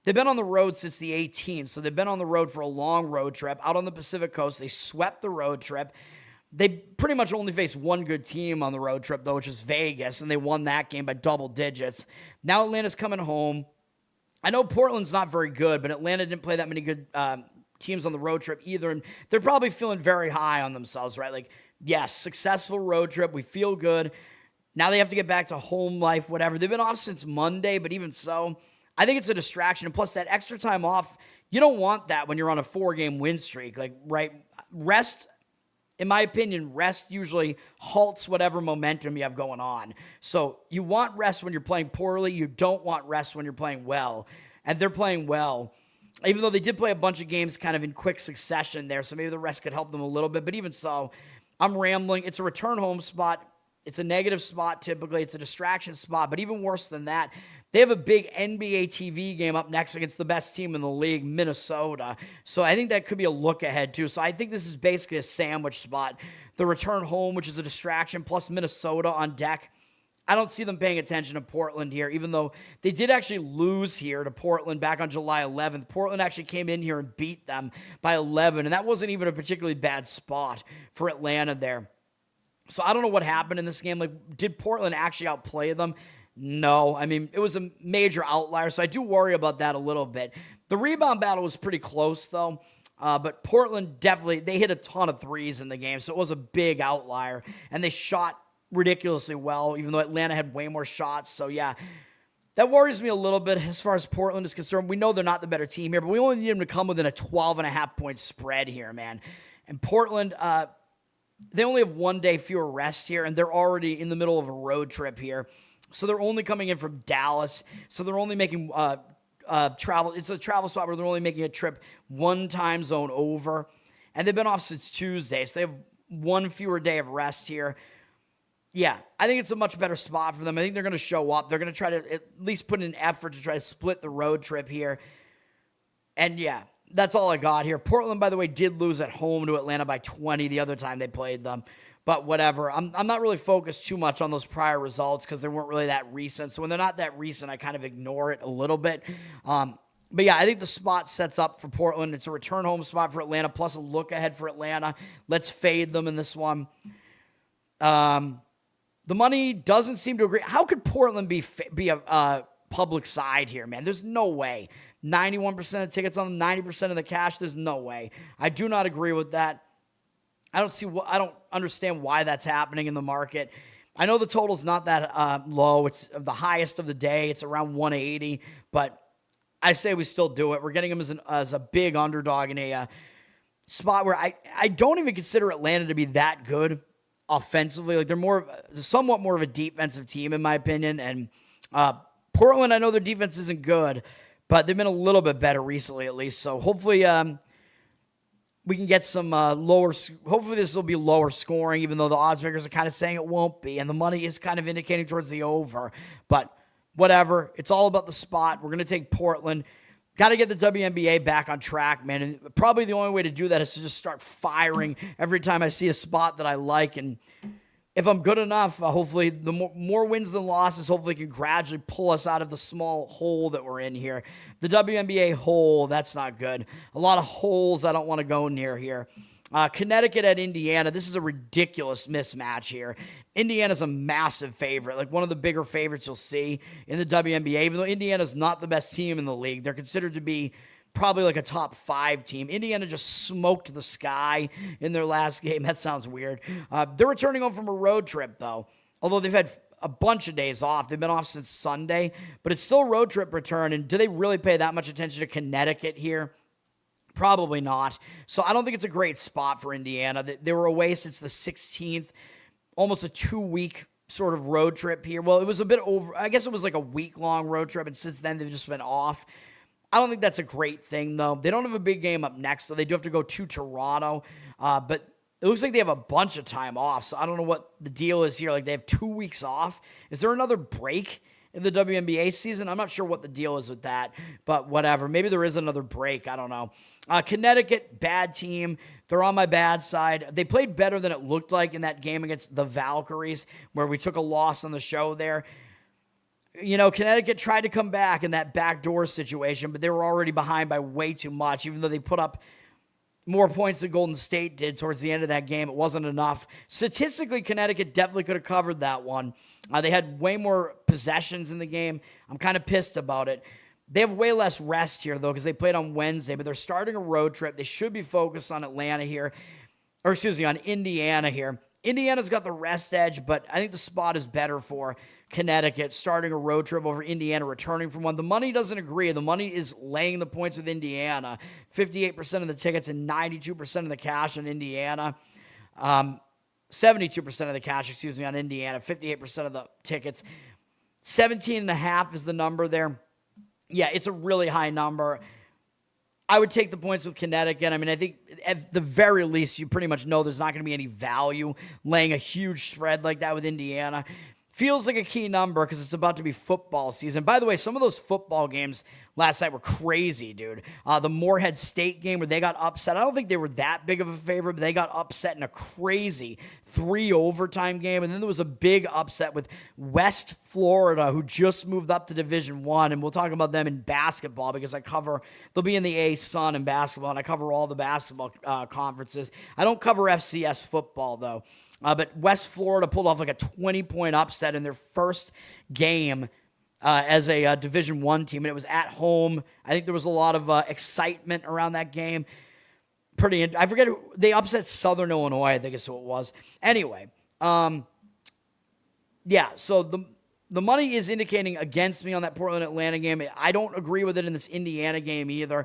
they've been on the road since the 18th, so they've been on the road for a long road trip out on the Pacific Coast. They swept the road trip. They pretty much only faced one good team on the road trip, though, which is Vegas, and they won that game by double digits. Now Atlanta's coming home. I know Portland's not very good, but Atlanta didn't play that many good teams on the road trip either, and they're probably feeling very high on themselves, right? Like, yes, successful road trip. We feel good. Now they have to get back to home life, whatever. They've been off since Monday, but even so, I think it's a distraction. And plus, that extra time off, you don't want that when you're on a 4-game win streak. Like, right, rest, in my opinion, rest usually halts whatever momentum you have going on. So you want rest when you're playing poorly. You don't want rest when you're playing well. And they're playing well, even though they did play a bunch of games kind of in quick succession there. So maybe the rest could help them a little bit. But even so, I'm rambling. It's a return home spot. It's a negative spot typically. It's a distraction spot. But even worse than that, they have a big NBA TV game up next against the best team in the league, Minnesota. So I think that could be a look ahead, too. So I think this is basically a sandwich spot. The return home, which is a distraction, plus Minnesota on deck. I don't see them paying attention to Portland here, even though they did actually lose here to Portland back on July 11th. Portland actually came in here and beat them by 11, and that wasn't even a particularly bad spot for Atlanta there. So I don't know what happened in this game. Like, did Portland actually outplay them? No. I mean, it was a major outlier, so I do worry about that a little bit. The rebound battle was pretty close, though. But Portland definitely, they hit a ton of threes in the game, so it was a big outlier. And they shot ridiculously well, even though Atlanta had way more shots. So, yeah, that worries me a little bit as far as Portland is concerned. We know they're not the better team here, but we only need them to come within a 12.5-point spread here, man. And Portland, they only have 1 day fewer rests here, and they're already in the middle of a road trip here. So they're only coming in from Dallas. So they're only making travel. It's a travel spot where they're only making a trip 1 time zone over. And they've been off since Tuesday. So they have 1 fewer day of rest here. Yeah, I think it's a much better spot for them. I think they're going to show up. They're going to try to at least put in an effort to try to split the road trip here. And yeah, that's all I got here. Portland, by the way, did lose at home to Atlanta by 20 the other time they played them. But whatever. I'm not really focused too much on those prior results because they weren't really that recent. So when they're not that recent, I kind of ignore it a little bit. But yeah, I think the spot sets up for Portland. It's a return home spot for Atlanta, plus a look ahead for Atlanta. Let's fade them in this one. The money doesn't seem to agree. How could Portland be a public side here, man? There's no way. 91% of tickets on them, 90% of the cash. There's no way. I do not agree with that. I don't understand why that's happening in the market. I know the total's not that low. It's the highest of the day. It's around 180, but I say we still do it. We're getting them as a big underdog in a spot where I don't even consider Atlanta to be that good offensively. Like they're somewhat more of a defensive team in my opinion. And Portland, I know their defense isn't good, but they've been a little bit better recently at least. So hopefully we can get some hopefully this will be lower scoring, even though the odds makers are kind of saying it won't be. And the money is kind of indicating towards the over. But whatever. It's all about the spot. We're going to take Portland. Got to get the WNBA back on track, man. And probably the only way to do that is to just start firing every time I see a spot that I like. And if I'm good enough, hopefully the more wins than losses, hopefully can gradually pull us out of the small hole that we're in here. The WNBA hole, that's not good. A lot of holes I don't want to go near here. Connecticut at Indiana. This is a ridiculous mismatch here. Indiana's a massive favorite, like one of the bigger favorites you'll see in the WNBA, even though Indiana's not the best team in the league. They're considered to be probably like a top 5 team. Indiana just smoked the sky in their last game. That sounds weird. They're returning home from a road trip, though, although they've had a bunch of days off. They've been off since Sunday, but it's still a road trip return. And do they really pay that much attention to Connecticut here? Probably not. So I don't think it's a great spot for Indiana. They were away since the 16th, almost a 2-week sort of road trip here. Well, it was a bit over. I guess it was like a week-long road trip, and since then they've just been off. I don't think that's a great thing, though. They don't have a big game up next, so they do have to go to Toronto. But it looks like they have a bunch of time off, so I don't know what the deal is here. Like, they have 2 weeks off. Is there another break in the WNBA season? I'm not sure what the deal is with that, but whatever. Maybe there is another break. I don't know. Connecticut, bad team. They're on my bad side. They played better than it looked like in that game against the Valkyries, where we took a loss on the show there. You know, Connecticut tried to come back in that backdoor situation, but they were already behind by way too much, even though they put up more points than Golden State did towards the end of that game. It wasn't enough. Statistically, Connecticut definitely could have covered that one. They had way more possessions in the game. I'm kind of pissed about it. They have way less rest here, though, because they played on Wednesday, but they're starting a road trip. They should be focused on Atlanta here, or excuse me, on Indiana here. Indiana's got the rest edge, but I think the spot is better for Connecticut, starting a road trip over Indiana, returning from one. The money doesn't agree. The money is laying the points with Indiana. 58% of the tickets and 92% of the cash on Indiana. 72% of the cash, on Indiana. 58% of the tickets. 17.5 is the number there. Yeah, it's a really high number. I would take the points with Connecticut. I mean, I think at the very least, you pretty much know there's not going to be any value laying a huge spread like that with Indiana. Feels like a key number because it's about to be football season. By the way, some of those football games last night were crazy, dude. The Morehead State game where they got upset. I don't think they were that big of a favorite, but they got upset in a crazy 3 overtime game. And then there was a big upset with West Florida, who just moved up to Division I. And we'll talk about them in basketball because they'll be in the A-Sun in basketball, and I cover all the basketball conferences. I don't cover FCS football, though. But West Florida pulled off like a 20-point upset in their first game as a Division I team, and it was at home. I think there was a lot of excitement around that game. I forget they upset Southern Illinois, I think is who it was. Anyway, yeah, so the money is indicating against me on that Portland-Atlanta game. I don't agree with it in this Indiana game either.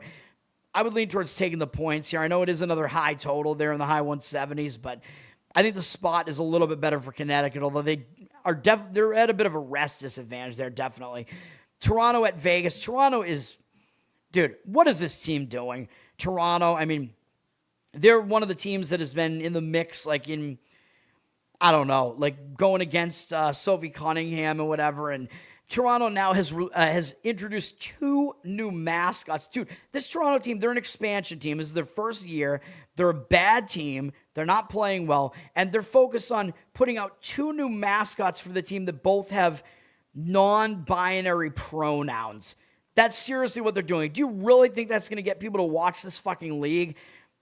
I would lean towards taking the points here. I know it is another high total there in the high 170s, but I think the spot is a little bit better for Connecticut, although they're at a bit of a rest disadvantage there, definitely. Toronto at Vegas. Toronto is, dude, what is this team doing? Toronto, I mean, they're one of the teams that has been in the mix, like in, I don't know, like going against Sophie Cunningham and whatever, and Toronto now has introduced 2 new mascots. Dude, this Toronto team, they're an expansion team. This is their first year. They're a bad team. They're not playing well. And they're focused on putting out 2 new mascots for the team that both have non-binary pronouns. That's seriously what they're doing. Do you really think that's going to get people to watch this fucking league?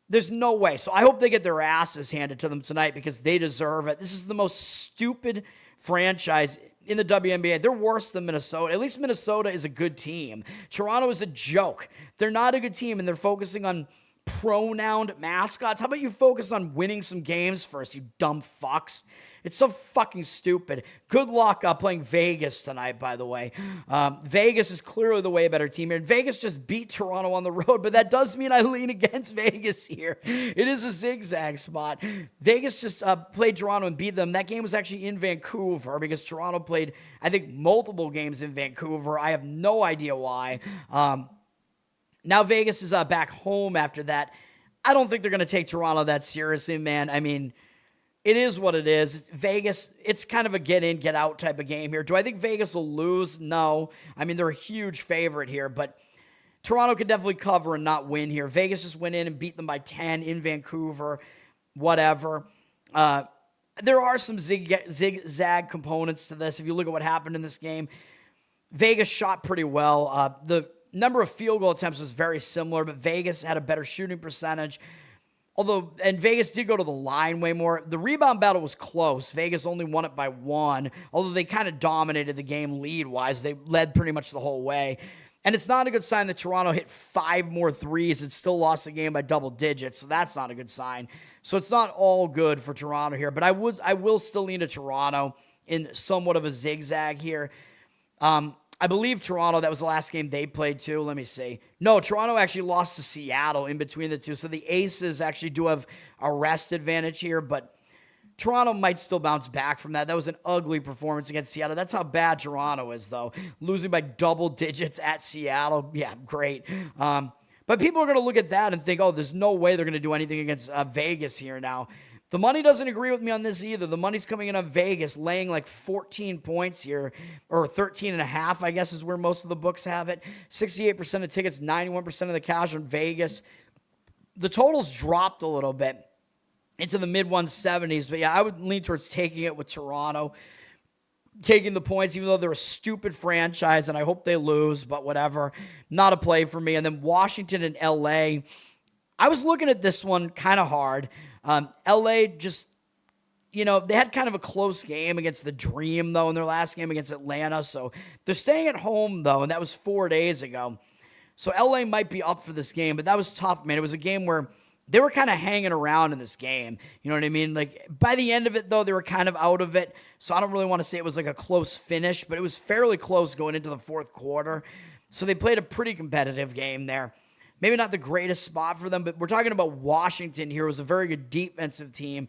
There's no way. So I hope they get their asses handed to them tonight because they deserve it. This is the most stupid franchise in the WNBA. They're worse than Minnesota. At least Minnesota is a good team. Toronto is a joke. They're not a good team, and they're focusing on pronounced mascots. How about you focus on winning some games first, you dumb fucks? It's so fucking stupid. Good luck playing Vegas tonight, by the way. Vegas is clearly the way better team here. And Vegas just beat Toronto on the road, but that does mean I lean against Vegas here. It is a zigzag spot. Vegas just played Toronto and beat them. That game was actually in Vancouver because Toronto played, I think, multiple games in Vancouver. I have no idea why. Now Vegas is back home after that. I don't think they're going to take Toronto that seriously, man. I mean, it is what it is. Vegas, it's kind of a get in, get out type of game here. Do I think Vegas will lose? No. I mean, they're a huge favorite here, but Toronto could definitely cover and not win here. Vegas just went in and beat them by 10 in Vancouver, whatever. There are some zigzag components to this. If you look at what happened in this game, Vegas shot pretty well. The number of field goal attempts was very similar, but Vegas had a better shooting percentage. And Vegas did go to the line way more. The rebound battle was close. Vegas only won it by 1, although they kind of dominated the game lead-wise. They led pretty much the whole way. And it's not a good sign that Toronto hit 5 more threes and still lost the game by double digits, so that's not a good sign. So it's not all good for Toronto here, but I will still lean to Toronto in somewhat of a zigzag here. I believe Toronto, that was the last game they played too. Let me see. No, Toronto actually lost to Seattle in between the two. So the Aces actually do have a rest advantage here, but Toronto might still bounce back from that. That was an ugly performance against Seattle. That's how bad Toronto is, though. Losing by double digits at Seattle. Yeah, great. But people are going to look at that and think, oh, there's no way they're going to do anything against Vegas here now. The money doesn't agree with me on this either. The money's coming in on Vegas, laying like 14 points here, or 13.5, I guess is where most of the books have it. 68% of tickets, 91% of the cash on Vegas. The totals dropped a little bit into the mid-170s, but yeah, I would lean towards taking it with Toronto, taking the points, even though they're a stupid franchise, and I hope they lose, but whatever. Not a play for me. And then Washington and LA. I was looking at this one kind of hard. LA just, they had kind of a close game against the Dream, though, in their last game against Atlanta. So they're staying at home, though, and that was 4 days ago. So LA might be up for this game, but that was tough, man. It was a game where they were kind of hanging around in this game. You know what I mean? Like, by the end of it, though, they were kind of out of it. So I don't really want to say it was like a close finish, but it was fairly close going into the fourth quarter. So they played a pretty competitive game there. Maybe not the greatest spot for them, but we're talking about Washington here. It was a very good defensive team.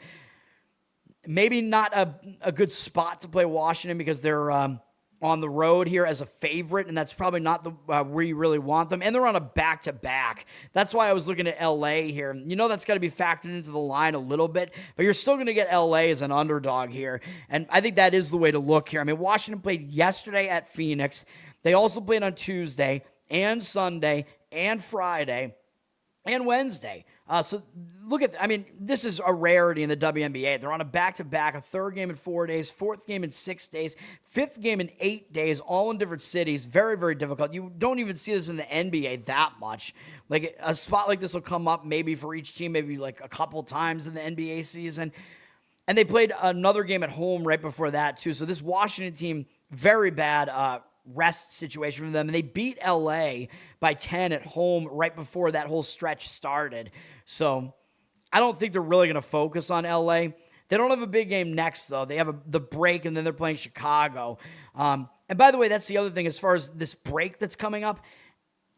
Maybe not a good spot to play Washington because they're on the road here as a favorite, and that's probably not the where you really want them. And they're on a back-to-back. That's why I was looking at L.A. here. That's got to be factored into the line a little bit, but you're still going to get L.A. as an underdog here, and I think that is the way to look here. I mean, Washington played yesterday at Phoenix. They also played on Tuesday and Sunday and Friday, and Wednesday. So look at, this is a rarity in the WNBA. They're on a back-to-back, a third game in 4 days, fourth game in 6 days, fifth game in 8 days, all in different cities. Very, very difficult. You don't even see this in the NBA that much. Like, a spot like this will come up maybe for each team, maybe like a couple times in the NBA season. And they played another game at home right before that, too. So this Washington team, very bad rest situation for them. And they beat LA by 10 at home right before that whole stretch started. So I don't think they're really going to focus on LA. They don't have a big game next, though. They have the break, and then they're playing Chicago. And by the way, that's the other thing as far as this break that's coming up.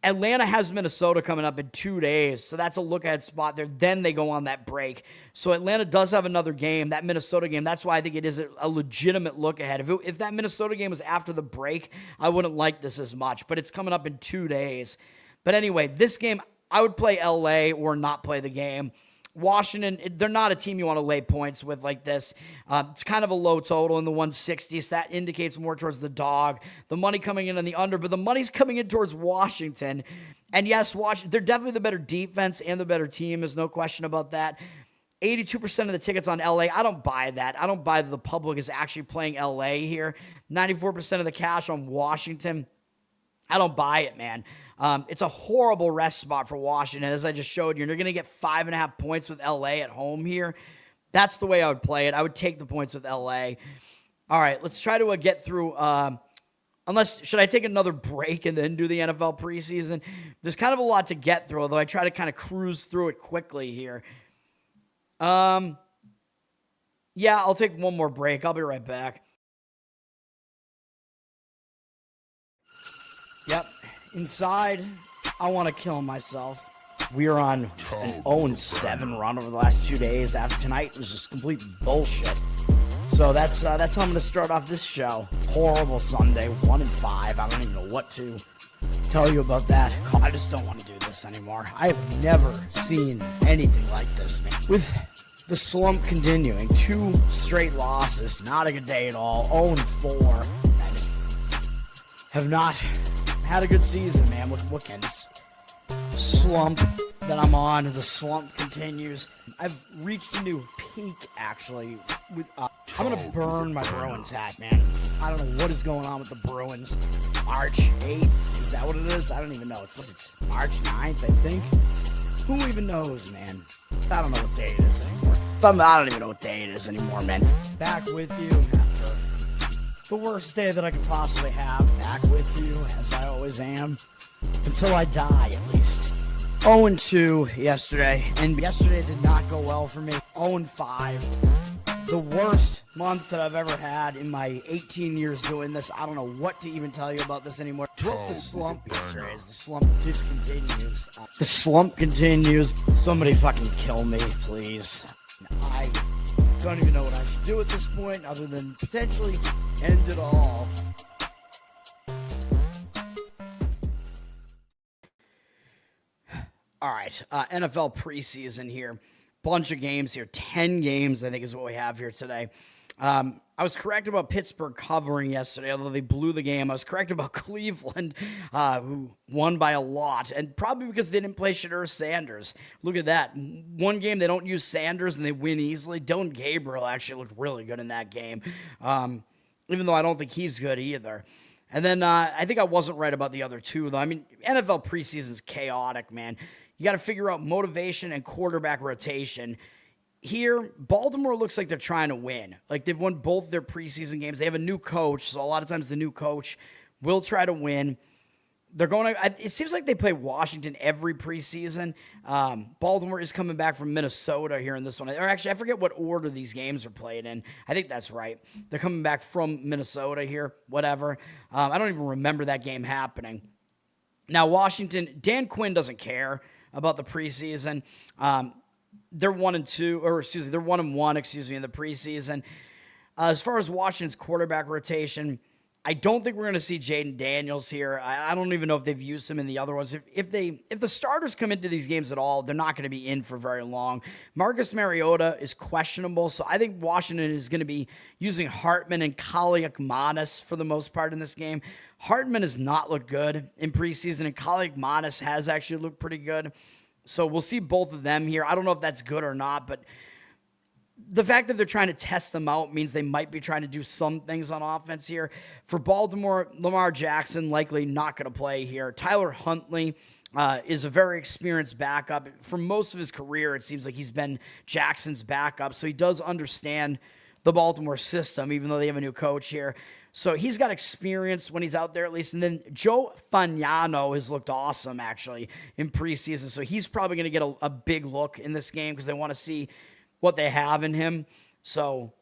Atlanta has Minnesota coming up in 2 days, so that's a look-ahead spot there. Then they go on that break. So Atlanta does have another game, that Minnesota game. That's why I think it is a legitimate look-ahead. If that Minnesota game was after the break, I wouldn't like this as much, but it's coming up in 2 days. But anyway, this game, I would play LA or not play the game. Washington, they're not a team you want to lay points with like this. It's kind of a low total in the 160s. That indicates more towards the dog. The money coming in on the under, but the money's coming in towards Washington. And yes, Washington, they're definitely the better defense and the better team. There's no question about that. 82% of the tickets on LA. I don't buy that. I don't buy that the public is actually playing LA here. 94% of the cash on Washington. I don't buy it, man. It's a horrible rest spot for Washington, as I just showed you. And you're going to get 5.5 points with LA at home here. That's the way I would play it. I would take the points with LA. All right, let's try to get through. Should I take another break and then do the NFL preseason? There's kind of a lot to get through, although I try to kind of cruise through it quickly here. Yeah, I'll take one more break. I'll be right back. Yep. Inside, I want to kill myself. We are on an 0-7 run over the last 2 days. After tonight, it was just complete bullshit. So that's how I'm going to start off this show. Horrible Sunday, 1-5. I don't even know what to tell you about that. I just don't want to do this anymore. I have never seen anything like this, man. With the slump continuing, 2 straight losses, not a good day at all. 0-4. I just have not had a good season, man. What can this slump that I'm on? The slump continues. I've reached a new peak, actually. I'm going to burn my Bruins hat, man. I don't know what is going on with the Bruins. March 8th, is that what it is? I don't even know. It's March 9th, I think. Who even knows, man? I don't know what day it is anymore. I don't even know what day it is anymore, man. Back with you after the worst day that I could possibly have. Back with you, as I always am. Until I die, at least. 0-2 yesterday, and yesterday did not go well for me. 0-5. The worst month that I've ever had in my 18 years doing this. I don't know what to even tell you about this anymore. Broke the slump yesterday as the slump discontinues. The slump continues. Somebody fucking kill me, please. I don't even know what I should do at this point other than potentially end it all. All right, NFL preseason here. Bunch of games here. 10 games, I think, is what we have here today. I was correct about Pittsburgh covering yesterday, although they blew the game. I was correct about Cleveland, who won by a lot, and probably because they didn't play Shedeur Sanders. Look at that. One game, they don't use Sanders, and they win easily. Dylan Gabriel actually looked really good in that game, even though I don't think he's good either. And then I think I wasn't right about the other two, though. I mean, NFL preseason is chaotic, man. You got to figure out motivation and quarterback rotation. Here, Baltimore looks like they're trying to win. Like, they've won both their preseason games. They have a new coach, so a lot of times the new coach will try to win. They're going to, it seems like they play Washington every preseason. Baltimore is coming back from Minnesota here in this one. Or actually, I forget what order these games are played in. I think that's right. They're coming back from Minnesota here, whatever. I don't even remember that game happening. Now, Washington, Dan Quinn doesn't care about the preseason. They're 1-2, they're 1-1, in the preseason. As far as Washington's quarterback rotation, I don't think we're going to see Jaden Daniels here. I don't even know if they've used him in the other ones. If the starters come into these games at all, they're not going to be in for very long. Marcus Mariota is questionable, so I think Washington is going to be using Hartman and Kaliakmanis for the most part in this game. Hartman has not looked good in preseason, and Kaliakmanis has actually looked pretty good. So we'll see both of them here. I don't know if that's good or not, but the fact that they're trying to test them out means they might be trying to do some things on offense here. For Baltimore, Lamar Jackson likely not going to play here. Tyler Huntley is a very experienced backup. For most of his career, it seems like he's been Jackson's backup, so he does understand the Baltimore system, even though they have a new coach here. So he's got experience when he's out there at least. And then Joe Fagnano has looked awesome, actually, in preseason. So he's probably going to get a big look in this game because they want to see what they have in him. So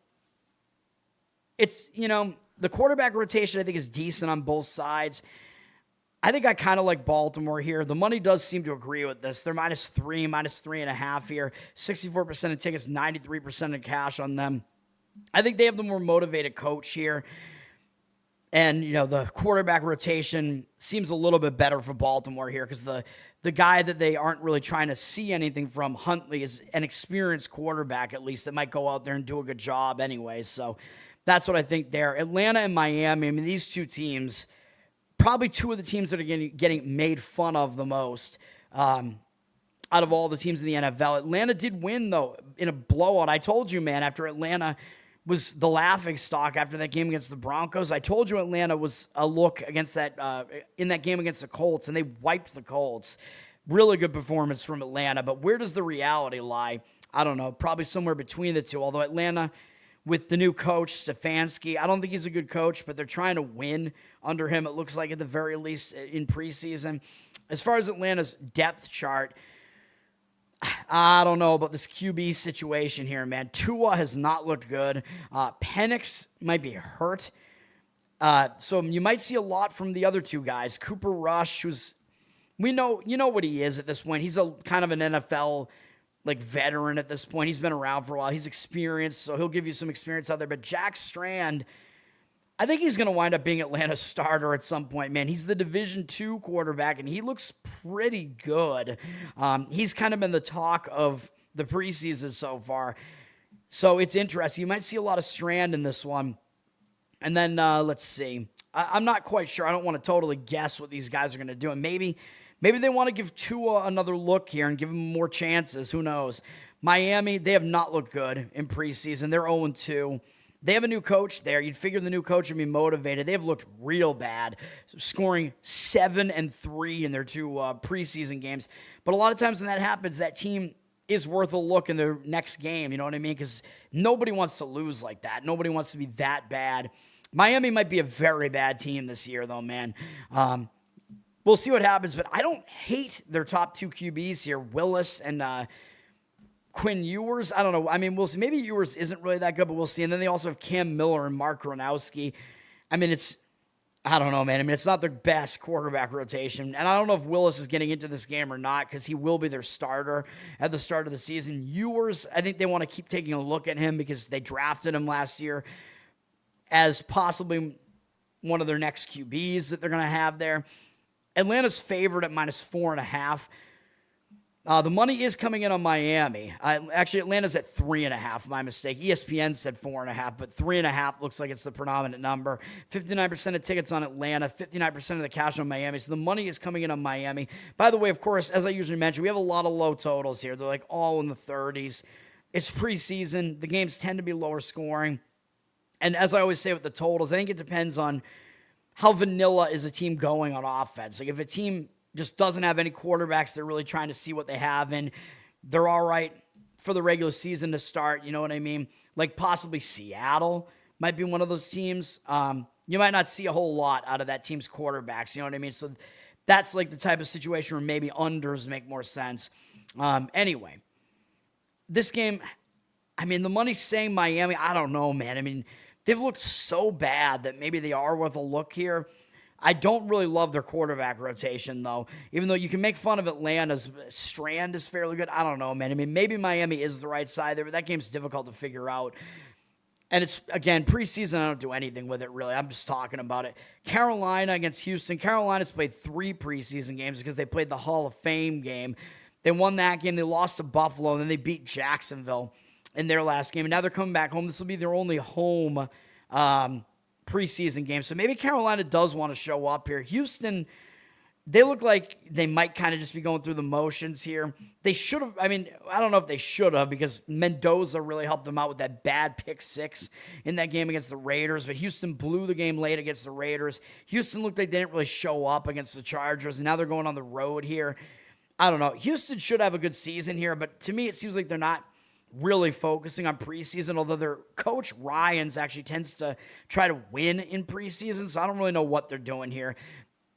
it's, the quarterback rotation I think is decent on both sides. I think I kind of like Baltimore here. The money does seem to agree with this. They're -3, -3.5 here. 64% of tickets, 93% of cash on them. I think they have the more motivated coach here. And, the quarterback rotation seems a little bit better for Baltimore here because the guy that they aren't really trying to see anything from, Huntley, is an experienced quarterback, at least, that might go out there and do a good job anyway. So that's what I think there. Atlanta and Miami, I mean, these two teams probably two of the teams that are getting made fun of the most out of all the teams in the NFL. Atlanta did win, though, in a blowout. I told you, man, after Atlanta was the laughing stock after that game against the Broncos, I told you Atlanta was a look against that in that game against the Colts, and they wiped the Colts. Really good performance from Atlanta, but where does the reality lie? I don't know, probably somewhere between the two, although Atlanta, with the new coach, Stefanski, I don't think he's a good coach, but they're trying to win under him, it looks like, at the very least in preseason. As far as Atlanta's depth chart, I don't know about this QB situation here, man. Tua has not looked good. Penix might be hurt. So you might see a lot from the other two guys. Cooper Rush, who's, you know what he is at this point. He's a kind of an NFL veteran at this point. He's been around for a while. He's experienced, so he'll give you some experience out there. But Jack Strand, I think he's going to wind up being Atlanta's starter at some point, man. He's the Division II quarterback, and he looks pretty good. He's kind of been the talk of the preseason so far. So it's interesting. You might see a lot of Strand in this one. And then let's see. I'm not quite sure. I don't want to totally guess what these guys are going to do. And maybe they want to give Tua another look here and give him more chances. Who knows? Miami, they have not looked good in preseason. They're 0-2. They have a new coach there. You'd figure the new coach would be motivated. They have looked real bad, scoring 7-3 in their two preseason games. But a lot of times when that happens, that team is worth a look in their next game. You know what I mean? Because nobody wants to lose like that. Nobody wants to be that bad. Miami might be a very bad team this year, though, man. We'll see what happens. But I don't hate their top two QBs here, Willis and Quinn Ewers. I don't know. I mean, we'll see. Maybe Ewers isn't really that good, but we'll see. And then they also have Cam Miller and Mark Gronowski. I mean, I don't know, man. I mean, it's not their best quarterback rotation. And I don't know if Willis is getting into this game or not, because he will be their starter at the start of the season. Ewers, I think they want to keep taking a look at him because they drafted him last year as possibly one of their next QBs that they're going to have there. Atlanta's favored at -4.5. The money is coming in on Miami. Actually, Atlanta's at 3.5. My mistake. ESPN said 4.5, but 3.5 looks like it's the predominant number. 59% of tickets on Atlanta, 59% of the cash on Miami. So the money is coming in on Miami. By the way, of course, as I usually mention, we have a lot of low totals here. They're all in the 30s. It's preseason. The games tend to be lower scoring. And as I always say with the totals, I think it depends on how vanilla is a team going on offense. If a team just doesn't have any quarterbacks, they're really trying to see what they have, and they're all right for the regular season to start, you know what I mean? Possibly Seattle might be one of those teams. You might not see a whole lot out of that team's quarterbacks, you know what I mean? So that's the type of situation where maybe unders make more sense. Anyway, this game, I mean, the money's saying Miami. I don't know, man. I mean, they've looked so bad that maybe they are worth a look here. I don't really love their quarterback rotation, though. Even though you can make fun of Atlanta's Strand is fairly good. I don't know, man. I mean, maybe Miami is the right side there, but that game's difficult to figure out. And it's, again, preseason, I don't do anything with it, really. I'm just talking about it. Carolina against Houston. Carolina's played 3 preseason games because they played the Hall of Fame game. They won that game. They lost to Buffalo, and then they beat Jacksonville in their last game. And now they're coming back home. This will be their only home preseason game. So maybe Carolina does want to show up here. Houston, they look like they might kind of just be going through the motions here. They should have, I mean, I don't know if they should have, because Mendoza really helped them out with that bad pick 6 in that game against the Raiders, but Houston blew the game late against the Raiders. Houston looked like they didn't really show up against the Chargers, and now they're going on the road here. I don't know. Houston should have a good season here, but to me it seems like they're not really focusing on preseason, although their coach Ryans actually tends to try to win in preseason, so I don't really know what they're doing here.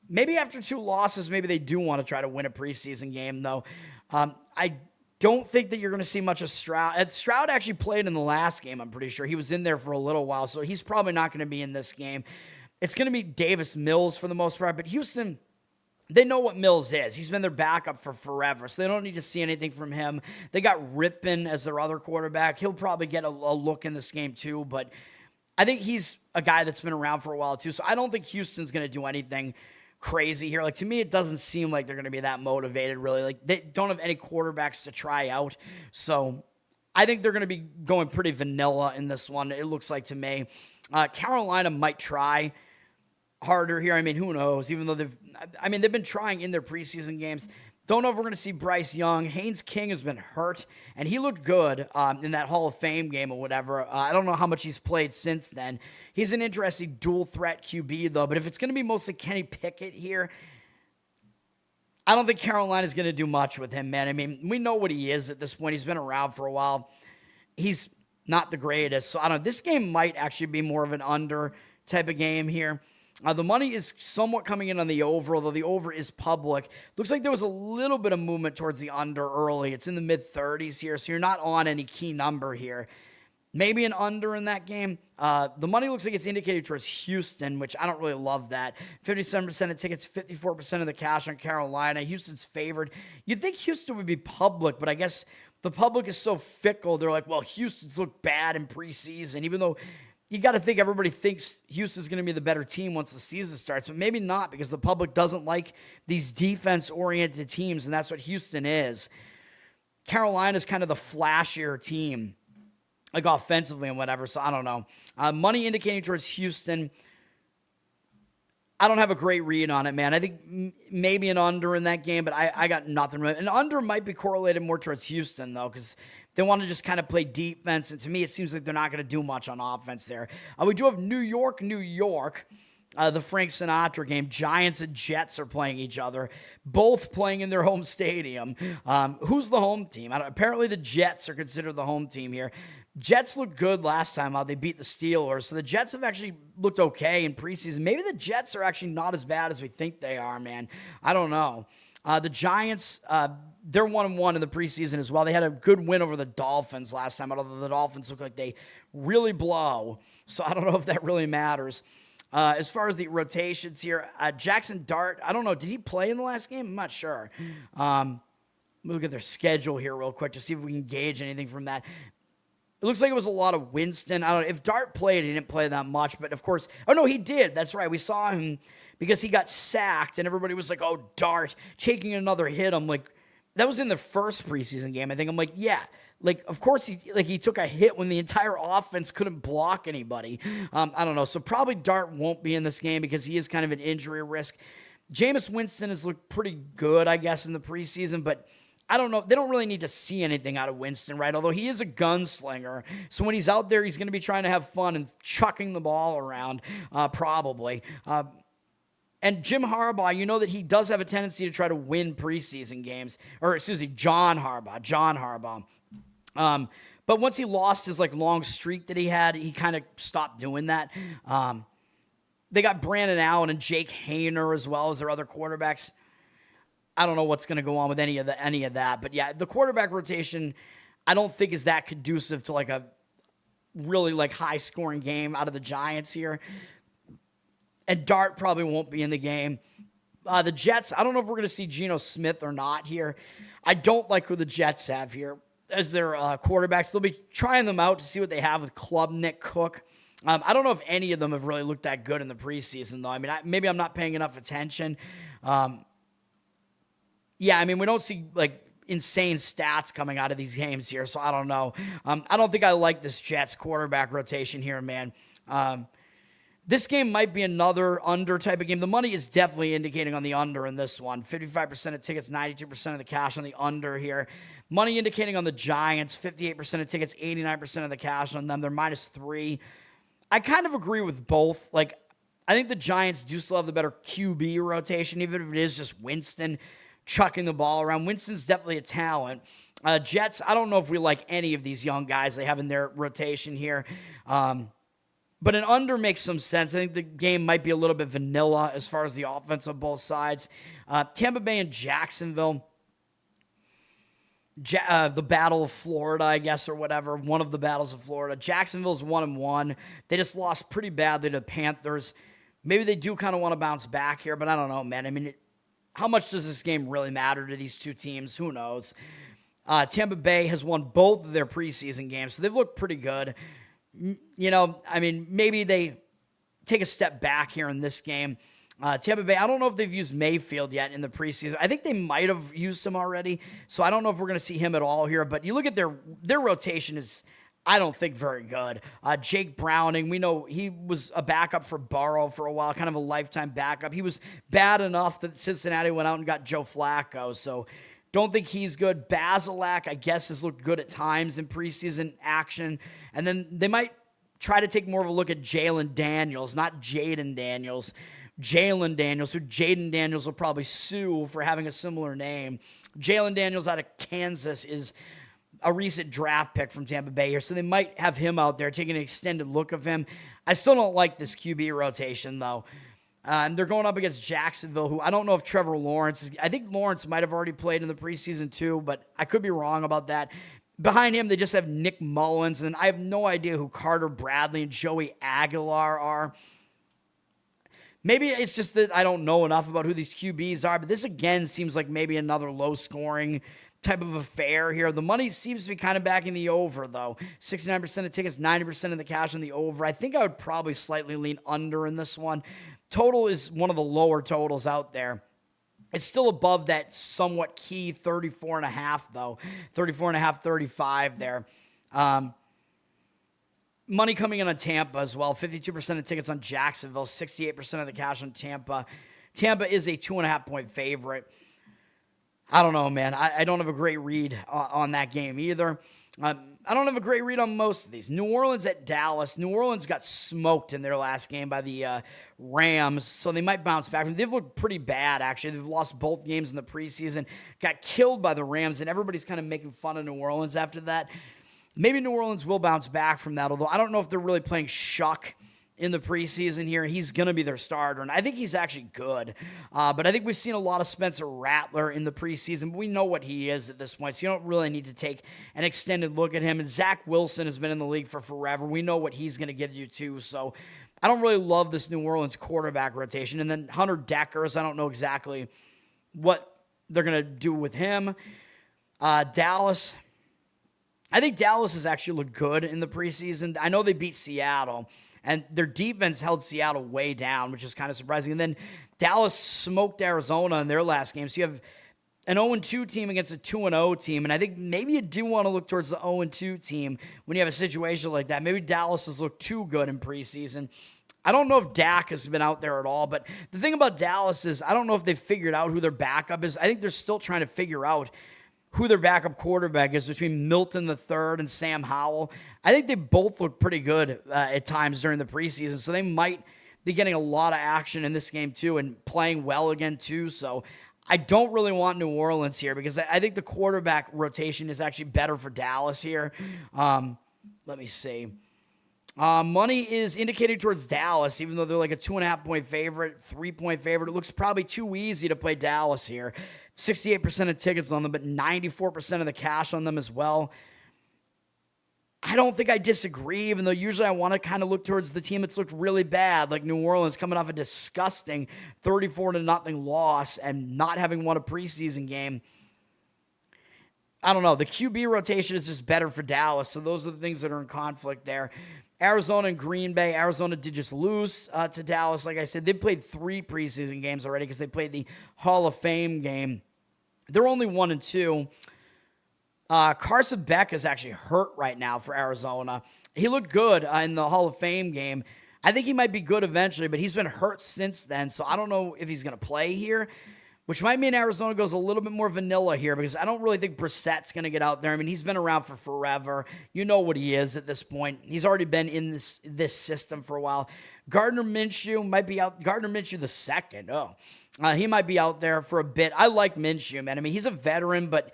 Maybe after 2 losses, maybe they do want to try to win a preseason game, though. I don't think that you're going to see much of Stroud. Stroud actually played in the last game, I'm pretty sure. He was in there for a little while, so he's probably not going to be in this game. It's going to be Davis Mills for the most part, but Houston, they know what Mills is. He's been their backup for forever, so they don't need to see anything from him. They got Rippon as their other quarterback. He'll probably get a look in this game too, but I think he's a guy that's been around for a while too, so I don't think Houston's going to do anything crazy here. To me, it doesn't seem like they're going to be that motivated, really. They don't have any quarterbacks to try out, so I think they're going to be going pretty vanilla in this one, it looks like to me. Carolina might try harder here. I mean, who knows? Even though they've been trying in their preseason games. Don't know if we're going to see Bryce Young. Haynes King has been hurt, and he looked good in that Hall of Fame game or whatever. I don't know how much he's played since then. He's an interesting dual threat QB, though. But if it's going to be mostly Kenny Pickett here, I don't think Carolina's going to do much with him, man. I mean, we know what he is at this point. He's been around for a while. He's not the greatest. So I don't know. This game might actually be more of an under type of game here. The money is somewhat coming in on the over, although the over is public. Looks like there was a little bit of movement towards the under early. It's in the mid-30s here, so you're not on any key number here. Maybe an under in that game. The money looks like it's indicated towards Houston, which I don't really love that. 57% of tickets, 54% of the cash on Carolina. Houston's favored. You'd think Houston would be public, but I guess the public is so fickle. They're like, well, Houston's looked bad in preseason, even though you got to think everybody thinks Houston's going to be the better team once the season starts, but maybe not because the public doesn't like these defense-oriented teams, and that's what Houston is. Carolina's kind of the flashier team, like offensively and whatever, so I don't know. Money indicating towards Houston. I don't have a great read on it, man. I think maybe an under in that game, but I got nothing. An under might be correlated more towards Houston, though, because they want to just kind of play defense, and to me, it seems like they're not going to do much on offense there. We do have New York, the Frank Sinatra game. Giants and Jets are playing each other, both playing in their home stadium. Who's the home team? Apparently, the Jets are considered the home team here. Jets looked good last time out. They beat the Steelers. So the Jets have actually looked okay in preseason. Maybe the Jets are actually not as bad as we think they are, man. I don't know. The Giants, they're 1-1 in the preseason as well. They had a good win over the Dolphins last time, although the Dolphins look like they really blow. So I don't know if that really matters. As far as the rotations here, Jackson Dart, I don't know. Did he play in the last game? I'm not sure. Look at their schedule here real quick to see if we can gauge anything from that. It looks like it was a lot of Winston. I don't know. If Dart played, he didn't play that much. But, of course, oh, no, he did. That's right. We saw him because he got sacked, and everybody was like, oh, Dart, taking another hit. I'm like, that was in the first preseason game, I think. I'm like, yeah. Like, of course, he took a hit when the entire offense couldn't block anybody. I don't know. So probably Dart won't be in this game because he is kind of an injury risk. Jameis Winston has looked pretty good, I guess, in the preseason, but I don't know. They don't really need to see anything out of Winston, right? Although he is a gunslinger. So when he's out there, he's going to be trying to have fun and chucking the ball around, probably. And Jim Harbaugh, you know that he does have a tendency to try to win preseason games. Or, excuse me, John Harbaugh. But once he lost his long streak that he had, he kind of stopped doing that. They got Brandon Allen and Jake Hayner as well as their other quarterbacks. I don't know what's going to go on with any of that. But, yeah, the quarterback rotation I don't think is that conducive to a really high-scoring game out of the Giants here. And Dart probably won't be in the game. The Jets, I don't know if we're going to see Geno Smith or not here. I don't like who the Jets have here as their quarterbacks. They'll be trying them out to see what they have with Nick Cook. I don't know if any of them have really looked that good in the preseason, though. I mean, maybe I'm not paying enough attention. Yeah, I mean, we don't see, insane stats coming out of these games here, so I don't know. I don't think I like this Jets quarterback rotation here, man. This game might be another under type of game. The money is definitely indicating on the under in this one. 55% of tickets, 92% of the cash on the under here. Money indicating on the Giants, 58% of tickets, 89% of the cash on them. They're -3. I kind of agree with both. I think the Giants do still have the better QB rotation, even if it is just Winston chucking the ball around. Winston's definitely a talent. Jets, I don't know if we like any of these young guys they have in their rotation here. But an under makes some sense. I think the game might be a little bit vanilla as far as the offense on both sides. Tampa Bay and Jacksonville. The Battle of Florida, I guess, or whatever. One of the battles of Florida. Jacksonville's 1-1. They just lost pretty badly to the Panthers. Maybe they do kind of want to bounce back here, but I don't know, man. I mean, how much does this game really matter to these two teams? Who knows? Tampa Bay has won both of their preseason games, so they've looked pretty good. You know, I mean, maybe they take a step back here in this game. Tampa Bay, I don't know if they've used Mayfield yet in the preseason. I think they might have used him already, so I don't know if we're going to see him at all here. But you look at their rotation is, I don't think very good. Jake Browning, we know he was a backup for Burrow for a while, kind of a lifetime backup. He was bad enough that Cincinnati went out and got Joe Flacco, so don't think he's good. Basilak, I guess, has looked good at times in preseason action. And then they might try to take more of a look at Jalen Daniels, not Jaden Daniels. Jalen Daniels, who Jaden Daniels will probably sue for having a similar name. Jalen Daniels out of Kansas is a recent draft pick from Tampa Bay here, so they might have him out there taking an extended look of him. I still don't like this QB rotation, though. And they're going up against Jacksonville, who I don't know if Trevor Lawrence is. I think Lawrence might have already played in the preseason too, but I could be wrong about that. Behind him, they just have Nick Mullins, and I have no idea who Carter Bradley and Joey Aguilar are. Maybe it's just that I don't know enough about who these QBs are, but this again seems like maybe another low-scoring type of affair here. The money seems to be kind of backing the over, though. 69% of tickets, 90% of the cash on the over. I think I would probably slightly lean under in this one. Total is one of the lower totals out there. It's still above that somewhat key 34.5, though. 34.5, 35 there. Money coming in on Tampa as well. 52% of tickets on Jacksonville, 68% of the cash on Tampa. Tampa is a 2.5-point favorite. I don't know, man. I don't have a great read on that game either. I don't have a great read on most of these. New Orleans at Dallas. New Orleans got smoked in their last game by the Rams, so they might bounce back. They've looked pretty bad, actually. They've lost both games in the preseason, got killed by the Rams, and everybody's kind of making fun of New Orleans after that. Maybe New Orleans will bounce back from that, although I don't know if they're really playing Shuck in the preseason here. He's going to be their starter, and I think he's actually good. But I think we've seen a lot of Spencer Rattler in the preseason, but we know what he is at this point, so you don't really need to take an extended look at him. And Zach Wilson has been in the league for forever. We know what he's going to give you, too. So I don't really love this New Orleans quarterback rotation. And then Hunter Deckers, I don't know exactly what they're going to do with him. Dallas, I think Dallas has actually looked good in the preseason. I know they beat Seattle, and their defense held Seattle way down, which is kind of surprising. And then Dallas smoked Arizona in their last game. So you have an 0-2 team against a 2-0 team. And I think maybe you do want to look towards the 0-2 team when you have a situation like that. Maybe Dallas has looked too good in preseason. I don't know if Dak has been out there at all, but the thing about Dallas is I don't know if they've figured out who their backup is. I think they're still trying to figure out who their backup quarterback is between Milton III and Sam Howell. I think they both look pretty good at times during the preseason, so they might be getting a lot of action in this game too and playing well again too. So I don't really want New Orleans here because I think the quarterback rotation is actually better for Dallas here. Let me see. Money is indicated towards Dallas, even though they're like a 2.5-point favorite, 3-point favorite. It looks probably too easy to play Dallas here. 68% of tickets on them, but 94% of the cash on them as well. I don't think I disagree, even though usually I want to kind of look towards the team that's looked really bad, like New Orleans coming off a disgusting 34-0 loss and not having won a preseason game. I don't know. The QB rotation is just better for Dallas, so those are the things that are in conflict there. Arizona and Green Bay. Arizona did just lose to Dallas. Like I said, they played 3 preseason games already because they played the Hall of Fame game. They're only 1-2. Carson Beck is actually hurt right now for Arizona. He looked good in the Hall of Fame game. I think he might be good eventually, but he's been hurt since then, so I don't know if he's going to play here, which might mean Arizona goes a little bit more vanilla here because I don't really think Brissett's going to get out there. I mean, he's been around for forever. You know what he is at this point. He's already been in this system for a while. Gardner Minshew might be out. Gardner Minshew the second. He might be out there for a bit. I like Minshew, man. I mean, he's a veteran, but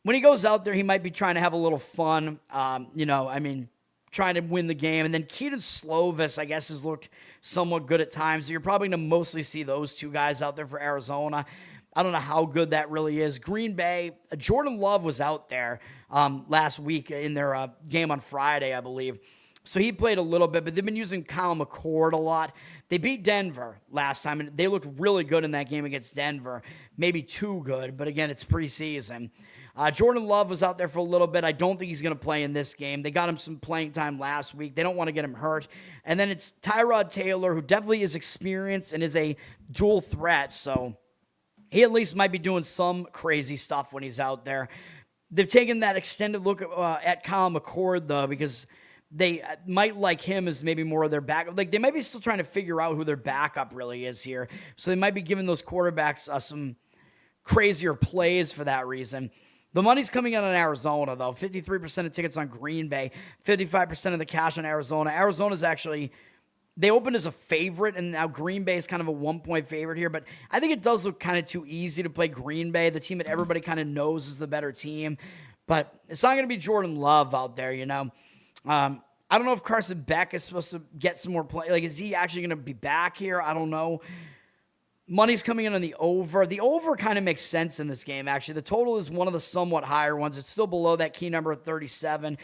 when he goes out there, he might be trying to have a little fun. Trying to win the game. And then Keaton Slovis, I guess, has looked somewhat good at times. So you're probably going to mostly see those two guys out there for Arizona. I don't know how good that really is. Green Bay, Jordan Love was out there last week in their game on Friday, I believe. So he played a little bit, but they've been using Kyle McCord a lot. They beat Denver last time, and they looked really good in that game against Denver. Maybe too good, but again, it's preseason. Jordan Love was out there for a little bit. I don't think he's going to play in this game. They got him some playing time last week. They don't want to get him hurt. And then it's Tyrod Taylor, who definitely is experienced and is a dual threat, so he at least might be doing some crazy stuff when he's out there. They've taken that extended look at Kyle McCord, though, because they might like him as maybe more of their backup. Like, they might be still trying to figure out who their backup really is here. So they might be giving those quarterbacks some crazier plays for that reason. The money's coming in on Arizona, though. 53% of tickets on Green Bay, 55% of the cash on Arizona. Arizona's actually, they opened as a favorite, and now Green Bay is kind of a 1-point favorite here, but I think it does look kind of too easy to play Green Bay, the team that everybody kind of knows is the better team. But it's not going to be Jordan Love out there, you know. I don't know if Carson Beck is supposed to get some more play. Like, is he actually going to be back here? I don't know. Money's coming in on the over. The over kind of makes sense in this game, actually. The total is one of the somewhat higher ones. It's still below that key number of 37.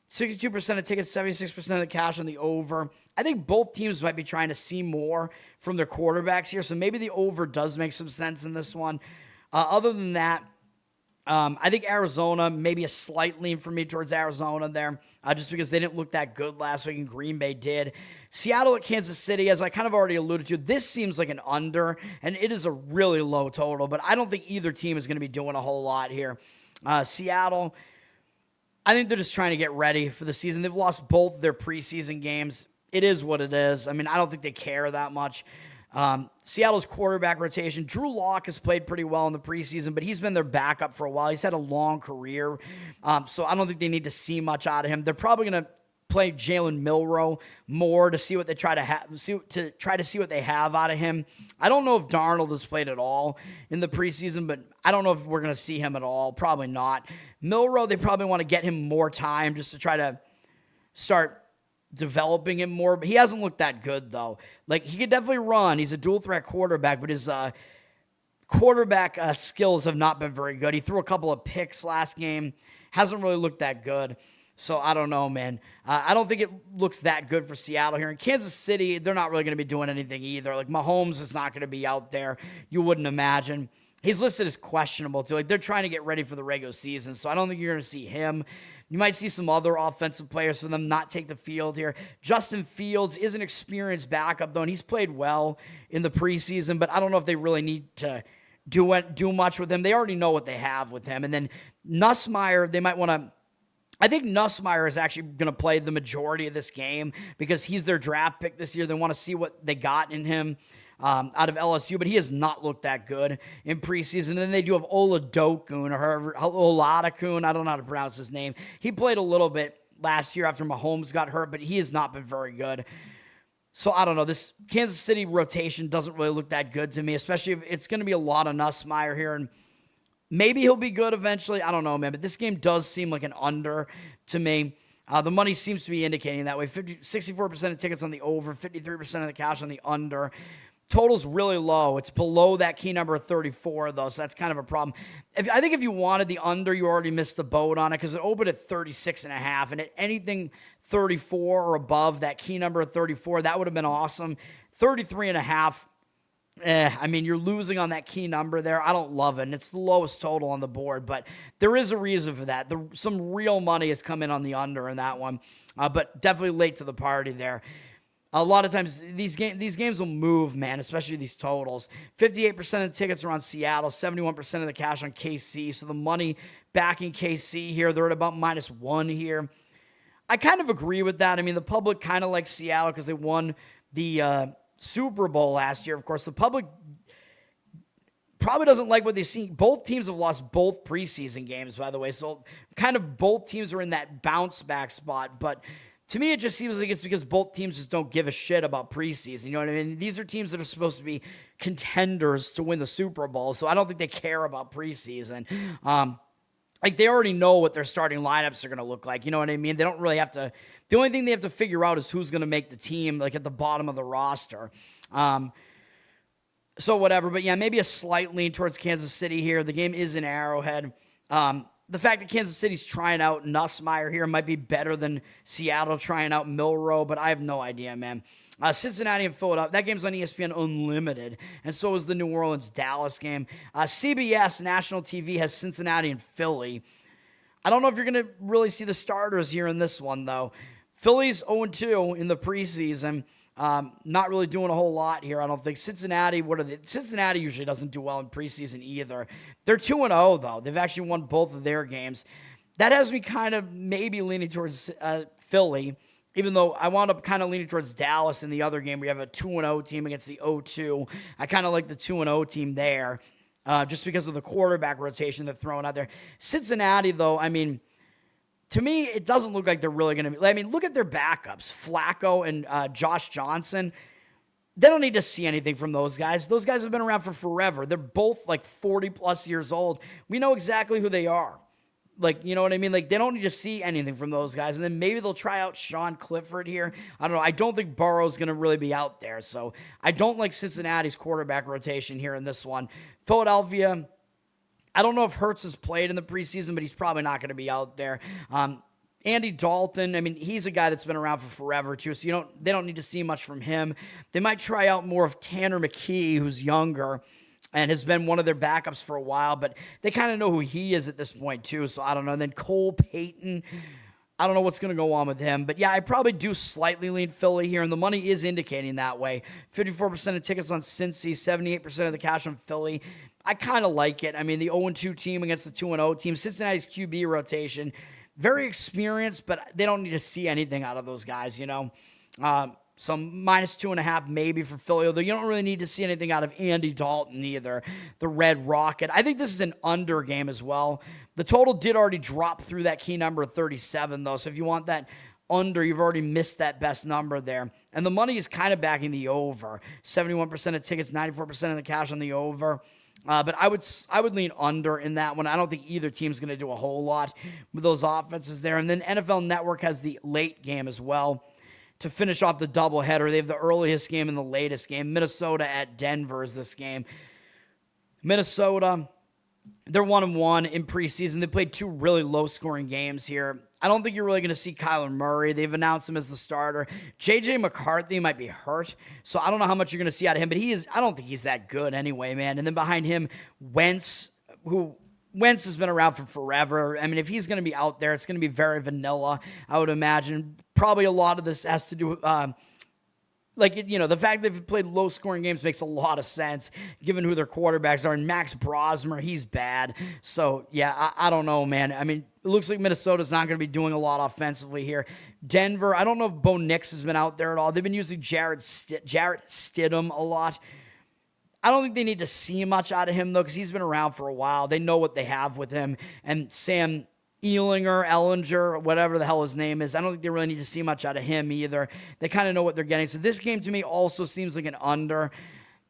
62% of tickets, 76% of the cash on the over. I think both teams might be trying to see more from their quarterbacks here, so maybe the over does make some sense in this one. Other than that, I think Arizona, maybe a slight lean for me towards Arizona there, just because they didn't look that good last week and Green Bay did. Seattle at Kansas City, as I kind of already alluded to, this seems like an under, and it is a really low total, but I don't think either team is going to be doing a whole lot here. Seattle, I think they're just trying to get ready for the season. They've lost both their preseason games. It is what it is. I mean, I don't think they care that much. Seattle's quarterback rotation, Drew Lock has played pretty well in the preseason, but he's been their backup for a while. He's had a long career, so I don't think they need to see much out of him. They're probably going to play Jalen Milroe more to see what they try to see what they have out of him. I don't know if Darnold has played at all in the preseason, but I don't know if we're going to see him at all. Probably not. Milroe, they probably want to get him more time just to try to start developing him more, but he hasn't looked that good, though. Like, he could definitely run. He's a dual-threat quarterback, but his quarterback skills have not been very good. He threw a couple of picks last game. Hasn't really looked that good. So, I don't know, man. I don't think it looks that good for Seattle here. In Kansas City, they're not really going to be doing anything either. Like, Mahomes is not going to be out there. You wouldn't imagine. He's listed as questionable, too. Like, they're trying to get ready for the regular season, so I don't think you're going to see him. You might see some other offensive players for them not take the field here. Justin Fields is an experienced backup, though, and he's played well in the preseason, but I don't know if they really need to do much with him. They already know what they have with him. And then Nussmeier, they might want to, I think Nussmeier is actually going to play the majority of this game because he's their draft pick this year. They want to see what they got in him out of LSU, but he has not looked that good in preseason. And then they do have Oladokun or Oladokun. I don't know how to pronounce his name. He played a little bit last year after Mahomes got hurt, but he has not been very good. So I don't know. This Kansas City rotation doesn't really look that good to me, especially if it's going to be a lot of Nussmeier here. And maybe he'll be good eventually. I don't know, man. But this game does seem like an under to me. The money seems to be indicating that way. 64% of tickets on the over, 53% of the cash on the under. Total's really low. It's below that key number of 34, though, so that's kind of a problem. I think if you wanted the under, you already missed the boat on it because it opened at 36.5, and at anything 34 or above that key number of 34, that would have been awesome. 33.5, I mean, you're losing on that key number there. I don't love it, and it's the lowest total on the board, but there is a reason for that. Some real money has come in on the under in that one, but definitely late to the party there. A lot of times, these games will move, man, especially these totals. 58% of the tickets are on Seattle, 71% of the cash on KC. So the money backing KC here, they're at about -1 here. I kind of agree with that. I mean, the public kind of likes Seattle because they won the Super Bowl last year. Of course, the public probably doesn't like what they see. Both teams have lost both preseason games, by the way. So kind of both teams are in that bounce back spot, but to me, it just seems like it's because both teams just don't give a shit about preseason. You know what I mean? These are teams that are supposed to be contenders to win the Super Bowl, so I don't think they care about preseason. Like, they already know what their starting lineups are going to look like. You know what I mean? They don't really have to. The only thing they have to figure out is who's going to make the team, like, at the bottom of the roster. So whatever. But, yeah, maybe a slight lean towards Kansas City here. The game is in Arrowhead. The fact that Kansas City's trying out Nussmeier here might be better than Seattle trying out Milroe, but I have no idea, man. Cincinnati and Philadelphia, that game's on ESPN Unlimited, and so is the New Orleans-Dallas game. CBS National TV has Cincinnati and Philly. I don't know if you're going to really see the starters here in this one, though. Philly's 0-2 in the preseason. Not really doing a whole lot here, I don't think. Cincinnati, Cincinnati usually doesn't do well in preseason either. They're 2-0, though. They've actually won both of their games. That has me kind of maybe leaning towards Philly, even though I wound up kind of leaning towards Dallas in the other game. We have a 2-0 team against the 0-2. I kind of like the 2-0 team there just because of the quarterback rotation they're throwing out there. Cincinnati, though, I mean, to me, it doesn't look like they're really going to be. I mean, look at their backups, Flacco and Josh Johnson. They don't need to see anything from those guys. Those guys have been around for forever. They're both like 40-plus years old. We know exactly who they are. Like, you know what I mean? Like, they don't need to see anything from those guys. And then maybe they'll try out Sean Clifford here. I don't know. I don't think Burrow's going to really be out there. So I don't like Cincinnati's quarterback rotation here in this one. Philadelphia, I don't know if Hurts has played in the preseason, but he's probably not going to be out there. Andy Dalton, I mean, he's a guy that's been around for forever, too, so they don't need to see much from him. They might try out more of Tanner McKee, who's younger and has been one of their backups for a while, but they kind of know who he is at this point, too, so I don't know. And then Cole Payton, I don't know what's going to go on with him. But, yeah, I probably do slightly lean Philly here, and the money is indicating that way. 54% of tickets on Cincy, 78% of the cash on Philly. I kind of like it. I mean, the 0-2 team against the 2-0 team. Cincinnati's QB rotation, very experienced, but they don't need to see anything out of those guys, you know. Some -2.5 maybe for Philly, although you don't really need to see anything out of Andy Dalton either, the Red Rocket. I think this is an under game as well. The total did already drop through that key number of 37, though, so if you want that under, you've already missed that best number there. And the money is kind of backing the over. 71% of tickets, 94% of the cash on the over. But I would lean under in that one. I don't think either team's going to do a whole lot with those offenses there. And then NFL Network has the late game as well to finish off the doubleheader. They have the earliest game and the latest game. Minnesota at Denver is this game. Minnesota, they're 1-1 in preseason. They played two really low-scoring games here. I don't think you're really going to see Kyler Murray. They've announced him as the starter. J.J. McCarthy might be hurt, so I don't know how much you're going to see out of him, but I don't think he's that good anyway, man. And then behind him, Wentz has been around for forever. I mean, if he's going to be out there, it's going to be very vanilla, I would imagine. Probably a lot of this has to do with, the fact that they've played low-scoring games makes a lot of sense, given who their quarterbacks are. And Max Brosmer, he's bad. So, yeah, I don't know, man. I mean, it looks like Minnesota's not going to be doing a lot offensively here. Denver, I don't know if Bo Nix has been out there at all. They've been using Jarrett Stidham a lot. I don't think they need to see much out of him, though, because he's been around for a while. They know what they have with him. And Sam Ellinger, whatever the hell his name is, I don't think they really need to see much out of him either. They kind of know what they're getting. So this game to me also seems like an under.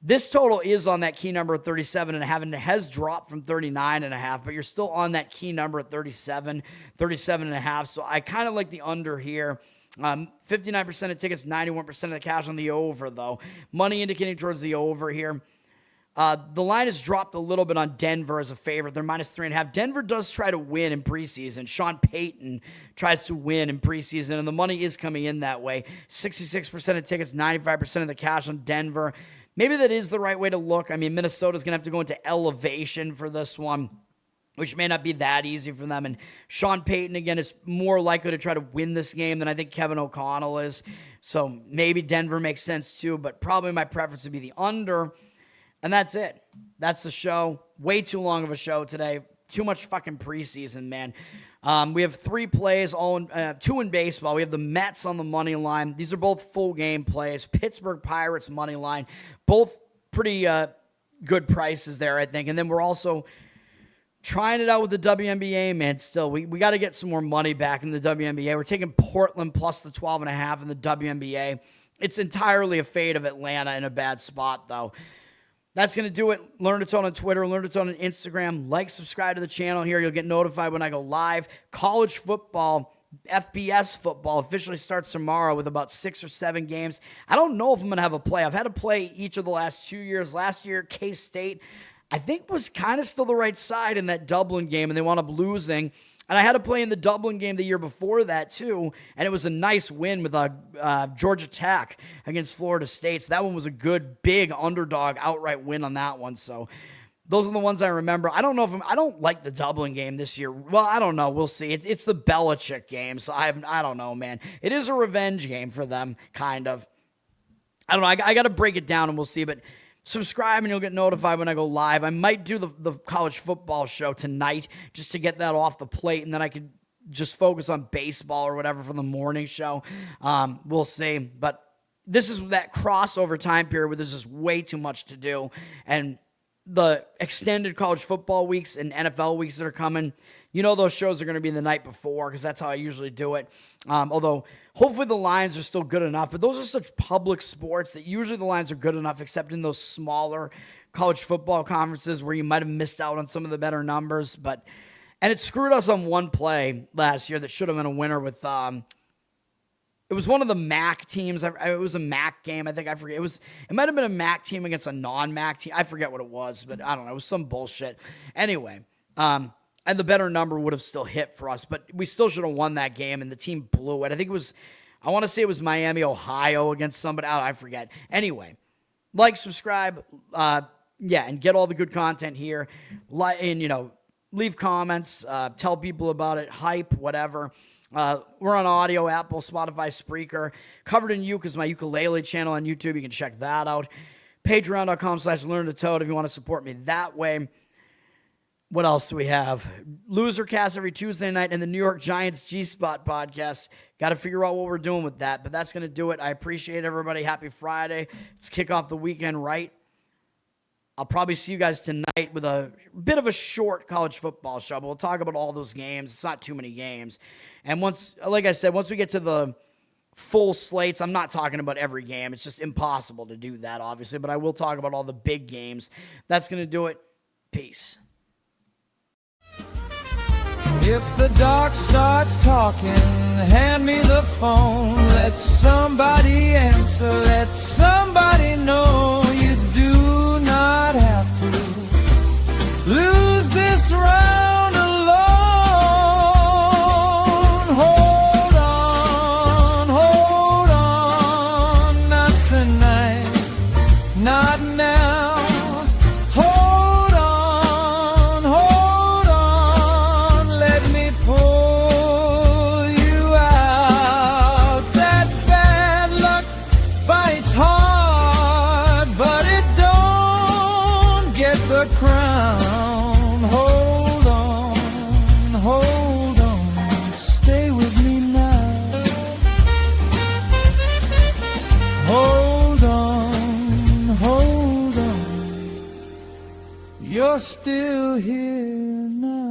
This total is on that key number of 37.5, and it has dropped from 39.5, but you're still on that key number at 37.5. So I kind of like the under here. 59% of tickets, 91% of the cash on the over, though. Money indicating towards the over here. The line has dropped a little bit on Denver as a favorite. They're -3.5. Denver does try to win in preseason. Sean Payton tries to win in preseason, and the money is coming in that way. 66% of tickets, 95% of the cash on Denver. Maybe that is the right way to look. I mean, Minnesota's going to have to go into elevation for this one, which may not be that easy for them. And Sean Payton, again, is more likely to try to win this game than I think Kevin O'Connell is. So maybe Denver makes sense too, but probably my preference would be the under. And that's it. That's the show. Way too long of a show today. Too much fucking preseason, man. We have 3 plays, two in baseball. We have the Mets on the money line. These are both full game plays. Pittsburgh Pirates money line. Both pretty good prices there, I think. And then we're also trying it out with the WNBA, man. Still, we got to get some more money back in the WNBA. We're taking Portland plus the 12.5 in the WNBA. It's entirely a fade of Atlanta in a bad spot, though. That's going to do it. Learn to Tone on Twitter. Learn to Tone on Instagram. Like, subscribe to the channel here. You'll get notified when I go live. College football, FBS football, officially starts tomorrow with about 6 or 7 games. I don't know if I'm going to have a play. I've had to play each of the last 2 years. Last year, K-State, I think, was kind of still the right side in that Dublin game, and they wound up losing. And I had to play in the Dublin game the year before that, too. And it was a nice win with Georgia Tech against Florida State. So that one was a good, big underdog outright win on that one. So those are the ones I remember. I don't know if I don't like the Dublin game this year. Well, I don't know. We'll see. It's the Belichick game. So I don't know, man. It is a revenge game for them, kind of. I don't know. I got to break it down and we'll see. But subscribe and you'll get notified when I go live. I might do the college football show tonight just to get that off the plate, and then I could just focus on baseball or whatever for the morning show. We'll see. But this is that crossover time period where there's just way too much to do. And the extended college football weeks and NFL weeks that are coming, those shows are going to be the night before because that's how I usually do it. Although hopefully the lines are still good enough, but those are such public sports that usually the lines are good enough, except in those smaller college football conferences where you might have missed out on some of the better numbers. And it screwed us on one play last year that should have been a winner with, it was one of the MAC teams. It was a MAC game. I forget. It might have been a MAC team against a non-MAC team. I forget what it was, but I don't know. It was some bullshit. Anyway, and the better number would have still hit for us, but we still should have won that game, and the team blew it. I want to say it was Miami, Ohio against somebody. I forget. Anyway, subscribe, and get all the good content here. And, leave comments, tell people about it, hype, whatever. We're on audio, Apple, Spotify, Spreaker. Covered in Uke is my ukulele channel on YouTube. You can check that out. Patreon.com/LearnToToad if you want to support me that way. What else do we have? Losercast every Tuesday night and the New York Giants G-Spot podcast. Got to figure out what we're doing with that, but that's going to do it. I appreciate everybody. Happy Friday. Let's kick off the weekend right. I'll probably see you guys tonight with a bit of a short college football show, but we'll talk about all those games. It's not too many games. And once we get to the full slates, I'm not talking about every game. It's just impossible to do that, obviously, but I will talk about all the big games. That's going to do it. Peace. If the dark starts talking, hand me the phone. Let somebody answer, let somebody know. You do not have to lose this round alone. Hold on, not tonight, not now. Crown, hold on, stay with me now. Hold on, you're still here now.